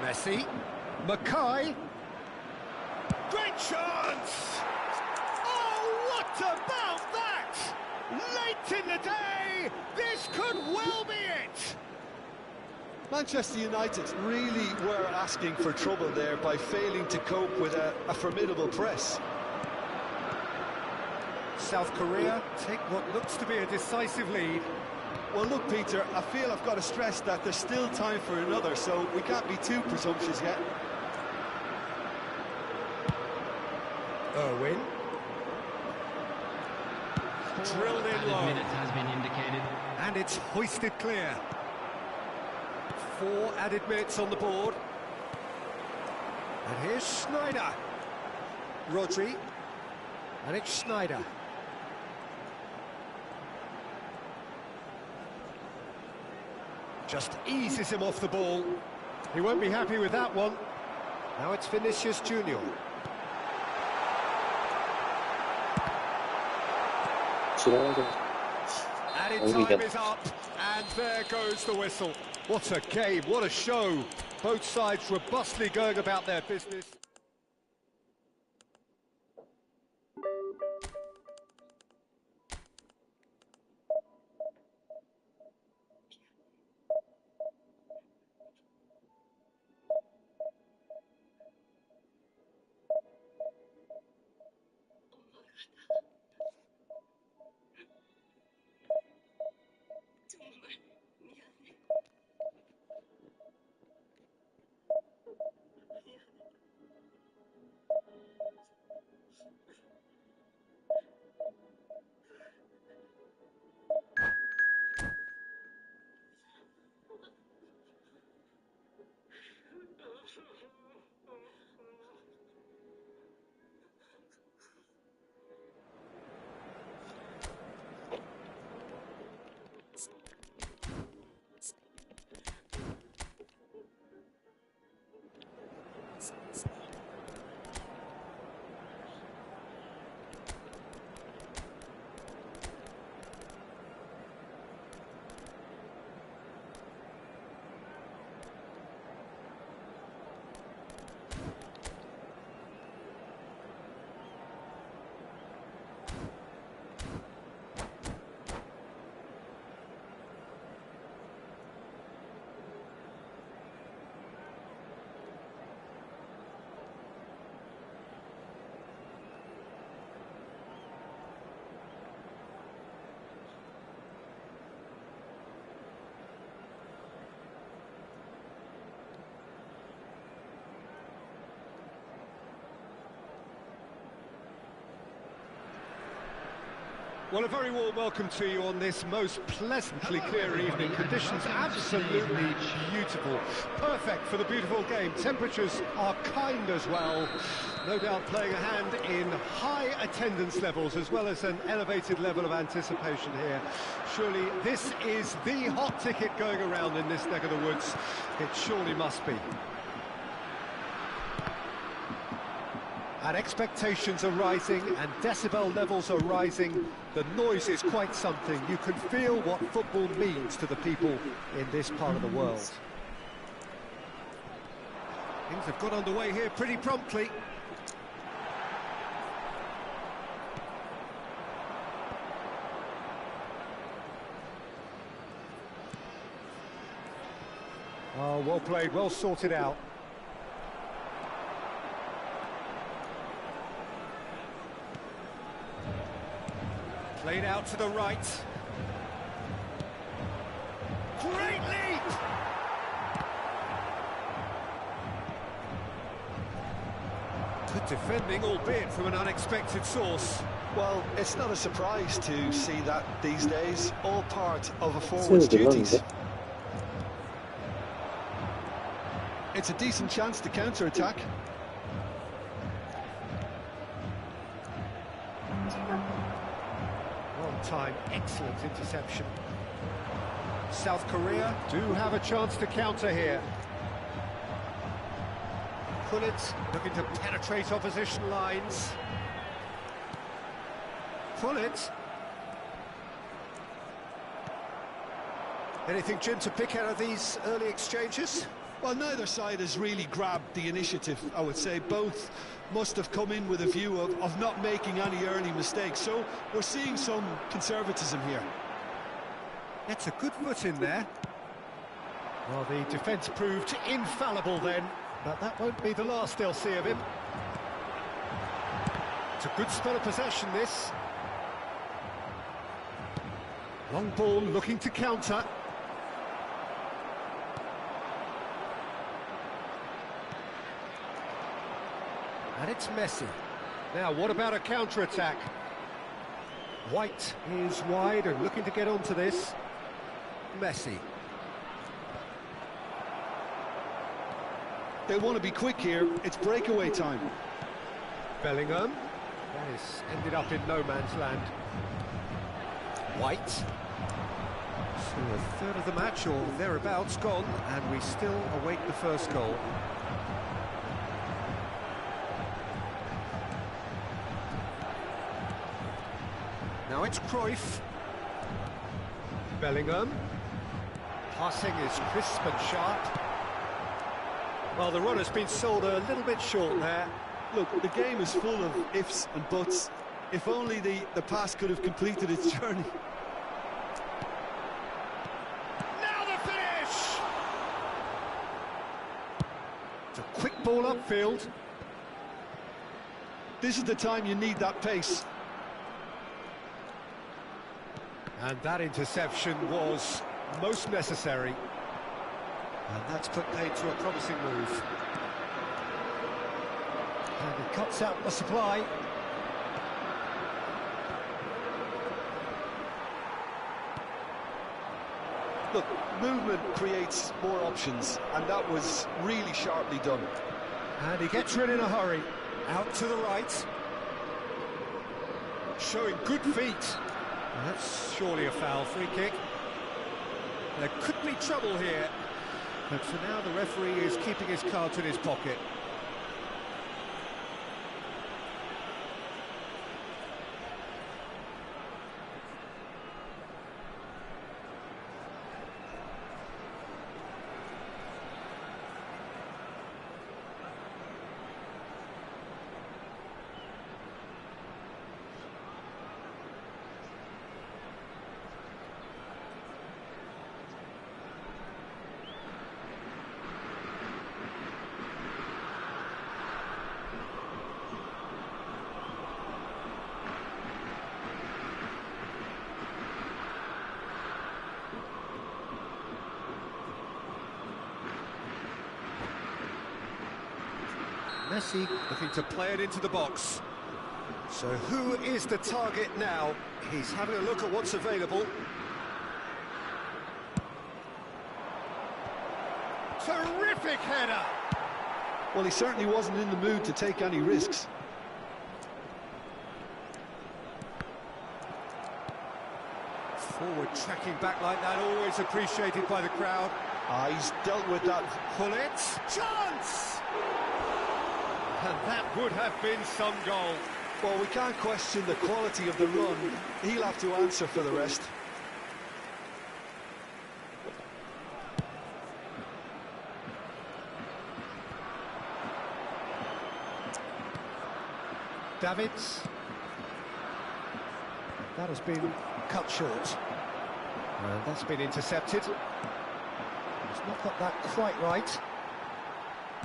Messi. Mackay. Great chance! Oh, what about that? Late in the day, this could well be it! Manchester United really were asking for trouble there by failing to cope with a formidable press. South Korea take what looks to be a decisive lead. Well, look, Peter, I feel I've got to stress that there's still time for another, so we can't be too presumptuous yet. Irwin. Drilled in low. Minutes has been indicated. And it's hoisted clear. 4 added minutes on the board. And here's Schneider. Rodri. And it's Schneider. Just eases him off the ball. He won't be happy with that one. Now it's Vinicius Junior. Added time is up, and there goes the whistle. What a game, what a show. Both sides robustly going about their business. 정말 미안해. 미안해. Well, a very warm welcome to you on this most pleasantly clear evening. Conditions absolutely beautiful. Perfect for the beautiful game. Temperatures are kind as well. No doubt playing a hand in high attendance levels as well as an elevated level of anticipation here. Surely this is the hot ticket going around in this neck of the woods. It surely must be. And expectations are rising and decibel levels are rising. The noise is quite something. You can feel what football means to the people in this part of the world. Things have got underway here pretty promptly. Oh, well played, well sorted out. Played out to the right. Great leap! Good defending, albeit from an unexpected source. Well, it's not a surprise to see that these days, all part of a forward's duties. It's a decent chance to counter-attack. Time, excellent interception. South Korea do have a chance to counter here. Pullet looking to penetrate opposition lines. Pullet. Anything, Jim, to pick out of these early exchanges? Well, neither side has really grabbed the initiative, I would say. Both must have come in with a view of not making any early mistakes. So we're seeing some conservatism here. That's a good foot in there. Well, the defence proved infallible then, but that won't be the last they'll see of him. It's a good spell of possession, this. Long ball looking to counter. And it's Messi. Now, what about a counter-attack? White is wide and looking to get onto this. Messi. They want to be quick here. It's breakaway time. Bellingham. That is ended up in no man's land. White. So a third of the match or thereabouts gone, and we still await the first goal. Now it's Cruyff. Bellingham. Passing is crisp and sharp. Well, the run has been sold a little bit short there. Look, the game is full of ifs and buts. If only the pass could have completed its journey. Now the finish! It's a quick ball upfield. This is the time you need that pace. And that interception was most necessary. And that's put paid to a promising move. And he cuts out the supply. Look, movement creates more options, and that was really sharply done. And he gets rid in a hurry. Out to the right. Showing good feet. That's surely a foul. Free kick. There could be trouble here, but for now the referee is keeping his cards in his pocket. Messi looking to play it into the box. So who is the target now? He's having a look at what's available. Terrific header! Well, he certainly wasn't in the mood to take any risks. Forward tracking back like that, always appreciated by the crowd. He's dealt with that. Pullets, chance! And that would have been some goal. Well, we can't question the quality of the run. He'll have to answer for the rest. Davids. That has been cut short. And that's been intercepted. He's not got that quite right.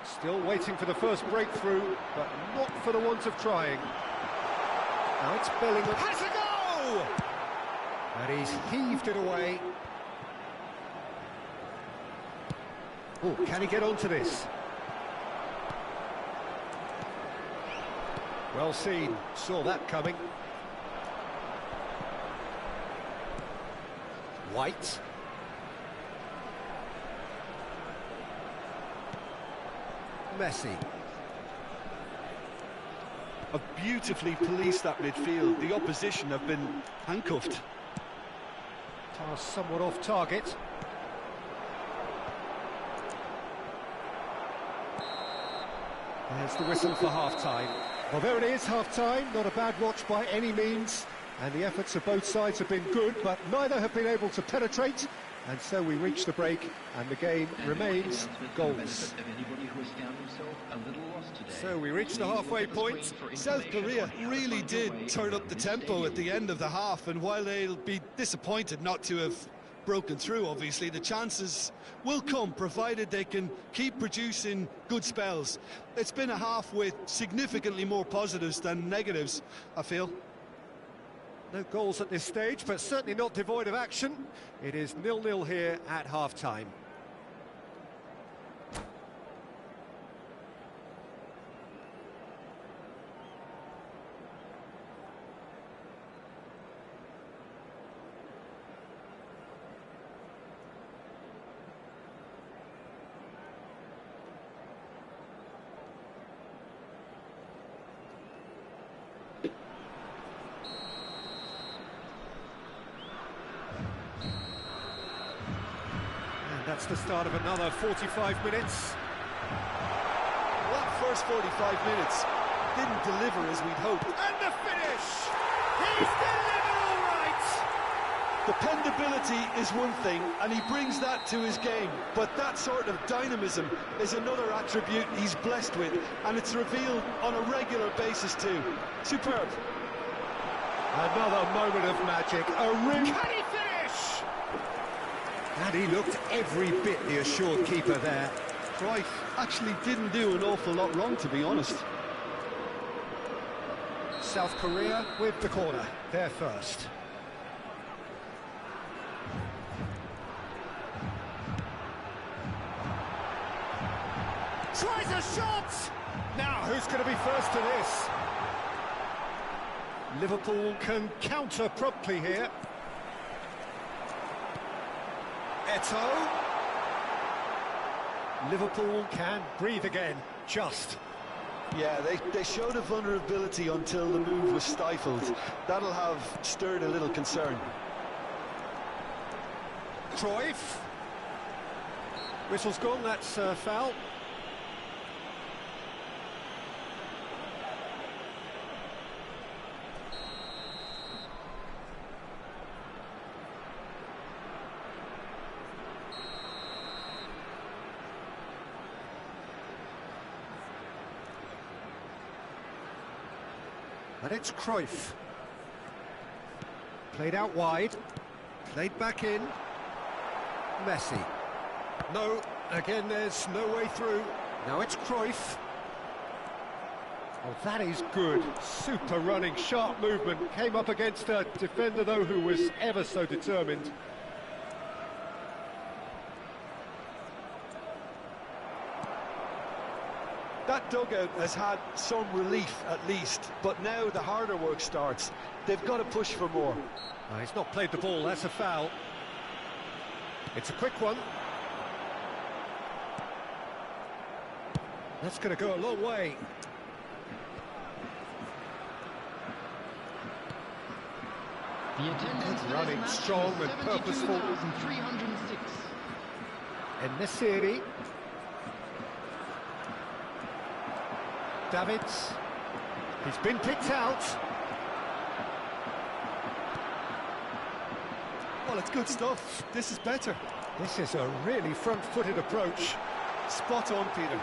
Still waiting for the first breakthrough, but not for the want of trying. Now it's Bellingham. Has a go! And he's heaved it away. Oh, can he get onto this? Well seen, saw that coming. White. Messi. Have beautifully policed that midfield. The opposition have been handcuffed. Pass somewhat off target. There's the whistle for half-time. Well, there it is, half-time. Not a bad watch by any means. And the efforts of both sides have been good, but neither have been able to penetrate. And so we reach the break, and the game remains goals. So we reach the halfway point. South Korea really did turn up the tempo at the end of the half, and while they'll be disappointed not to have broken through, obviously, the chances will come, provided they can keep producing good spells. It's been a half with significantly more positives than negatives, I feel. No goals at this stage, but certainly not devoid of action. It is 0-0 here at half-time. That's the start of another 45 minutes. That first 45 minutes didn't deliver as we'd hoped. And the finish! He's delivered all right! Dependability is one thing, and he brings that to his game. But that sort of dynamism is another attribute he's blessed with, and it's revealed on a regular basis too. Superb. Another moment of magic. A rim. Can he finish? And he looked every bit the assured keeper there. Cruyff actually didn't do an awful lot wrong, to be honest. South Korea with the corner. They're first. Tries a shot! Now, who's going to be first to this? Liverpool can counter promptly here. Eto'o. Liverpool can breathe again, just. Yeah, they showed a vulnerability until the move was stifled. That'll have stirred a little concern. Cruyff. Whistle's gone, that's foul. And it's Cruyff. Played out wide. Played back in. Messi. No, again there's no way through. Now it's Cruyff. Oh, that is good. Super running, sharp movement. Came up against a defender, though, who was ever so determined. That dugout has had some relief at least, but now the harder work starts. They've got to push for more. He's not played the ball, that's a foul. It's a quick one. That's going to go a long way. The attendance for Running this match strong is and purposeful. 72,306. And Nesiri. Davids. He's been picked out. Well, it's good stuff. This is better. This is a really front-footed approach. Spot on, Peter.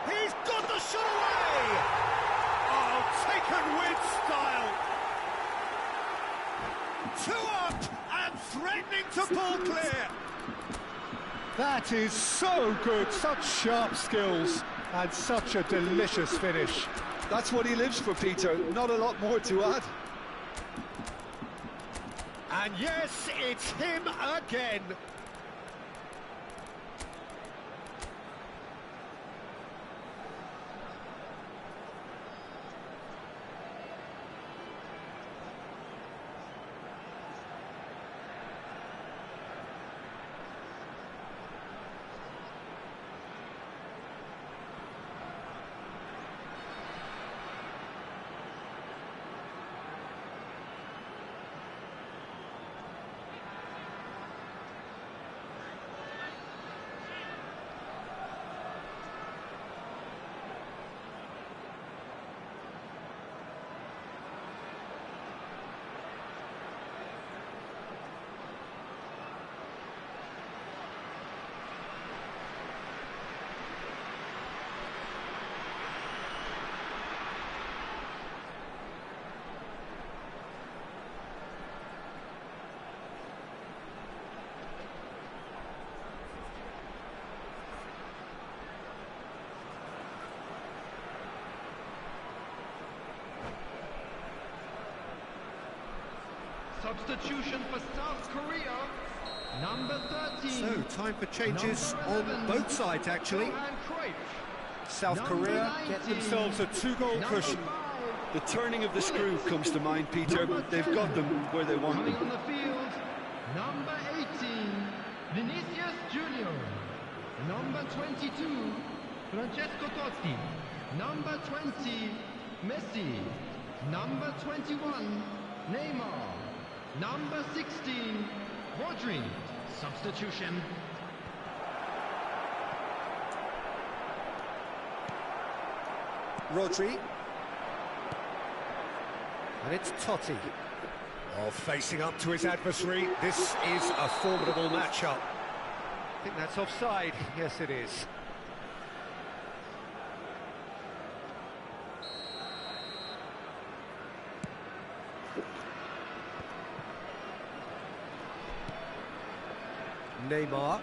He's got the shot away! Oh, taken with style! Two up and threatening to pull clear! That is so good, such sharp skills and such a delicious finish. That's what he lives for, Peter. Not a lot more to add. And yes, it's him again. Substitution for South Korea, number 13. So, time for changes on both sides, actually. South Korea get themselves a two-goal cushion. The turning of the screw comes to mind, Peter. They've got them where they want Coming them. on the field, number 18, Vinicius Junior. Number 22, Francesco Totti. Number 20, Messi. Number 21, Neymar. Number 16, Rodri. Substitution. Rodri. And it's Totti. Oh, facing up to his adversary. This is a formidable matchup. I think that's offside. Yes, it is. Neymar.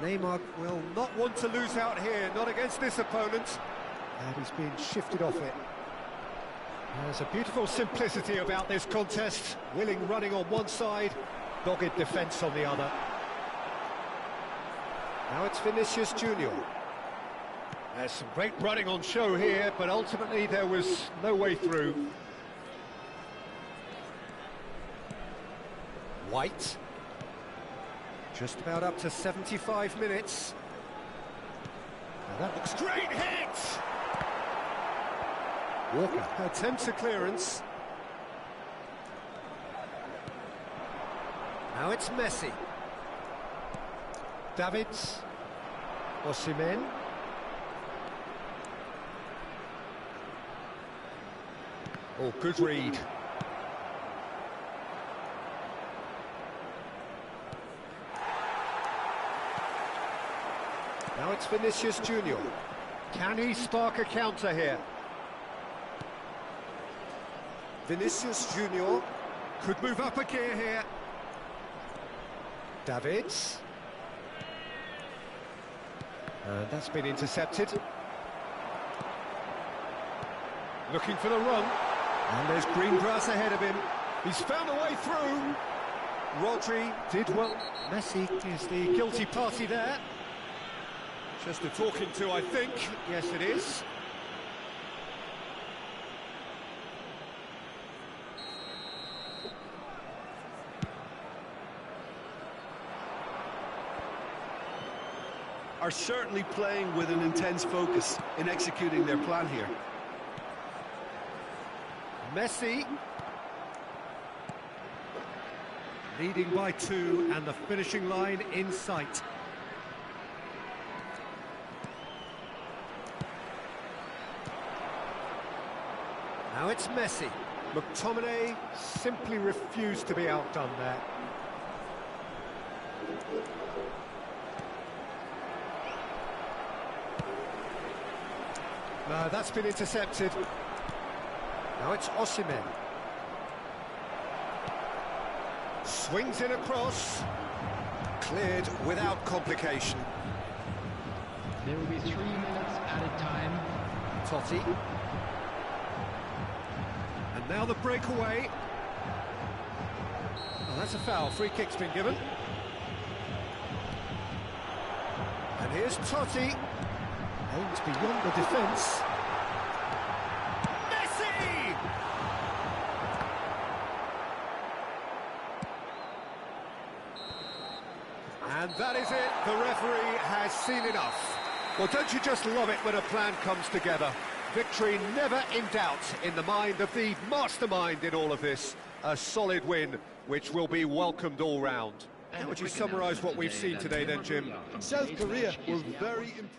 Neymar will not want to lose out here, not against this opponent. And he's been shifted off it. There's a beautiful simplicity about this contest. Willing running on one side, dogged defence on the other. Now it's Vinicius Junior. There's some great running on show here, but ultimately there was no way through. White. Just about up to 75 minutes. And that looks great hit! Walker attempts a clearance. Now it's Messi. Davids. Osimhen. Oh, good read. Now it's Vinicius Junior. Can he spark a counter here? Vinicius Junior could move up a gear here. Davids. And that's been intercepted. Looking for the run. And there's green grass ahead of him. He's found a way through. Rodri did well. Messi is the guilty party there. Just a talking to, I think. Yes, it is. Are certainly playing with an intense focus in executing their plan here. Messi. Leading by 2 and the finishing line in sight. Now it's Messi. McTominay simply refused to be outdone there. No, that's been intercepted. Now it's Osimhen. Swings it across. Cleared without complication. There will be 3 minutes added time. Totti. And now the breakaway. Oh, that's a foul. Free kick's been given. And here's Totti. Aims beyond the defence. Messi! And that is it. The referee has seen enough. Well, don't you just love it when a plan comes together? Victory never in doubt in the mind of the mastermind in all of this. A solid win, which will be welcomed all round. How would you summarise what we've seen today then, Jim? South Korea were very impressive.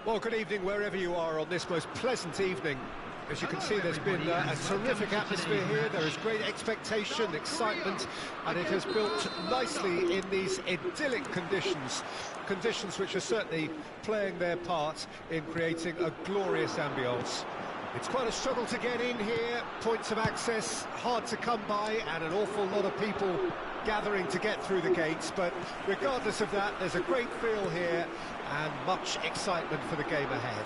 Well, good evening wherever you are on this most pleasant evening. As you can see, there's been a terrific atmosphere here. There is great expectation, excitement, and it has built nicely in these idyllic conditions. Conditions which are certainly playing their part in creating a glorious ambience. It's quite a struggle to get in here, points of access hard to come by, and an awful lot of people gathering to get through the gates, but regardless of that, there's a great feel here and much excitement for the game ahead.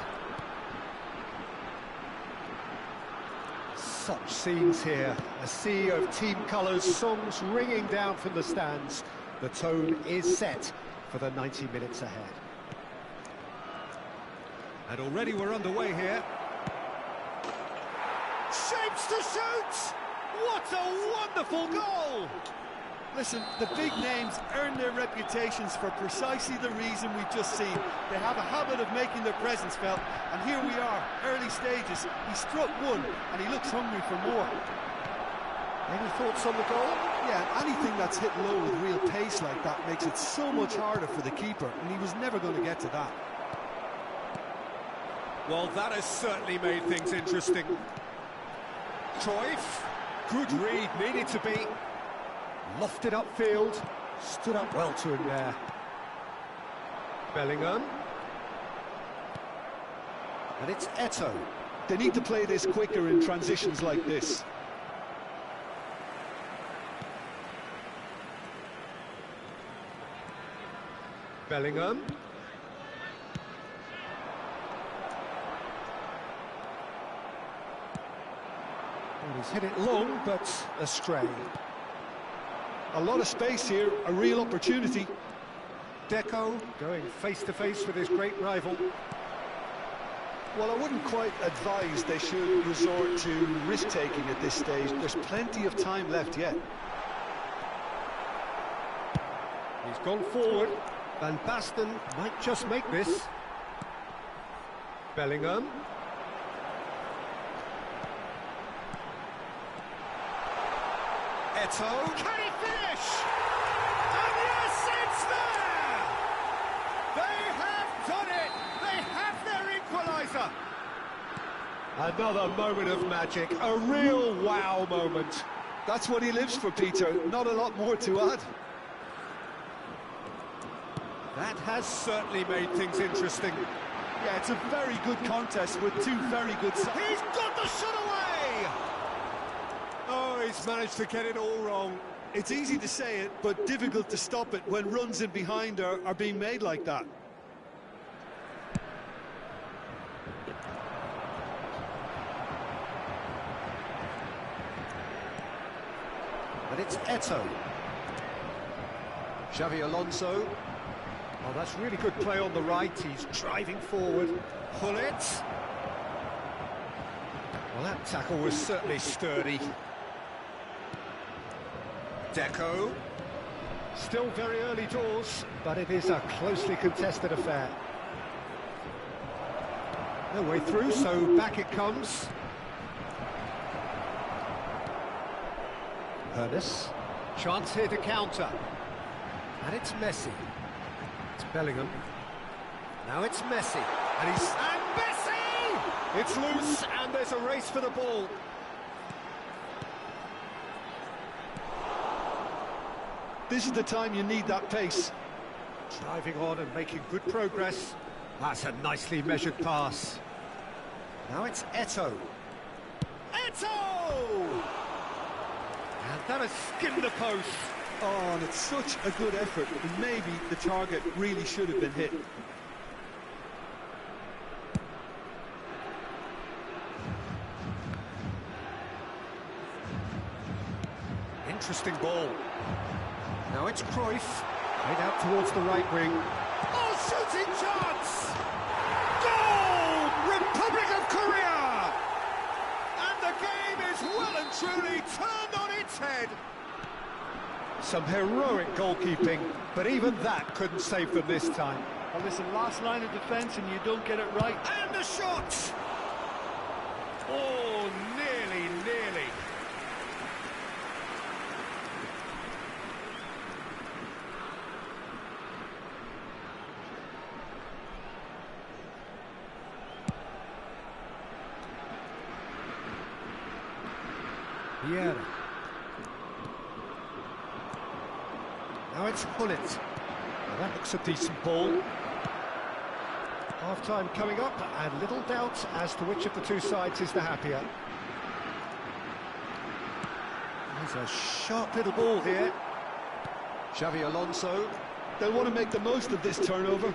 Such scenes here, a sea of team colours, songs ringing down from the stands. The tone is set for the 90 minutes ahead. And already we're underway here. Shapes to shoot! What a wonderful goal! Listen, the big names earn their reputations for precisely the reason we've just seen. They have a habit of making their presence felt, and here we are, early stages. He struck one, and he looks hungry for more. Any thoughts on the goal? Yeah, anything that's hit low with real pace like that makes it so much harder for the keeper, and he was never going to get to that. Well, that has certainly made things interesting. Cruyff, good read, needed to be. Lofted upfield, stood up well to him there. Bellingham. And it's Eto'o. They need to play this quicker in transitions like this. Bellingham. Well, he's hit it long, but astray. A lot of space here, a real opportunity. Deco going face-to-face with his great rival. Well, I wouldn't quite advise they should resort to risk-taking at this stage. There's plenty of time left yet. He's gone forward. Van Basten might just make this. Bellingham. Eto'o. Can he finish? And yes, it's there! They have done it! They have their equaliser! Another moment of magic, a real wow moment. That's what he lives for, Peter. Not a lot more to add. That has certainly made things interesting. Yeah, it's a very good contest with two very good sides. He's got the shot away! Oh, he's managed to get it all wrong. It's easy to say it, but difficult to stop it when runs in behind are being made like that. But it's Eto'o. Xavi Alonso. Oh, that's really good play on the right. He's driving forward. Gullit. Well, that tackle was certainly sturdy. Deco. Still very early doors, but it is a closely contested affair. No way through, so back it comes. Ernest. Chance here to counter. And it's Messi. It's Bellingham. Now it's Messi. And Messi! It's loose, and there's a race for the ball. This is the time you need that pace. Driving on and making good progress. That's a nicely measured pass. Now it's Eto'o. Eto'o! And that has skimmed the post. Oh, and it's such a good effort. And maybe the target really should have been hit. Interesting ball. Now it's Cruyff. Played out towards the right wing. Oh, shooting chance! Goal! Republic of Korea! And the game is well and truly turned on its head. Some heroic goalkeeping, but even that couldn't save them this time. Well, listen, last line of defence and you don't get it right. And the shot! Oh, nearly. Vieira. Now it's Gullit. Well, that looks a decent ball. Half-time coming up, and little doubt as to which of the two sides is the happier. There's a sharp little ball here. Xavi Alonso. They'll want to make the most of this turnover.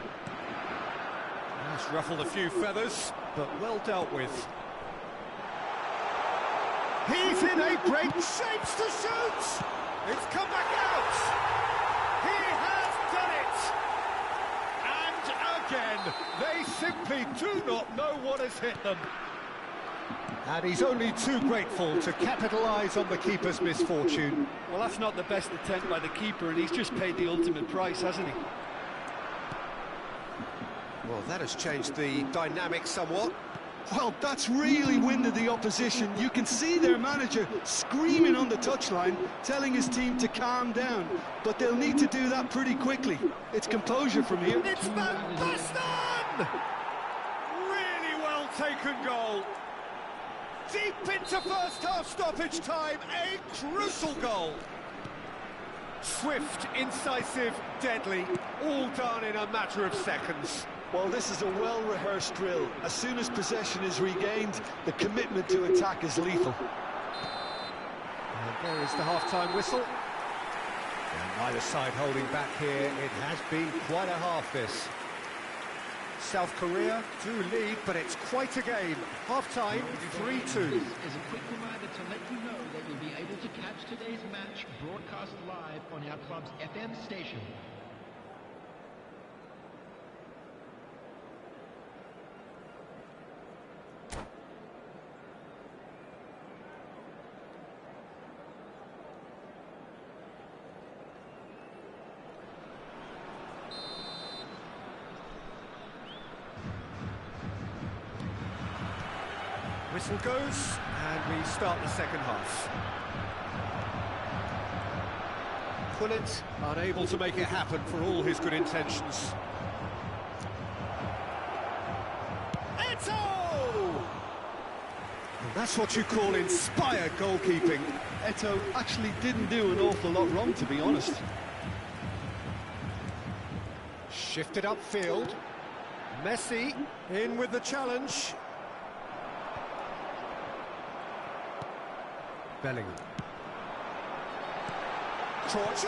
That's ruffled a few feathers, but well dealt with. He's in a great shape to shoot! It's come back out! He has done it! And again, they simply do not know what has hit them. And he's only too grateful to capitalise on the keeper's misfortune. Well, that's not the best attempt by the keeper, and he's just paid the ultimate price, hasn't he? Well, that has changed the dynamic somewhat. Well, that's really winded the opposition. You can see their manager screaming on the touchline, telling his team to calm down. But they'll need to do that pretty quickly. It's composure from here. It's Van Basten! Really well well-taken goal. Deep into first-half stoppage time, a crucial goal. Swift, incisive, deadly, all done in a matter of seconds. Well, this is a well-rehearsed drill. As soon as possession is regained, the commitment to attack is lethal. And there is the half-time whistle. And neither side holding back here. It has been quite a half, this. South Korea do lead, but it's quite a game. Half-time, 3-2. This is a quick reminder to let you know that you'll be able to catch today's match broadcast live on our club's FM station. Whistle goes, and we start the second half. Pullet unable to make it happen for all his good intentions. Eto! And that's what you call inspired goalkeeping. Eto actually didn't do an awful lot wrong, to be honest. Shifted upfield. Messi in with the challenge. Bellingham. Chance!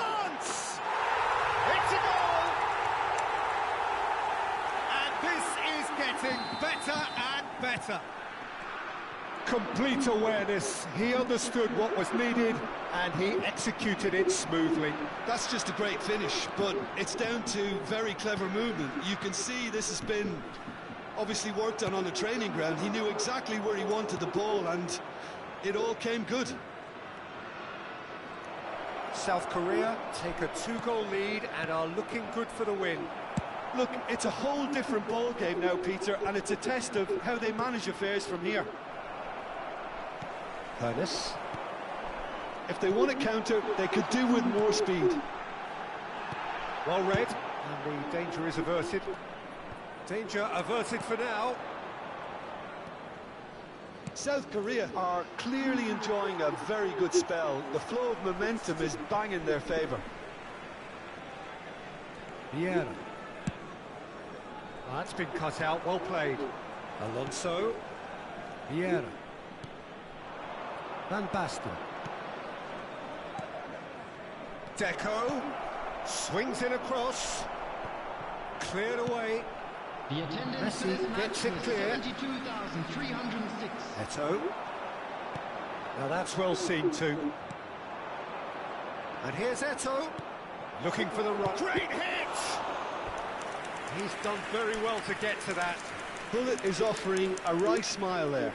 It's a goal! And this is getting better and better. Complete awareness. He understood what was needed and he executed it smoothly. That's just a great finish, but it's down to very clever movement. You can see this has been obviously worked on the training ground. He knew exactly where he wanted the ball and it all came good. South Korea take a 2-goal lead and are looking good for the win. Look, it's a whole different ball game now, Peter, and it's a test of how they manage affairs from here. Ernest. If they want to counter, they could do with more speed. Well read, and the danger is averted. Danger averted for now. South Korea are clearly enjoying a very good spell. The flow of momentum is bang in their favour. Vieira. That's been cut out, well played. Alonso. Vieira. Van Basten. Deco. Swings in across. Cleared away. The attendance for Messi this match gets it was clear. 72,306. Eto. Now that's well seen too. And here's Eto. Looking for the run. Great hit! He's done very well to get to that. Bullet is offering a right smile there.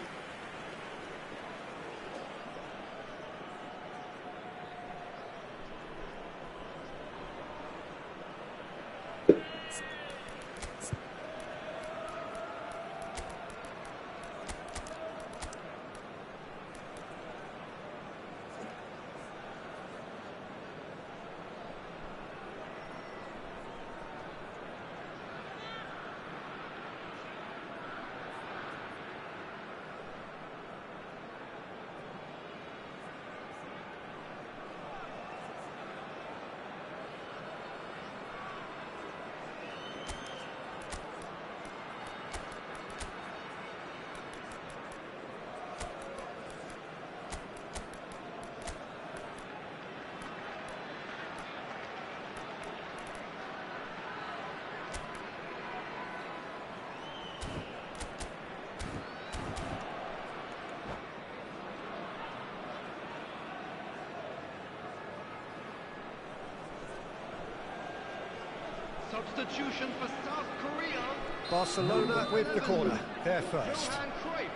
Substitution for South Korea. Barcelona with the corner. They're first. Johan Cruyff.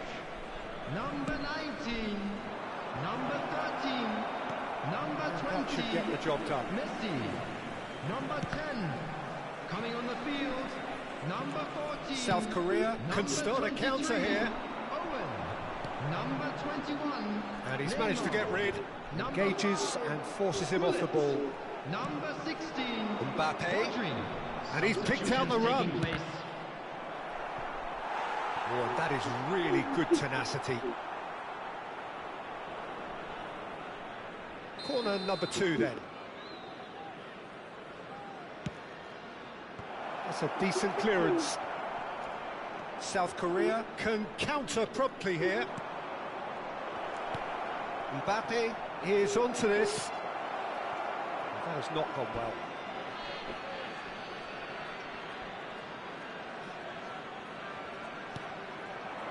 Number 19. Number 13. Number 20. That should get the job done. Messi. Number 10. Coming on the field. Number 14. South Korea can start a counter here. Owen. Number 21. And he's managed to get rid. Engages and forces him off the ball. Number 16. Mbappe. And he's picked out the run. and that is really good tenacity. Corner number 2 then. That's a decent clearance. South Korea can counter promptly here. Mbappe is onto this. That has not gone well.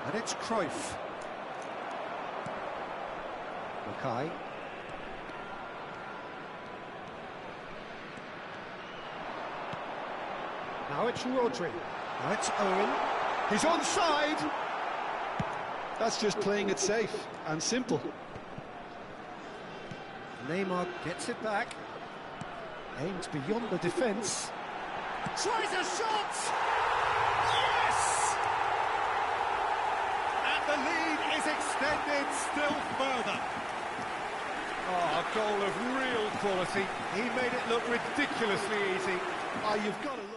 And it's Cruyff. Mackay. Now it's Rodri. Now it's Owen. He's onside. That's just playing it safe and simple. Neymar gets it back. Aims beyond the defence. Tries a shot! Yes! And the lead is extended still further. Oh, a goal of real quality. He made it look ridiculously easy. Oh, you've got to love...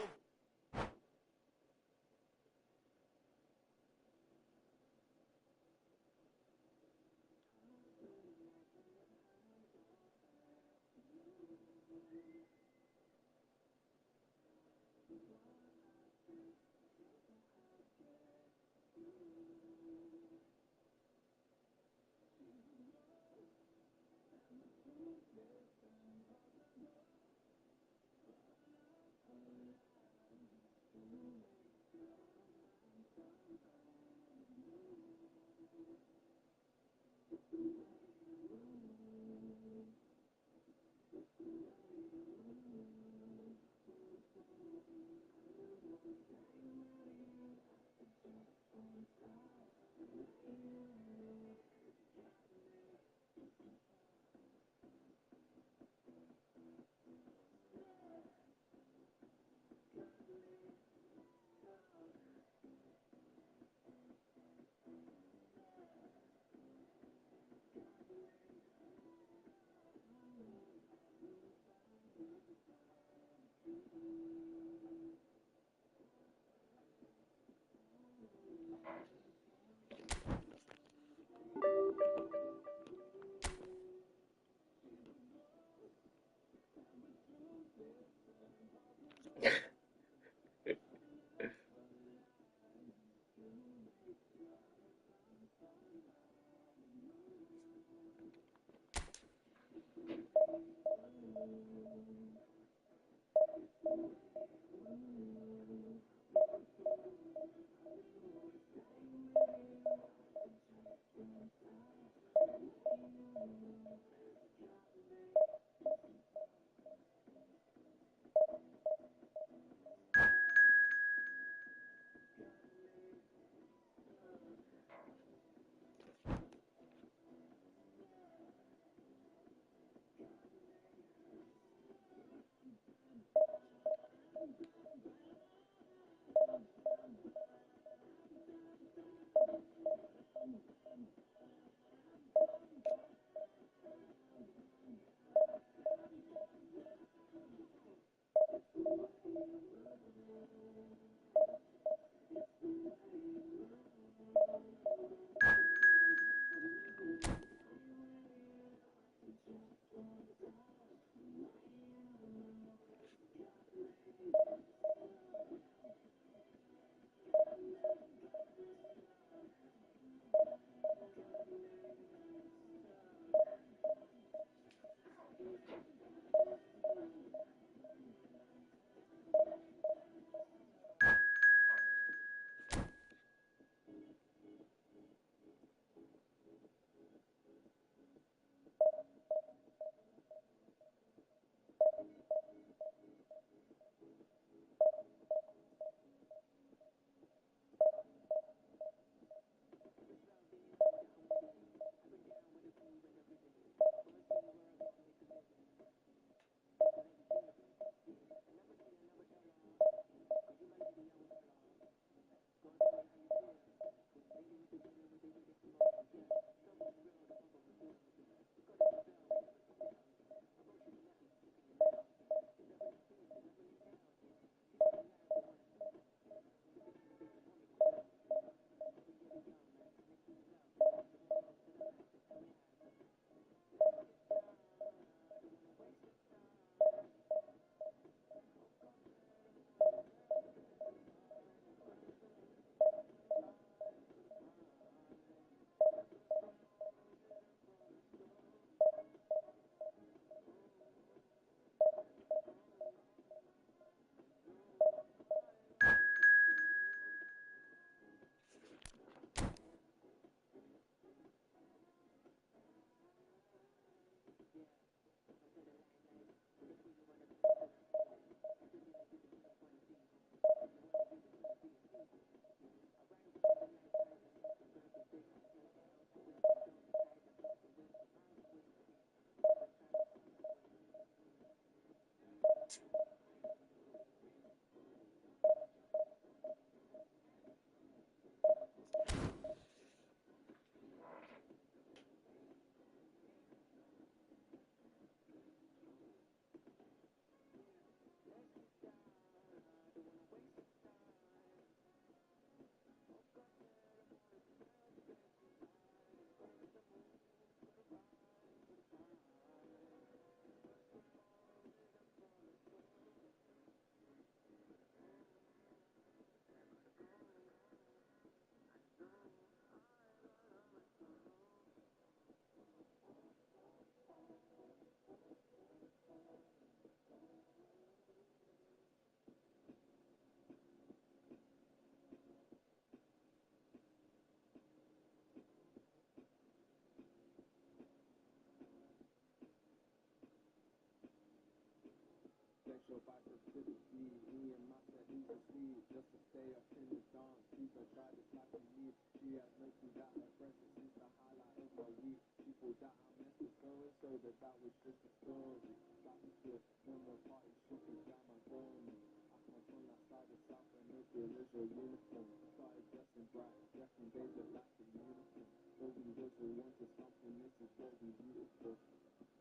Your bicep to the beat, me and my set need to sleep just to stay up in the dance. People try to slap me lead. She has nothing got her breakfast is the highlight of my week. People that I messed with going so that was just a story. Got me to when the party should be down my dome. I come from that side of South and no feel is your uniform. Started dressing bright, dressing days of like a uniform. But we was all wanted something, this is what we needed for.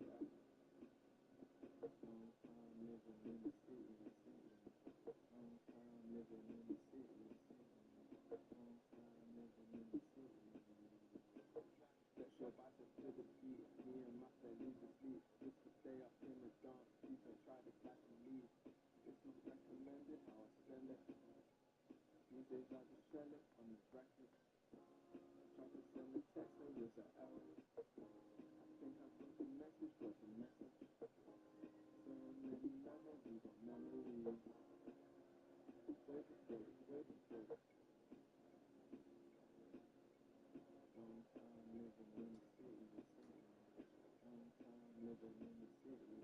Yeah. Long time living in the city, long time living in the city, long time living in the city. Flex your bicep to the beat, me and my set lose the sleep, just to stay up in the dance, people try to slash and leave. It's not recommended how I spend it, these days I just sell it on the bracket. Tried to send a text, it was an error. I think I got the message, got the message. So many levels, we got memories. Wait for it, wait for it. Long time living in the city, long time living in the city,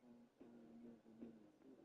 long time living in the city.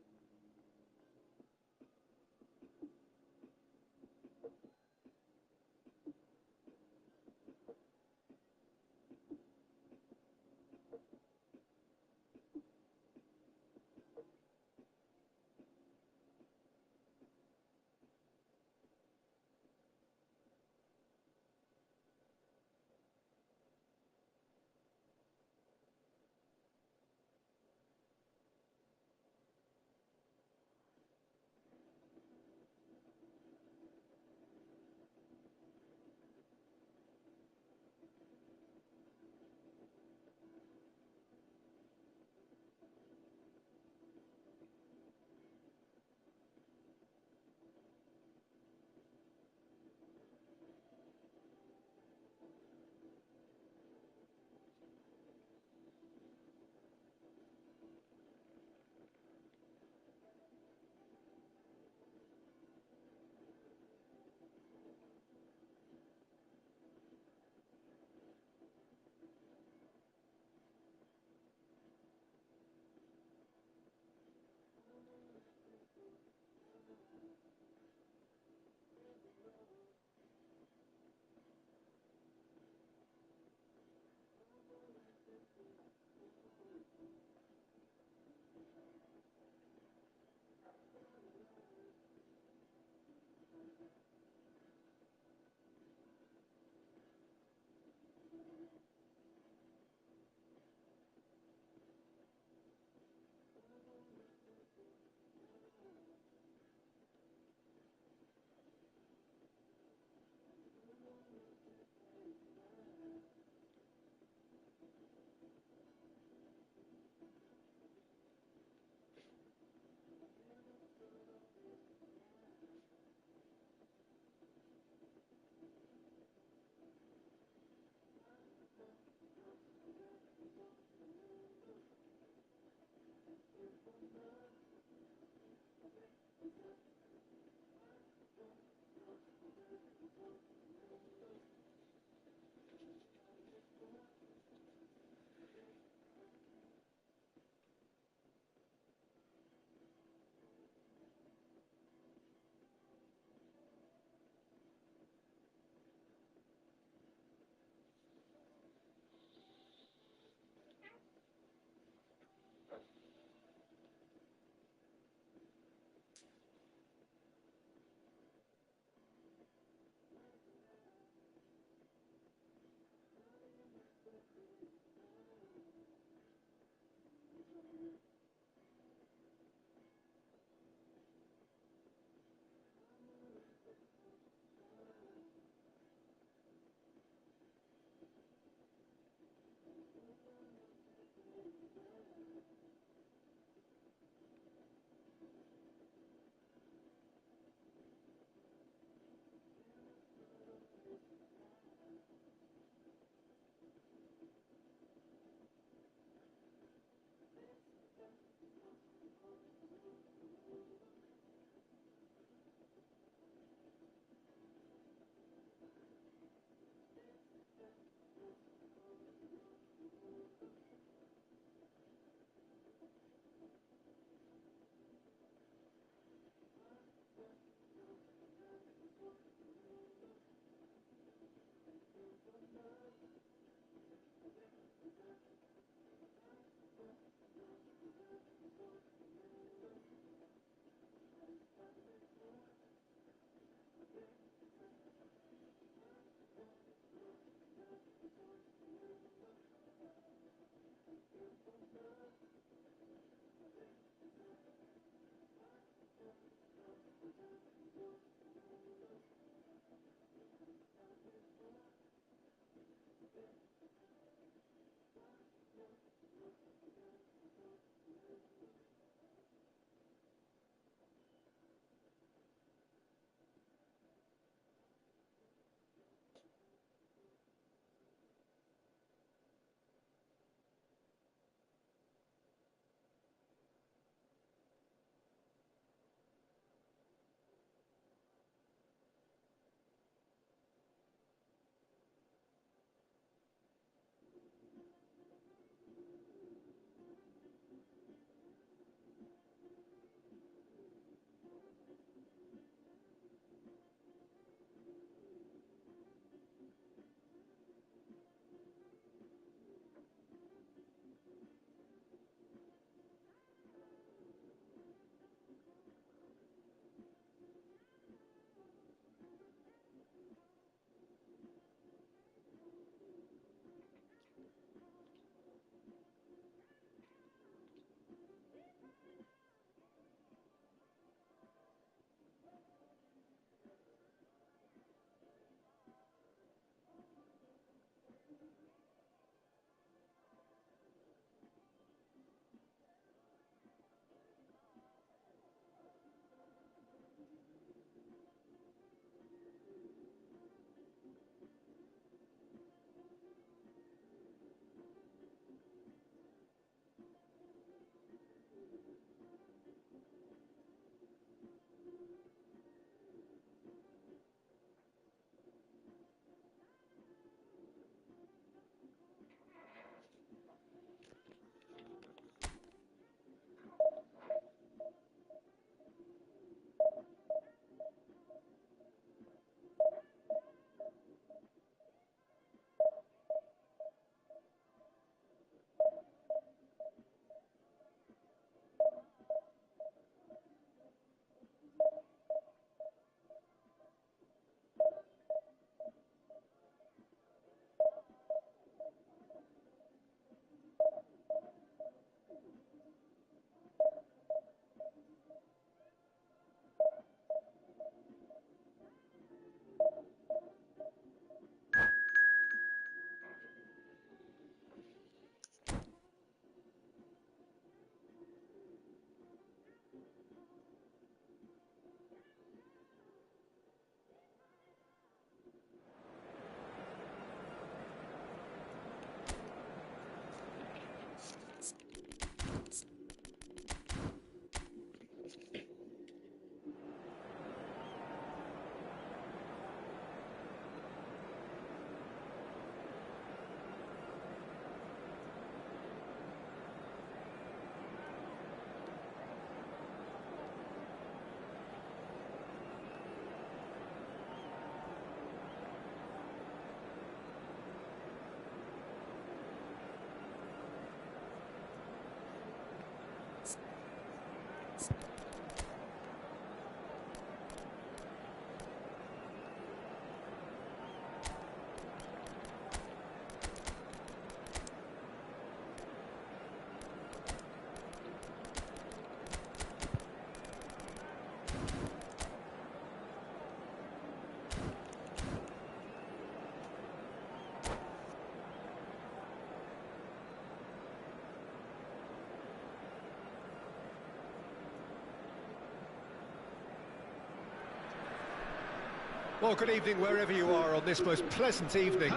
Well, good evening wherever you are on this most pleasant evening.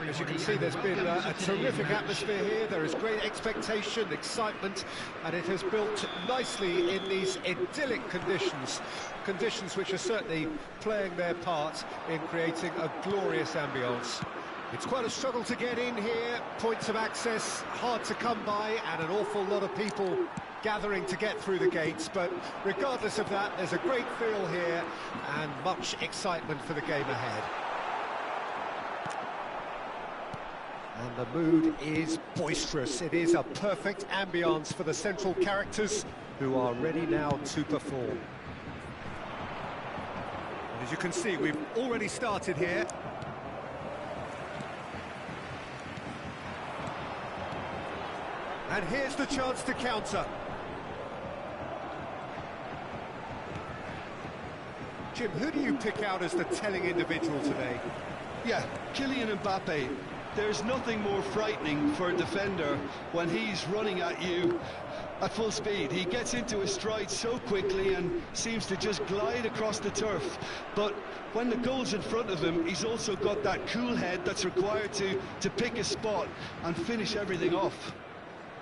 As you can see, there's been a terrific atmosphere here. There is great expectation, excitement, and it has built nicely in these idyllic conditions. Conditions which are certainly playing their part in creating a glorious ambience. It's quite a struggle to get in here, points of access hard to come by, and an awful lot of people gathering to get through the gates, but regardless of that, there's a great feel here and much excitement for the game ahead. And the mood is boisterous. It is a perfect ambience for the central characters who are ready now to perform. And as you can see, we've already started here. And here's the chance to counter. Jim, who do you pick out as the telling individual today? Yeah, Kylian Mbappe. There's nothing more frightening for a defender when he's running at you at full speed. He gets into his stride so quickly and seems to just glide across the turf. But when the goal's in front of him, he's also got that cool head that's required to pick a spot and finish everything off.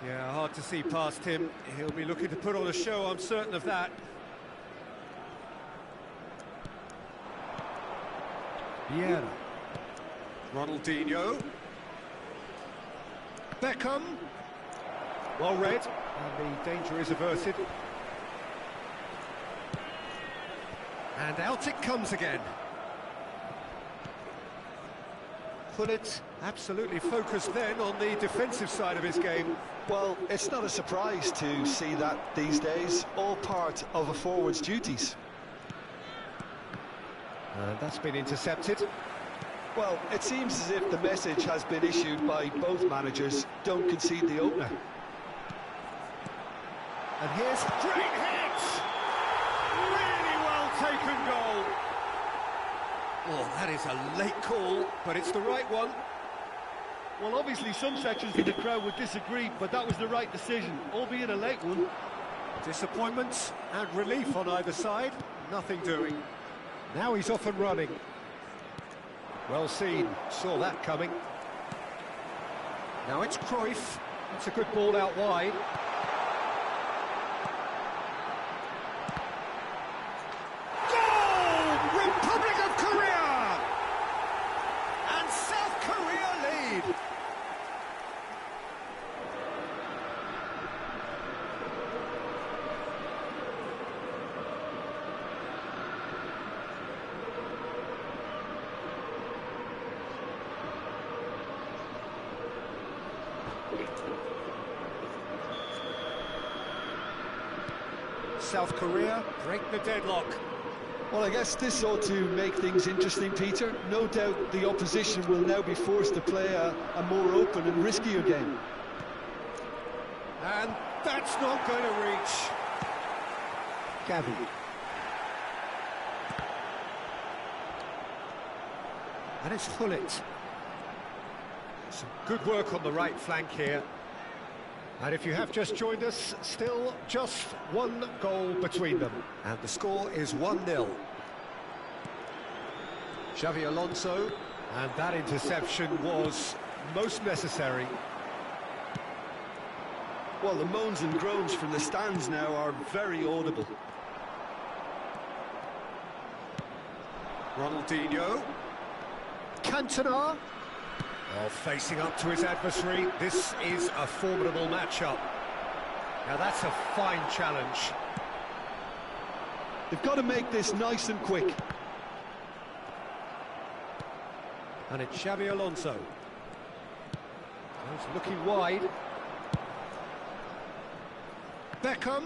Yeah, hard to see past him. He'll be looking to put on a show, I'm certain of that. Vieira. Ronaldinho. Beckham. Well read, and the danger is averted. And out it comes again. Pullet absolutely focused then on the defensive side of his game. Well, it's not a surprise to see that these days, all part of a forward's duties. That's been intercepted. Well, it seems as if the message has been issued by both managers: don't concede the opener. And here's great hit! Really well taken goal. Oh, that is a late call, but it's the right one. Well, obviously some sections of the crowd would disagree, but that was the right decision, albeit a late one. Disappointment and relief on either side, nothing doing. Now he's off and running. Well seen, saw that coming. Now it's Cruyff. It's a good ball out wide. Goal! Republic of Korea! And South Korea lead. South Korea break the deadlock. Well, I guess this ought to make things interesting, Peter. No doubt the opposition will now be forced to play a more open and riskier game. And that's not going to reach. Gabby. And it's Pullet. Some good work on the right flank here. And if you have just joined us, still just one goal between them. And the score is 1-0. Xavi Alonso, and that interception was most necessary. Well, the moans and groans from the stands now are very audible. Ronaldinho. Cantona. Well, facing up to his adversary, this is a formidable matchup. Now that's a fine challenge. They've got to make this nice and quick. And it's Xavi Alonso. He's looking wide. Beckham.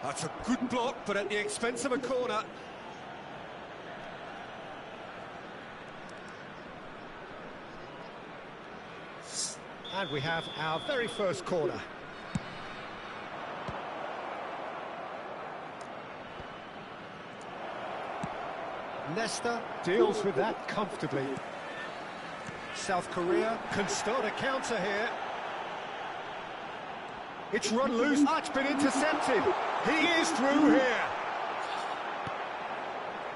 That's a good block, but at the expense of a corner. And we have our very first corner. Nesta deals with that comfortably. South Korea can start a counter here. It's run loose. It's been intercepted. He is through here.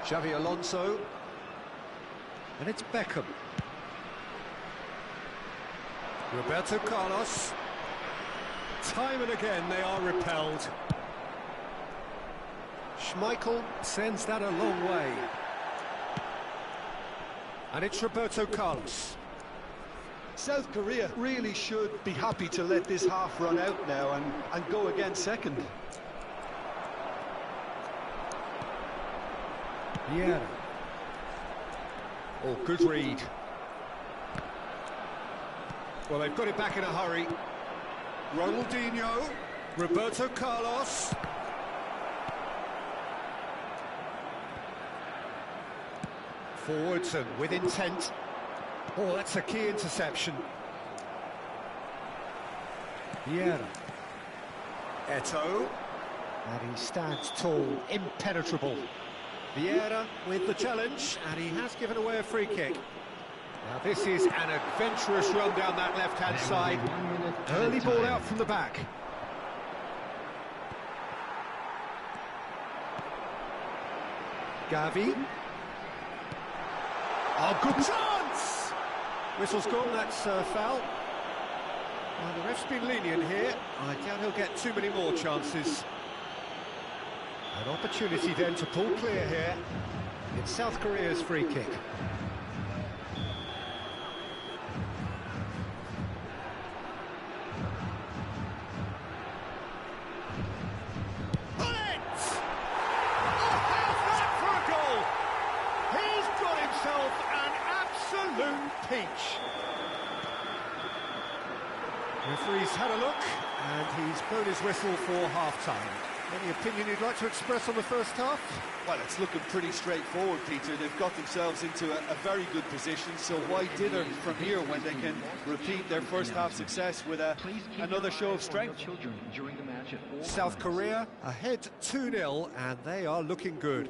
Xavi Alonso. And it's Beckham. Roberto Carlos. Time and again they are repelled. Schmeichel sends that a long way. And it's Roberto Carlos. South Korea really should be happy to let this half run out now and go again second. Yeah. Oh, good read. Well, they've got it back in a hurry. Ronaldinho, Roberto Carlos. Forwards and with intent. Oh, that's a key interception. Vieira. Eto'o. And he stands tall, impenetrable. Vieira with the challenge, and he has given away a free kick. Now this is an adventurous run down that left-hand side. Early ball out from the back. Gavi. Oh, good chance! Whistle's gone, that's foul. Well, the ref's been lenient here. I doubt he'll get too many more chances. An opportunity then to pull clear here. It's South Korea's free kick. Peach. Referee's had a look, and he's blown his whistle for half-time. Any opinion you'd like to express on the first half? Well, it's looking pretty straightforward, Peter. They've got themselves into a very good position, so why dither from here when they can repeat their first half success with another show of strength? South Korea ahead 2-0, and they are looking good.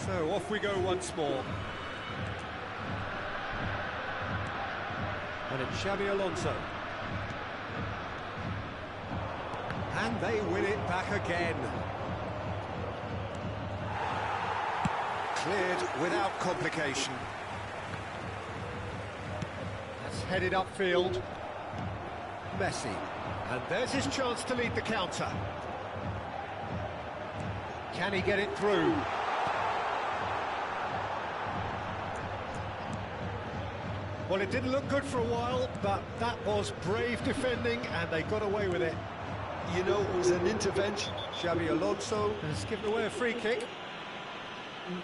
So off we go once more. And it's Xavi Alonso. And they win it back again. Cleared without complication. That's headed upfield. Messi. And there's his chance to lead the counter. Can he get it through? Well, it didn't look good for a while, but that was brave defending, and they got away with it. You know, it was an intervention. Xavi Alonso has given away a free kick.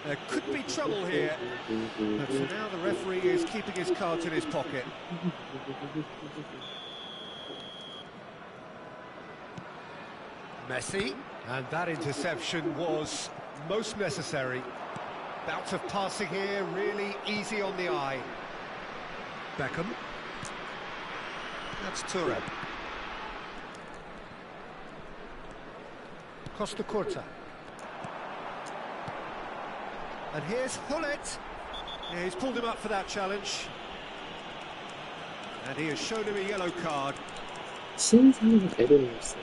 There could be trouble here, but for now the referee is keeping his cards in his pocket. Messi, and that interception was most necessary. Bout of passing here, really easy on the eye. Beckham. That's Touré. Costa Curta. And here's Hullet. Yeah, he's pulled him up for that challenge. And he has shown him a yellow card. 신상이 내려놓았어.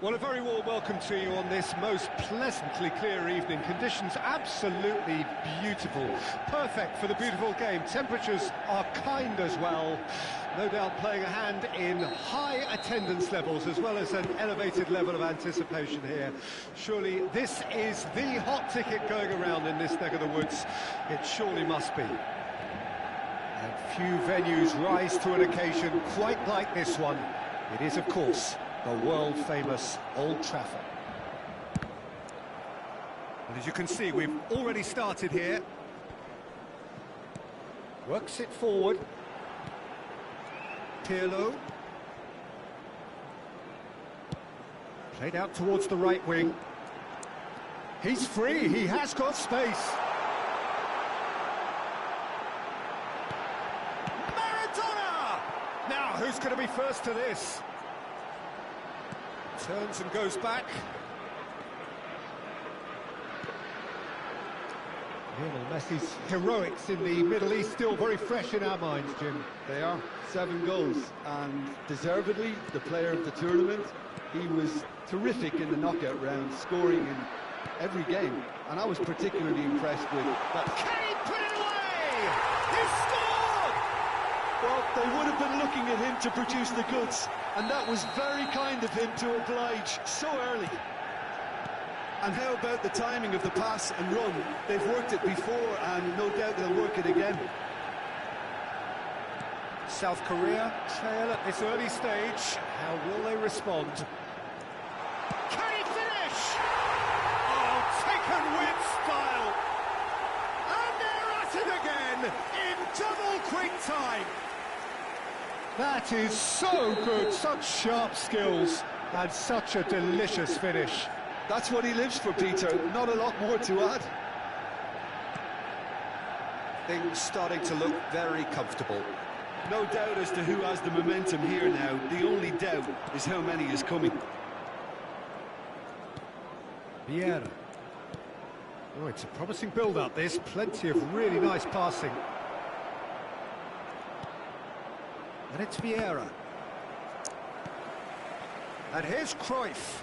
Well, a very warm welcome to you on this most pleasantly clear evening. Conditions absolutely beautiful. Perfect for the beautiful game. Temperatures are kind as well. No doubt playing a hand in high attendance levels as well as an elevated level of anticipation here. Surely this is the hot ticket going around in this neck of the woods. It surely must be. And few venues rise to an occasion quite like this one. It is, of course, the world-famous Old Trafford. And as you can see, we've already started here. Works it forward. Pirlo. Played out towards the right wing. He's free, he has got space. Maradona! Now, who's going to be first to this? Turns and goes back. Lionel Messi's heroics in the Middle East still very fresh in our minds, Jim. They are. 7 goals, and deservedly the player of the tournament. He was terrific in the knockout round, scoring in every game, and I was particularly impressed with that. Can he put it away? He scored! Well, they would have been looking at him to produce the goods, and that was very kind of him to oblige so early. And how about the timing of the pass and run? They've worked it before, and no doubt they'll work it again. South Korea trail at this early stage. How will they respond? Can he finish? Oh, taken with style. And they're at it again in double quick time. That is so good, such sharp skills and such a delicious finish. That's what he lives for, Peter, not a lot more to add. Things starting to look very comfortable. No doubt as to who has the momentum here now. The only doubt is how many is coming. Vieira. Oh, it's a promising build-up, this. Plenty of really nice passing. And it's Vieira. And here's Cruyff.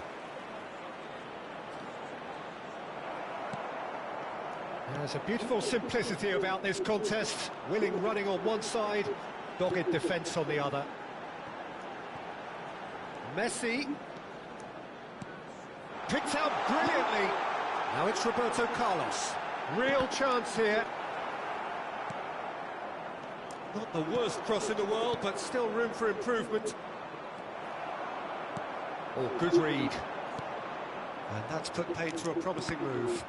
There's a beautiful simplicity about this contest. Willing running on one side, dogged defence on the other. Messi. Picked out brilliantly. Now it's Roberto Carlos. Real chance here. Not the worst cross in the world, but still room for improvement. Oh, good read. And that's put paid to a promising move.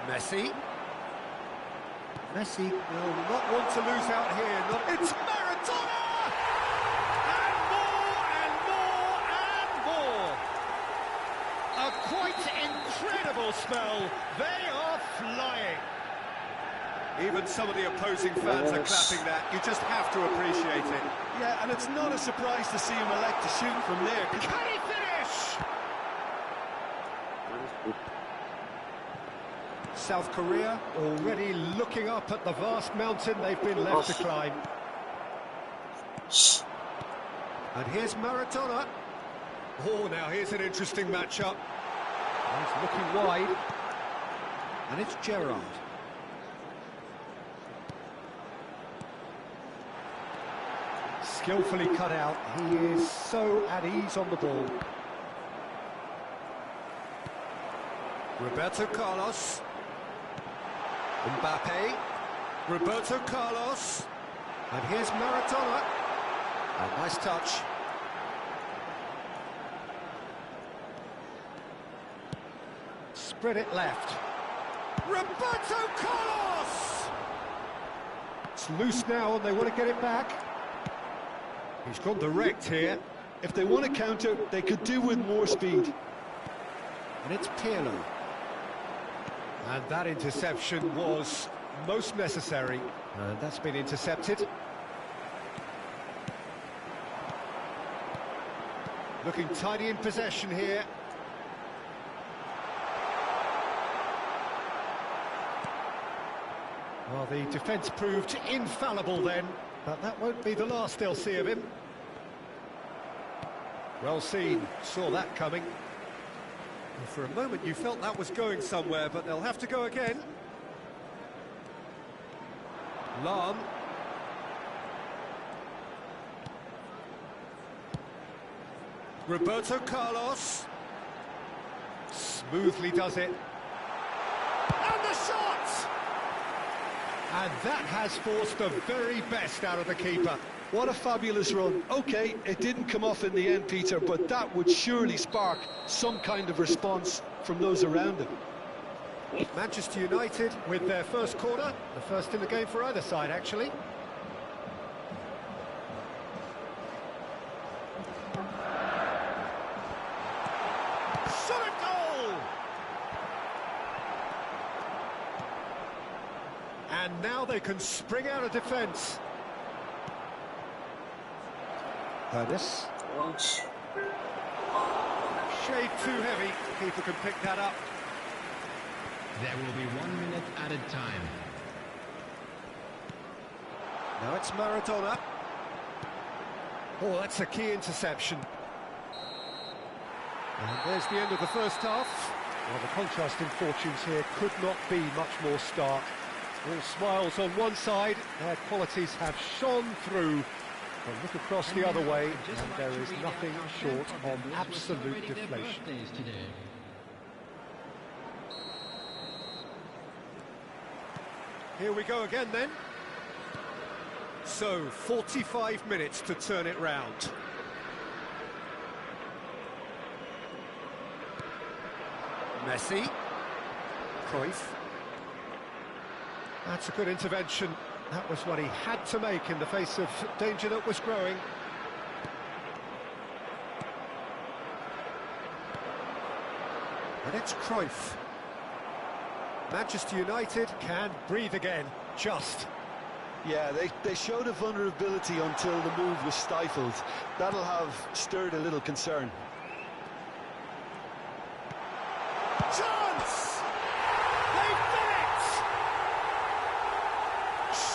Messi. Messi will not want to lose out here. It's Maradona! And more and more and more. A quite incredible spell. They are flying. Even some of the opposing fans are clapping that. You just have to appreciate it. Yeah, and it's not a surprise to see him elect to shoot from there. Can he finish? South Korea already looking up at the vast mountain they've been left to climb. And here's Maradona. Oh, now here's an interesting matchup. He's looking wide. And it's Gerrard. Skillfully cut out. He is so at ease on the ball. Roberto Carlos. Mbappe. Roberto Carlos. And here's Maradona. A nice touch. Spread it left. Roberto Carlos! It's loose now and they want to get it back. He's gone direct here. If they want to counter, they could do with more speed. And it's Pirlo. And that interception was most necessary. And that's been intercepted. Looking tidy in possession here. Well, the defence proved infallible then, but that won't be the last they'll see of him. Well seen, saw that coming. And for a moment you felt that was going somewhere, but they'll have to go again. Lahm. Roberto Carlos. Smoothly does it. And the shot! And that has forced the very best out of the keeper. What a fabulous run. OK, it didn't come off in the end, Peter, but that would surely spark some kind of response from those around him. Manchester United with their first corner, the first in the game for either side, actually. Solid goal! And now they can spring out of defence. Ernest. Shade too heavy. Keeper can pick that up. There will be 1 minute added time. Now it's Maradona. Oh, that's a key interception. And there's the end of the first half. Well, the contrasting fortunes here could not be much more stark. All smiles on one side, their qualities have shone through. But look across the other way, and there is nothing short of absolute deflation. Here we go again then. So, 45 minutes to turn it round. Messi. Cruyff. That's a good intervention. That was what he had to make in the face of danger that was growing. And it's Cruyff. Manchester United can breathe again, just. Yeah, they showed a vulnerability until the move was stifled. That'll have stirred a little concern. Chance! They've done it!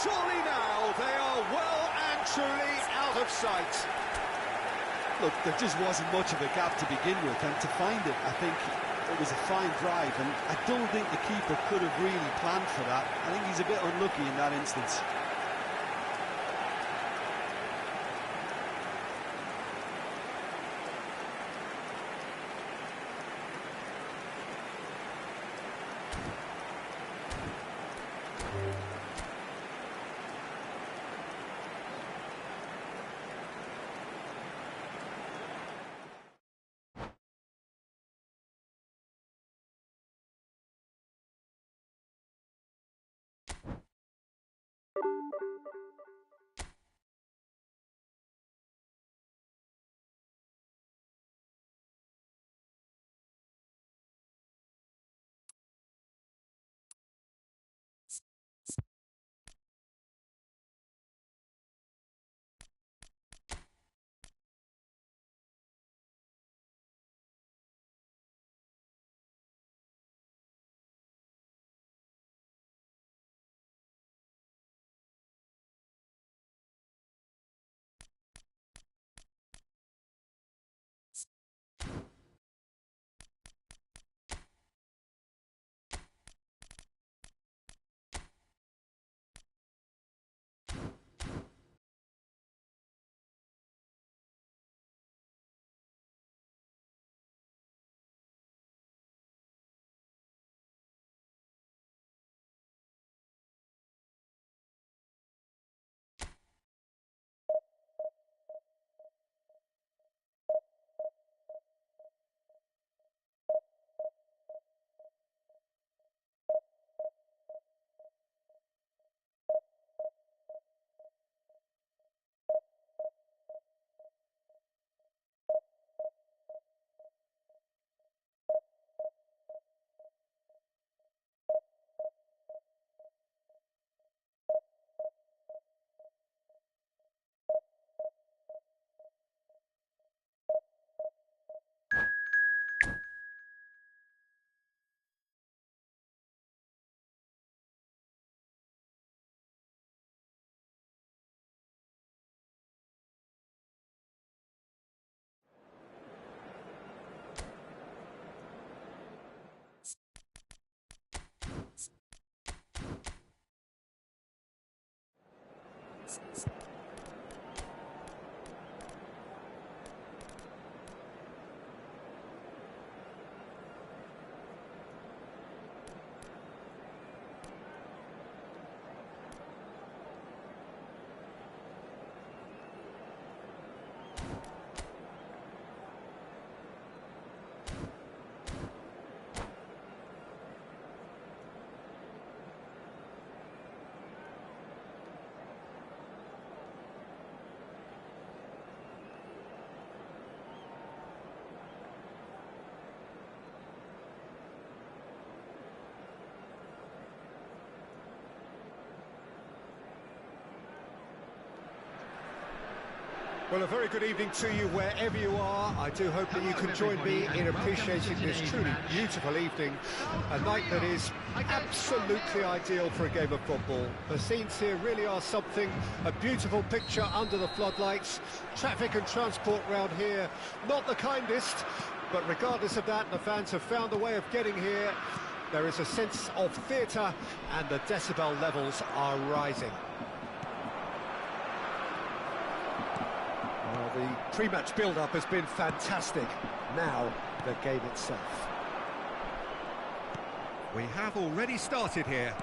Surely now they are well and truly out of sight. Look, there just wasn't much of a gap to begin with, and to find it, I think it was a fine drive, and I don't think the keeper could have really planned for that. I think he's a bit unlucky in that instance. Well, a very good evening to you wherever you are. I do hope that you can join me in appreciating this truly beautiful evening, a night that is absolutely ideal for a game of football. The scenes here really are something, a beautiful picture under the floodlights. Traffic and transport round here, not the kindest, but regardless of that, the fans have found a way of getting here. There is a sense of theatre and the decibel levels are rising. Well, the pre-match build-up has been fantastic. Now, the game itself. We have already started here.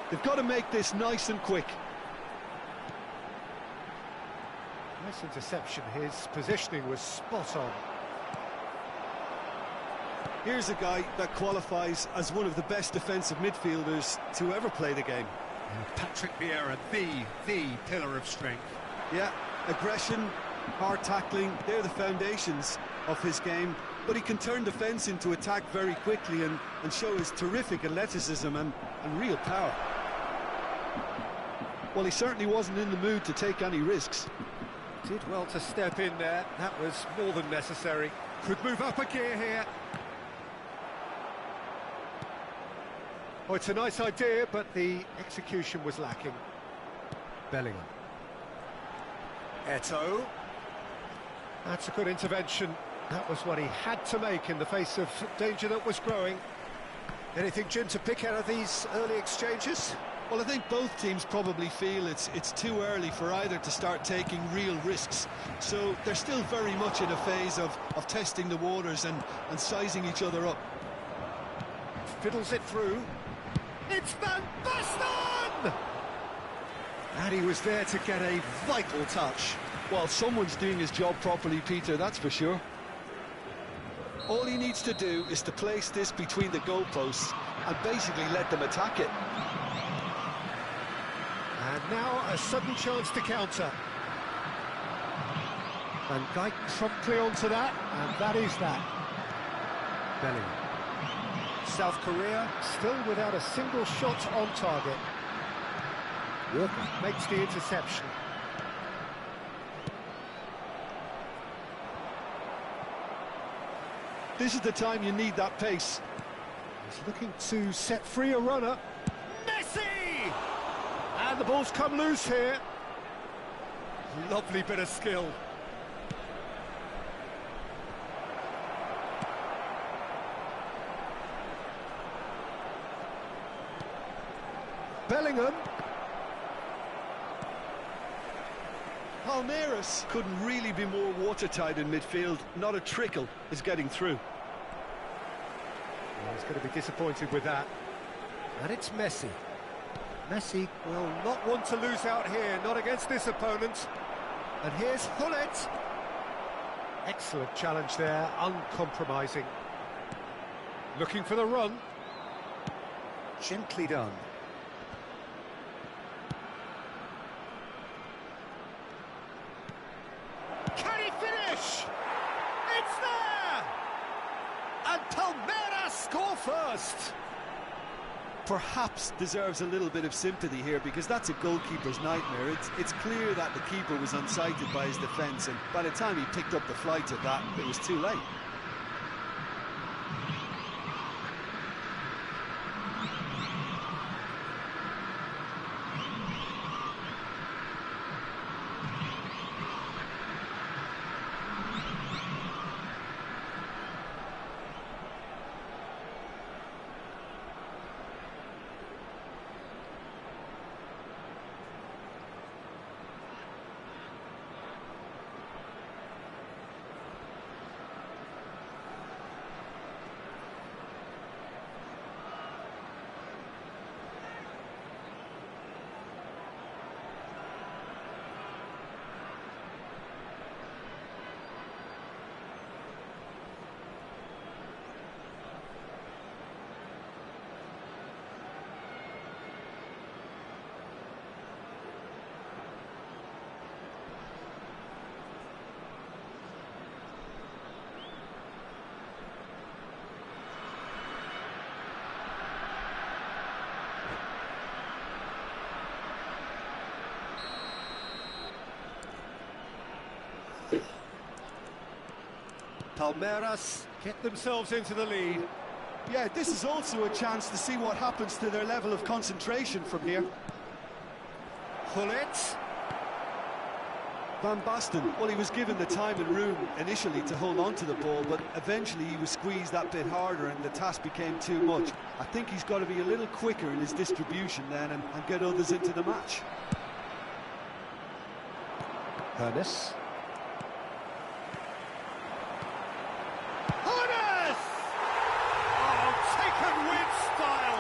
They've got to make this nice and quick. Nice interception. His positioning was spot on. Here's a guy that qualifies as one of the best defensive midfielders to ever play the game. Patrick Vieira, the pillar of strength. Yeah, aggression, hard tackling, they're the foundations of his game. But he can turn defence into attack very quickly and show his terrific athleticism and real power. Well, he certainly wasn't in the mood to take any risks. Did well to step in there. That was more than necessary. Could move up a gear here. Oh, it's a nice idea, but the execution was lacking. Bellingham. Eto'o. That's a good intervention. That was what he had to make in the face of danger that was growing. Anything, Jim, to pick out of these early exchanges? Well, I think both teams probably feel it's too early for either to start taking real risks. So they're still very much in a phase of testing the waters and sizing each other up. Fiddles it through. It's Van Basten! And he was there to get a vital touch. Well, someone's doing his job properly, Peter, that's for sure. All he needs to do is to place this between the goalposts and basically let them attack it. And now a sudden chance to counter. Van Dijk promptly onto that, and that is that. Bellingham. South Korea still without a single shot on target. Walker makes the interception. This is the time you need that pace. He's looking to set free a runner. Messi! And the ball's come loose here. Lovely bit of skill. Bellingham. Palmeiras couldn't really be more watertight in midfield. Not a trickle is getting through. Well, he's going to be disappointed with that. And it's Messi. Messi will not want to lose out here, not against this opponent. And here's Hullet. Excellent challenge there, uncompromising. Looking for the run. Gently done. Can he finish? It's there! And Palmeiras score first. Perhaps deserves a little bit of sympathy here because that's a goalkeeper's nightmare. It's clear that the keeper was unsighted by his defence, and by the time he picked up the flight of that, it was too late. Palmeiras get themselves into the lead. Yeah, this is also a chance to see what happens to their level of concentration from here. Gullit. Van Basten, well, he was given the time and room initially to hold on to the ball, but eventually he was squeezed that bit harder and the task became too much. I think he's got to be a little quicker in his distribution then and get others into the match. Ernest. Taken with style,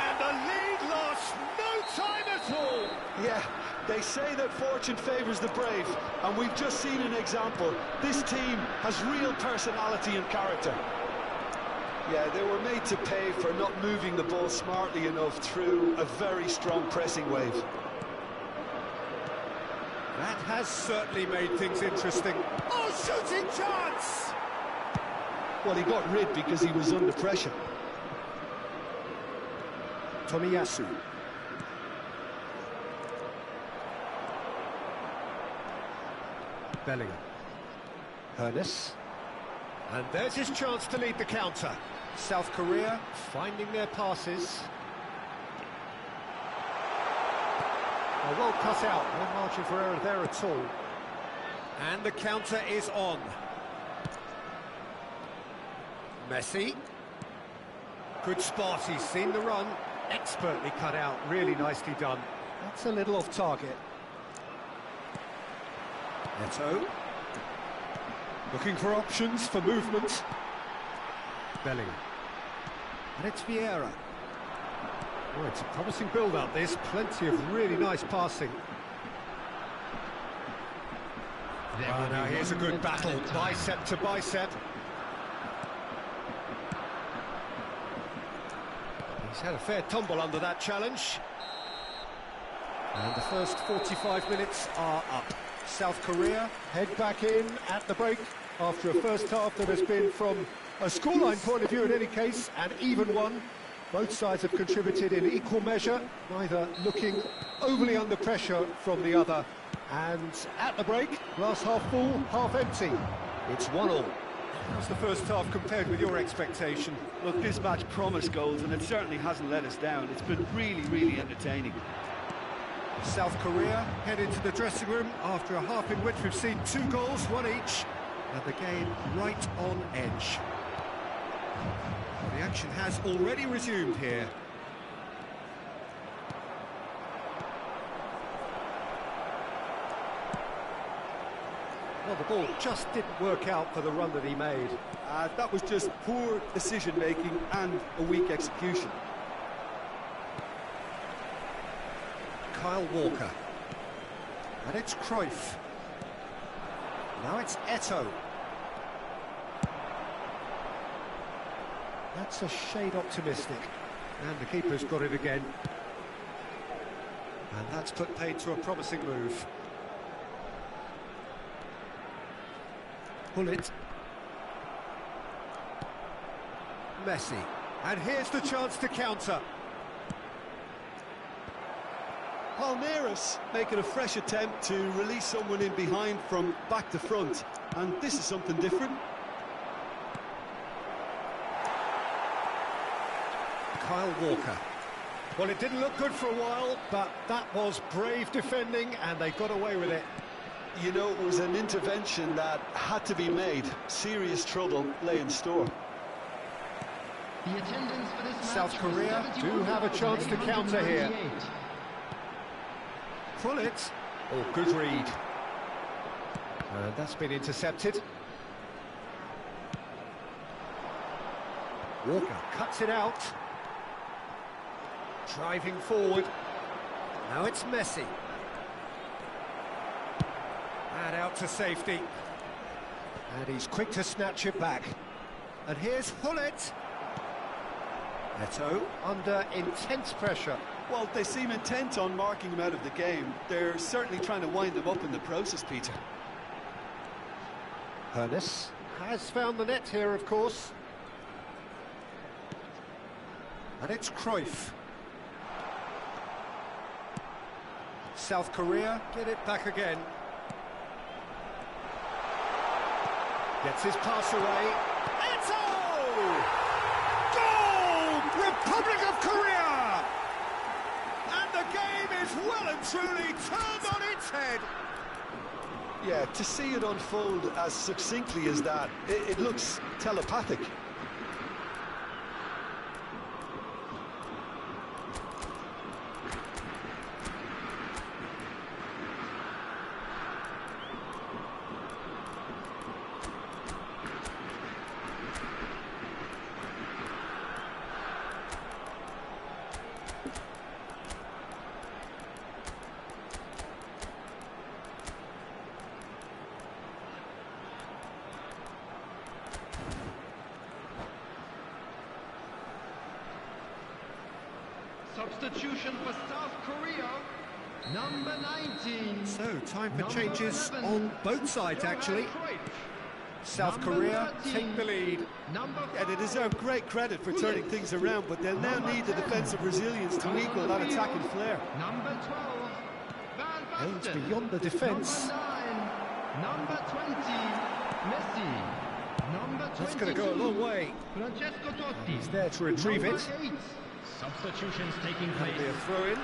and the lead lost no time at all. Yeah, they say that fortune favours the brave, and we've just seen an example. This team has real personality and character. Yeah, they were made to pay for not moving the ball smartly enough through a very strong pressing wave. That has certainly made things interesting. Oh, shooting chance! Well, he got rid because he was under pressure. Tomiyasu. Bellingham. Ernest. And there's his chance to lead the counter. South Korea finding their passes. Oh, well cut out, no margin for error there at all. And the counter is on. Messi. Good spot, he's seen the run. Expertly cut out, really nicely done. That's a little off target. Neto. Looking for options for movement. Bellingham. And it's Vieira. Oh, it's a promising build-up, this. Plenty of really nice passing. Oh, now here's a good battle, bicep to bicep. He's had a fair tumble under that challenge. And the first 45 minutes are up. South Korea head back in at the break after a first half that has been, from a scoreline point of view in any case, an even one. Both sides have contributed in equal measure, neither looking overly under pressure from the other. And at the break, glass half full, half empty. It's 1-1. How's the first half compared with your expectation? Look, this match promised goals, and it certainly hasn't let us down. It's been really, really entertaining. South Korea head into the dressing room after a half in which we've seen 2 goals, 1 each, and the game right on edge. The action has already resumed here. Well, the ball just didn't work out for the run that he made. That was just poor decision-making and a weak execution. Kyle Walker. And it's Cruyff. Now it's Eto'o. That's a shade optimistic. And the keeper's got it again. And that's put paid to a promising move. Gullit. Messi. And here's the chance to counter. Palmeiras making a fresh attempt to release someone in behind from back to front. And this is something different. Kyle Walker. Well, it didn't look good for a while, but that was brave defending, and they got away with it. You know, it was an intervention that had to be made. Serious trouble lay in store. The attendance for this South Korea do have a chance to counter here. Gullit. Oh, good read. And that's been intercepted. Walker cuts it out. Driving forward. Now it's Messi. And out to safety. And he's quick to snatch it back. And here's Gullit. Eto'o under intense pressure. Well, they seem intent on marking him out of the game. They're certainly trying to wind him up in the process, Peter. Ernest has found the net here, of course. And it's Cruyff. South Korea get it back again. Gets his pass away. Eto! Goal! Republic of Korea! And the game is well and truly turned on its head. Yeah, to see it unfold as succinctly as that, it looks telepathic. Substitution for South Korea, number 19. So, time for changes on both sides, actually. South Korea take the lead. Yeah, they deserve great credit for turning things around, but they'll now need the defensive resilience to equal that attacking flair. Number 12, Van Aims Basten. beyond the defence. Number 20, Messi. Number 22, That's going to go a long way. Francesco Totti. He's there to retrieve Number it. 8, substitutions taking That'll place. be a throw-in.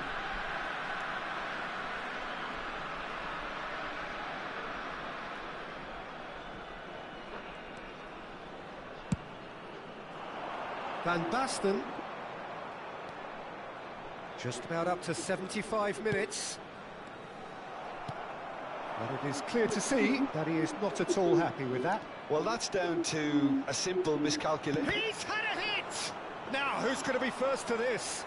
Van Basten. Just about up to 75 minutes. But it is clear to see that he is not at all happy with that. Well, that's down to a simple miscalculation. He's had a hit! Now, who's going to be first to this?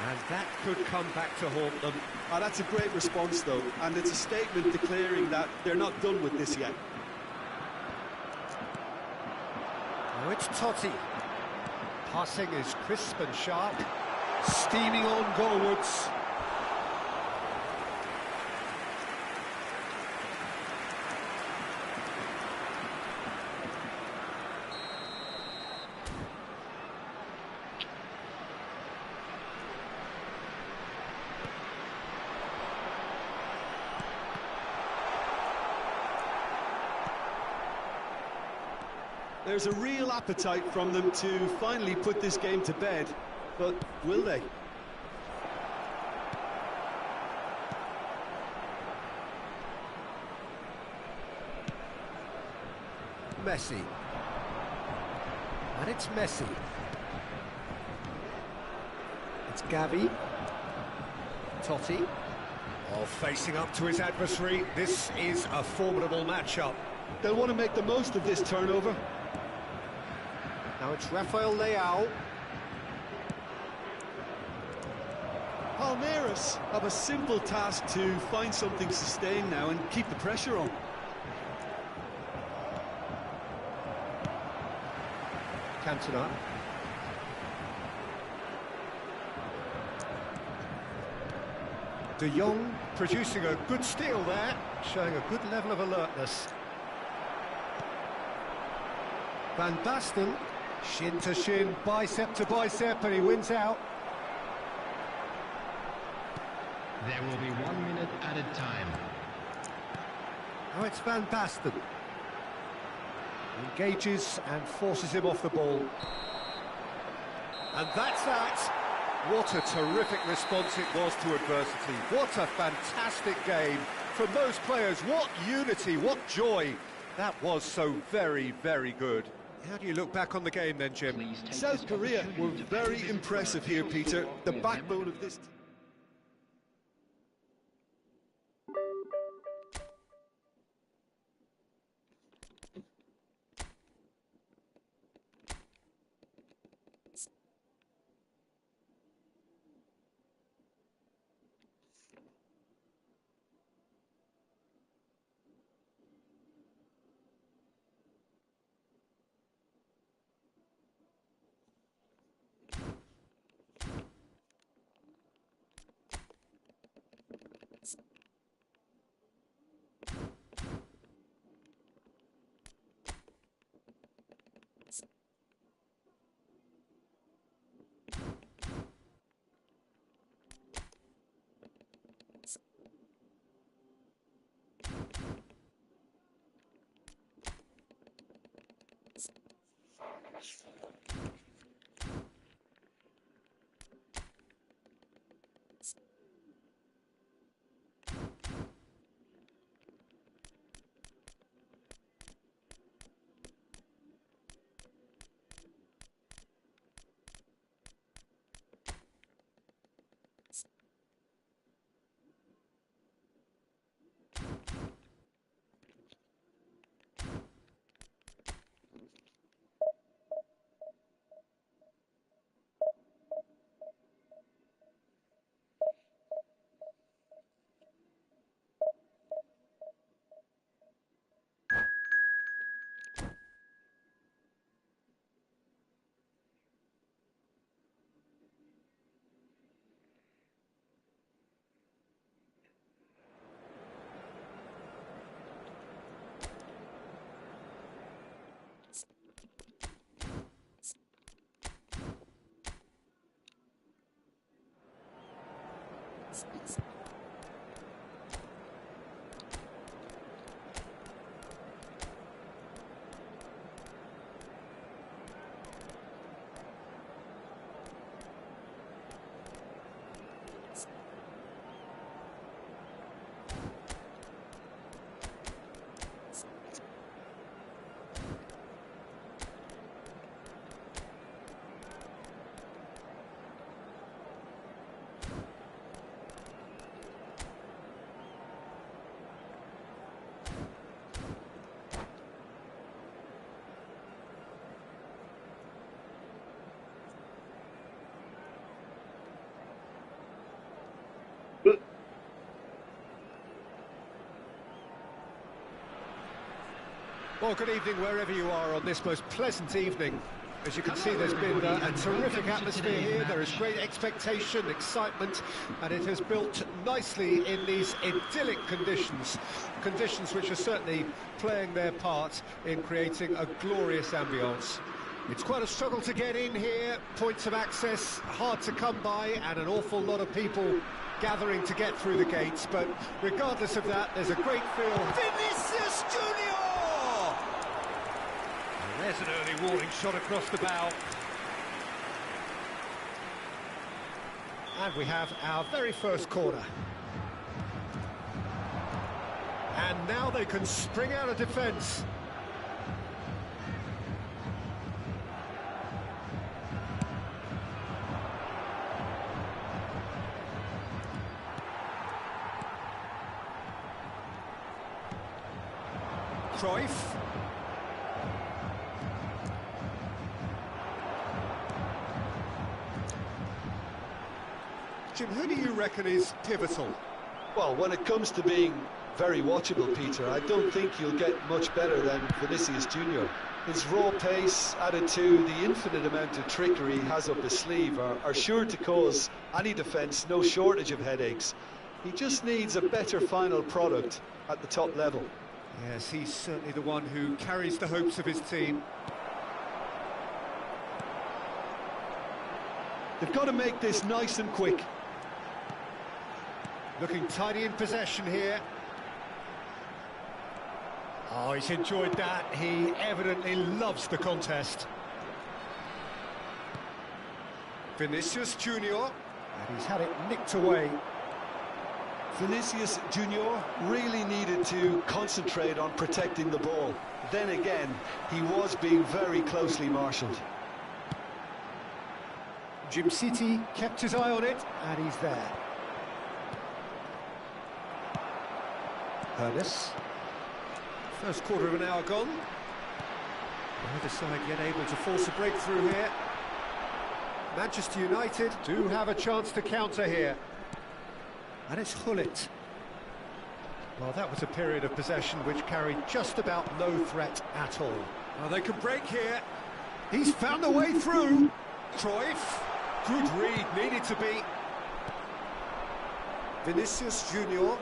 And that could come back to haunt them. Oh, that's a great response, though, and it's a statement declaring that they're not done with this yet. Now it's Totti. Passing is crisp and sharp. Steaming on goalwards. There's a real appetite from them to finally put this game to bed, but will they? Messi. And it's Messi. It's Gavi. Totti. Oh, facing up to his adversary. This is a formidable matchup. They'll want to make the most of this turnover. Now it's Rafael Leao. Palmeiras have a simple task to find something sustained now and keep the pressure on. Cantona. De Jong producing a good steal there, showing a good level of alertness. Van Basten, shin to shin, bicep to bicep, and he wins out. There will be 1 minute added time. Now it's Van Basten. Engages and forces him off the ball. And that's that. What a terrific response it was to adversity. What a fantastic game from those players. What unity, what joy. That was so very, very good. How do you look back on the game then, Jim? South Korea were very impressive here, Peter. The backbone of this team. Well, good evening wherever you are on this most pleasant evening. As you can see, there's been a terrific atmosphere here. There is great expectation, excitement, and it has built nicely in these idyllic conditions. Conditions which are certainly playing their part in creating a glorious ambience. It's quite a struggle to get in here, points of access hard to come by, and an awful lot of people gathering to get through the gates. But regardless of that, there's a great feel. Vinicius Junior! There's an early warning shot across the bow. And we have our very first corner. And now they can spring out of defence. Cruyff. Jim, who do you reckon is pivotal? Well, when it comes to being very watchable, Peter, I don't think you'll get much better than Vinicius Junior. His raw pace, added to the infinite amount of trickery he has up his sleeve, are sure to cause any defence no shortage of headaches. He just needs a better final product at the top level. Yes, he's certainly the one who carries the hopes of his team. They've got to make this nice and quick. Looking tidy in possession here. Oh, he's enjoyed that. He evidently loves the contest. Vinicius Junior, and he's had it nicked away. Vinicius Junior really needed to concentrate on protecting the ball. Then again, he was being very closely marshalled. Jim City kept his eye on it, and he's there. Ernest. First quarter of an hour gone. Neither side yet able to force a breakthrough here. Manchester United do have a chance to counter here. And it's Hullet. Well, that was a period of possession which carried just about no threat at all. Well, they can break here. He's found a way through. Cruyff. Good read, needed to be. Vinicius Junior.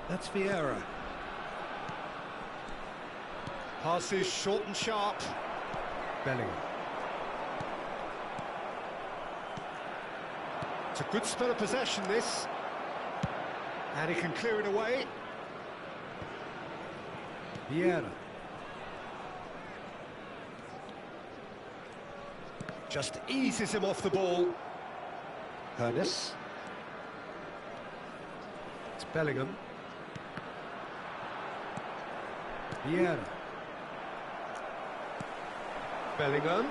That's Vieira. Passes short and sharp. Bellingham. It's a good spell of possession, this. And he can clear it away. Vieira. Just eases him off the ball. Hernes. It's Bellingham. Vieira. Bellingham.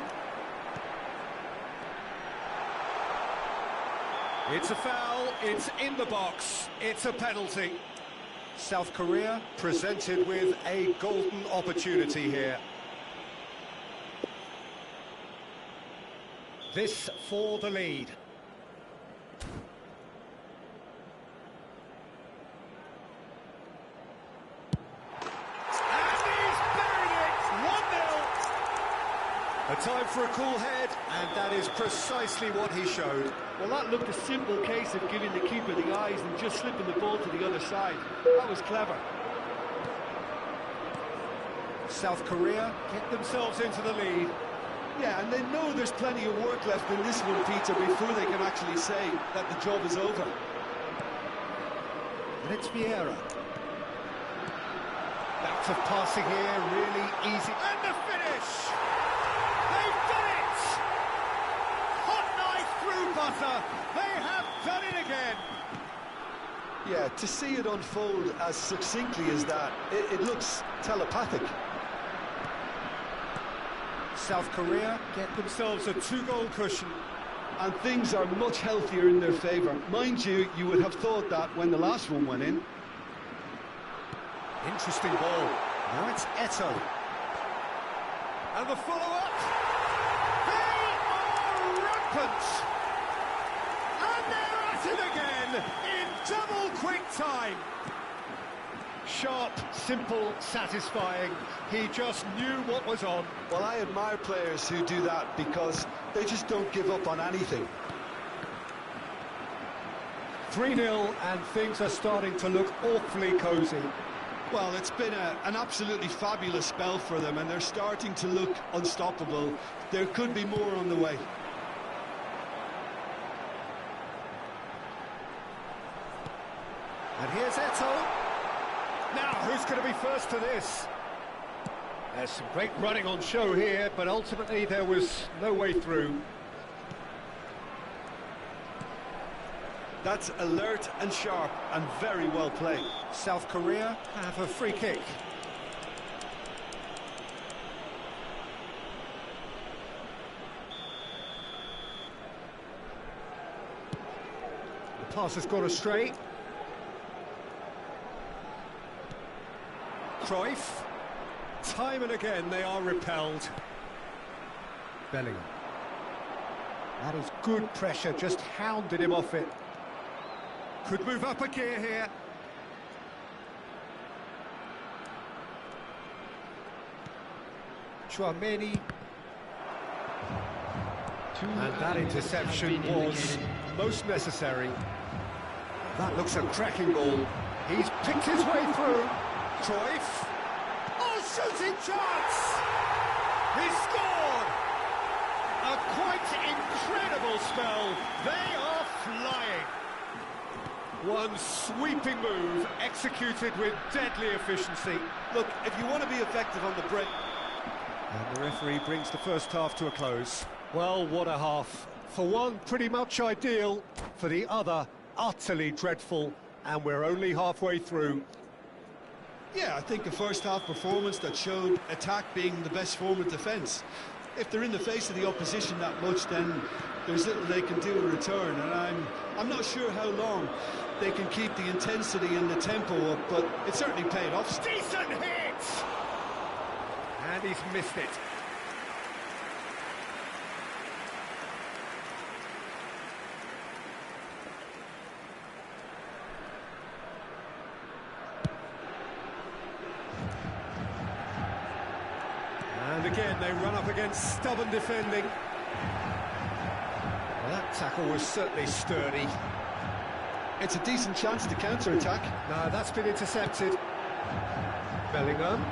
It's a foul, it's in the box, it's a penalty. South Korea presented with a golden opportunity here. This for the lead. And he's buried it! 1-0. A time for a cool head, and that is precisely what he showed. Well, that looked a simple case of giving the keeper the eyes and just slipping the ball to the other side. That was clever. South Korea get themselves into the lead. Yeah, and they know there's plenty of work left in this one, Peter, before they can actually say that the job is over. And it's Vieira. Bouts of passing here, really easy. And the finish! They've done it! Hot knife through butter. They have done it again. Yeah, to see it unfold as succinctly as that, it looks telepathic. South Korea get themselves a 2-goal cushion. And things are much healthier in their favour. Mind you, you would have thought that when the last one went in. Interesting ball. Now it's Eto'o. And the follow-up. They are rampant. And they're at it again in double quick time. Sharp, simple, satisfying. He just knew what was on. Well, I admire players who do that because they just don't give up on anything. 3-0 and things are starting to look awfully cosy. Well, it's been an absolutely fabulous spell for them, and they're starting to look unstoppable. There could be more on the way. And here's Eto'o. Now, who's going to be first to this? There's some great running on show here, but ultimately there was no way through. That's alert and sharp and very well played. South Korea have a free kick. The pass has gone astray. Cruyff. Time and again they are repelled. Bellingham. That is good pressure, just hounded him off it. Could move up a gear here. Chouameni. And that interception was most necessary. That looks a cracking ball. He's picked his way through. Cruyff. Oh, shooting chance! He scored! A quite incredible spell. They are flying. One sweeping move, executed with deadly efficiency. Look, if you want to be effective on the break... And the referee brings the first half to a close. Well, what a half. For one, pretty much ideal. For the other, utterly dreadful. And we're only halfway through. Yeah, I think a first-half performance that showed attack being the best form of defence. If they're in the face of the opposition that much, then there's little they can do in return. And I'm not sure how long they can keep the intensity and the tempo up, but it certainly paid off. Decent hit! And he's missed it. And again, they run up against stubborn defending. Well, that tackle was certainly sturdy. It's a decent chance to counter-attack. No, that's been intercepted. Bellingham.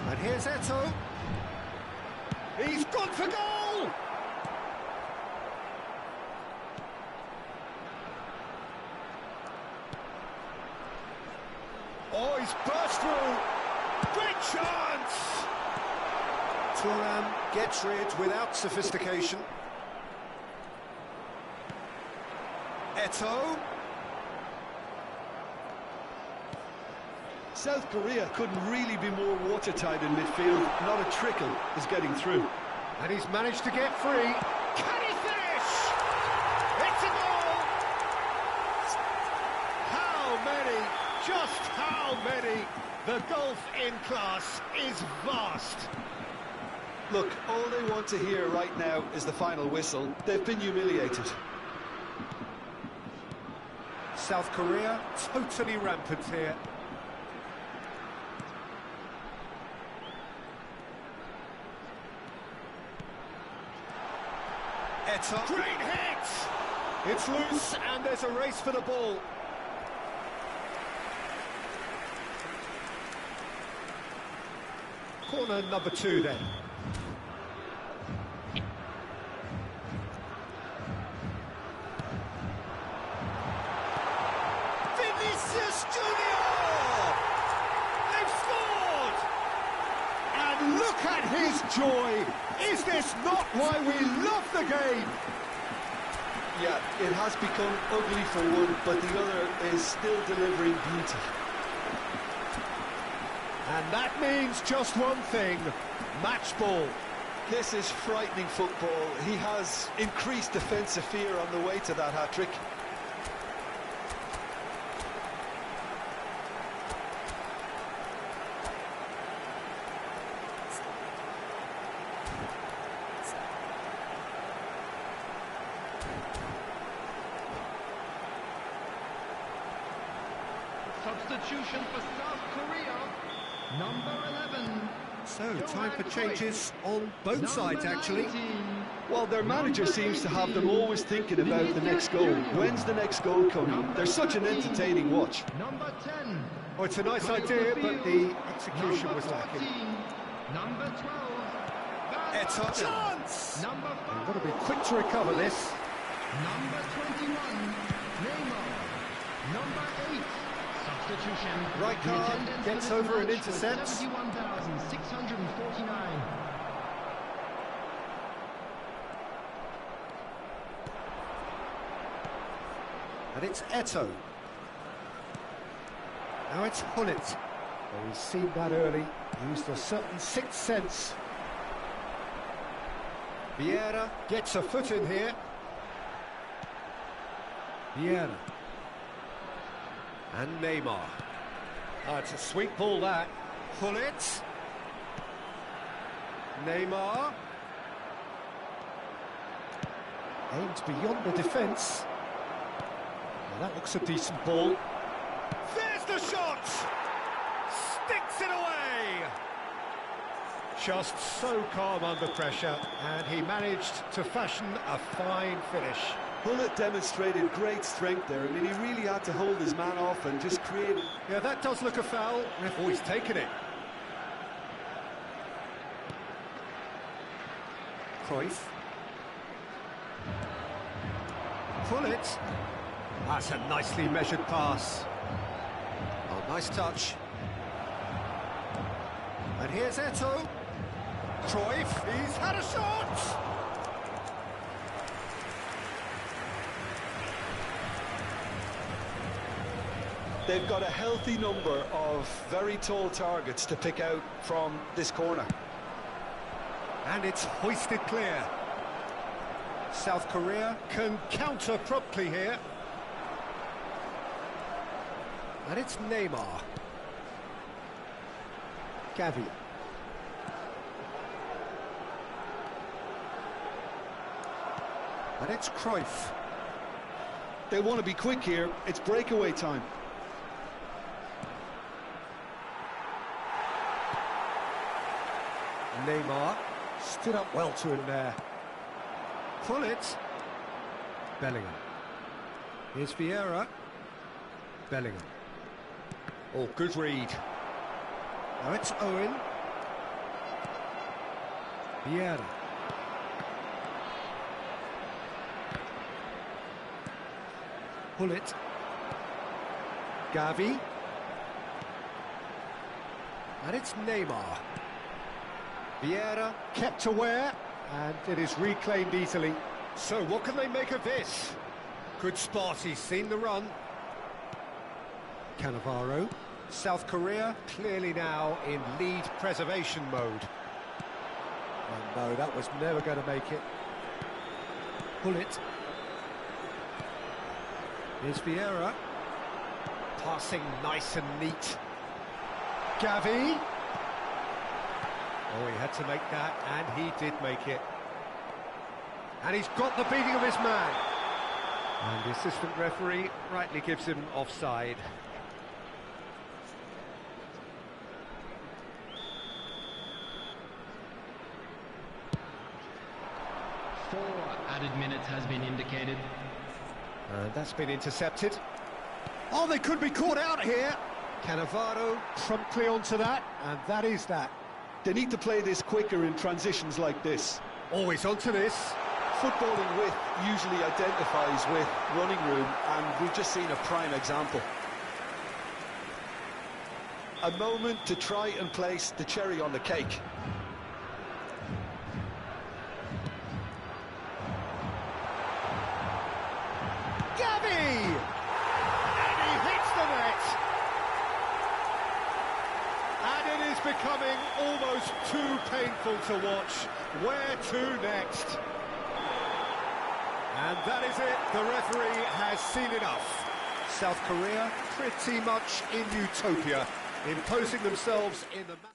And here's Eto'o. He's gone for goal! Oh, he's burst through. Great chance! Thuram gets rid without sophistication. Eto'o. South Korea couldn't really be more watertight in midfield. Not a trickle is getting through. And he's managed to get free. Can he finish? It's a goal! How many? Just how many? The gulf in class is vast. Look, all they want to hear right now is the final whistle. They've been humiliated. South Korea totally rampant here. Eto'o. Great hit! It's loose and there's a race for the ball. Corner number 2 then. Vinicius Junior! They've scored! And look at his joy! Is this not why we love the game? Yeah, it has become ugly for one, but the other is still delivering beauty. And that means just one thing, match ball. This is frightening football. He has increased defensive fear on the way to that hat-trick. Substitution for South Korea, number 11. So, time for changes on both sides, actually. Well, their manager seems to have them always thinking about the next goal. When's the next goal coming? They're such an entertaining watch. Number 10. Oh, it's a nice idea, but the execution was lacking. Number 12. Eto'o. Chance! Number 5. They've got to be quick to recover this. Number 21. Neymar. Number 8. Substitution. Right card, gets over and intercepts. 71,649. And it's Eto'o. Now it's Hullet. Oh, he's seen that early. Used a certain sixth sense. Vieira gets a foot in here. Vieira. And Neymar. Oh, it's a sweet ball, that. Hullet. Neymar. Aimed beyond the defence. Well, that looks a decent ball. There's the shot! Sticks it away! Just so calm under pressure, and he managed to fashion a fine finish. Hullet demonstrated great strength there. I mean, he really had to hold his man off and just create... Yeah, that does look a foul. Oh, he's taken it. Cruyff. Hullet. That's a nicely measured pass. Oh, nice touch. And here's Eto'o. Cruyff, he's had a shot! They've got a healthy number of very tall targets to pick out from this corner. And it's hoisted clear. South Korea can counter promptly here. And it's Neymar. Gavi. And it's Cruyff. They want to be quick here. It's breakaway time. Neymar stood up well to him there. Hullet. Bellingham. Here's Vieira. Bellingham. Oh, good read. Now it's Owen. Vieira. Hullet. Gavi. And it's Neymar. Vieira kept aware, and it is reclaimed easily. So what can they make of this? Good spot, he's seen the run. Cannavaro. South Korea clearly now in lead preservation mode. And no, that was never going to make it. Bullet. Here's Vieira. Passing nice and neat. Gavi. Oh, he had to make that, and he did make it. And he's got the beating of his man. And the assistant referee rightly gives him offside. Added minutes has been indicated. And that's been intercepted. Oh, they could be caught out here. Cannavaro promptly onto that, and that is that. They need to play this quicker in transitions like this. Always onto this. Footballing width usually identifies with running room, and we've just seen a prime example. A moment to try and place the cherry on the cake. Gavi! And he hits the net! And it is becoming almost too painful to watch. Where to next? And that is it. The referee has seen enough. South Korea pretty much in utopia, imposing themselves in the match.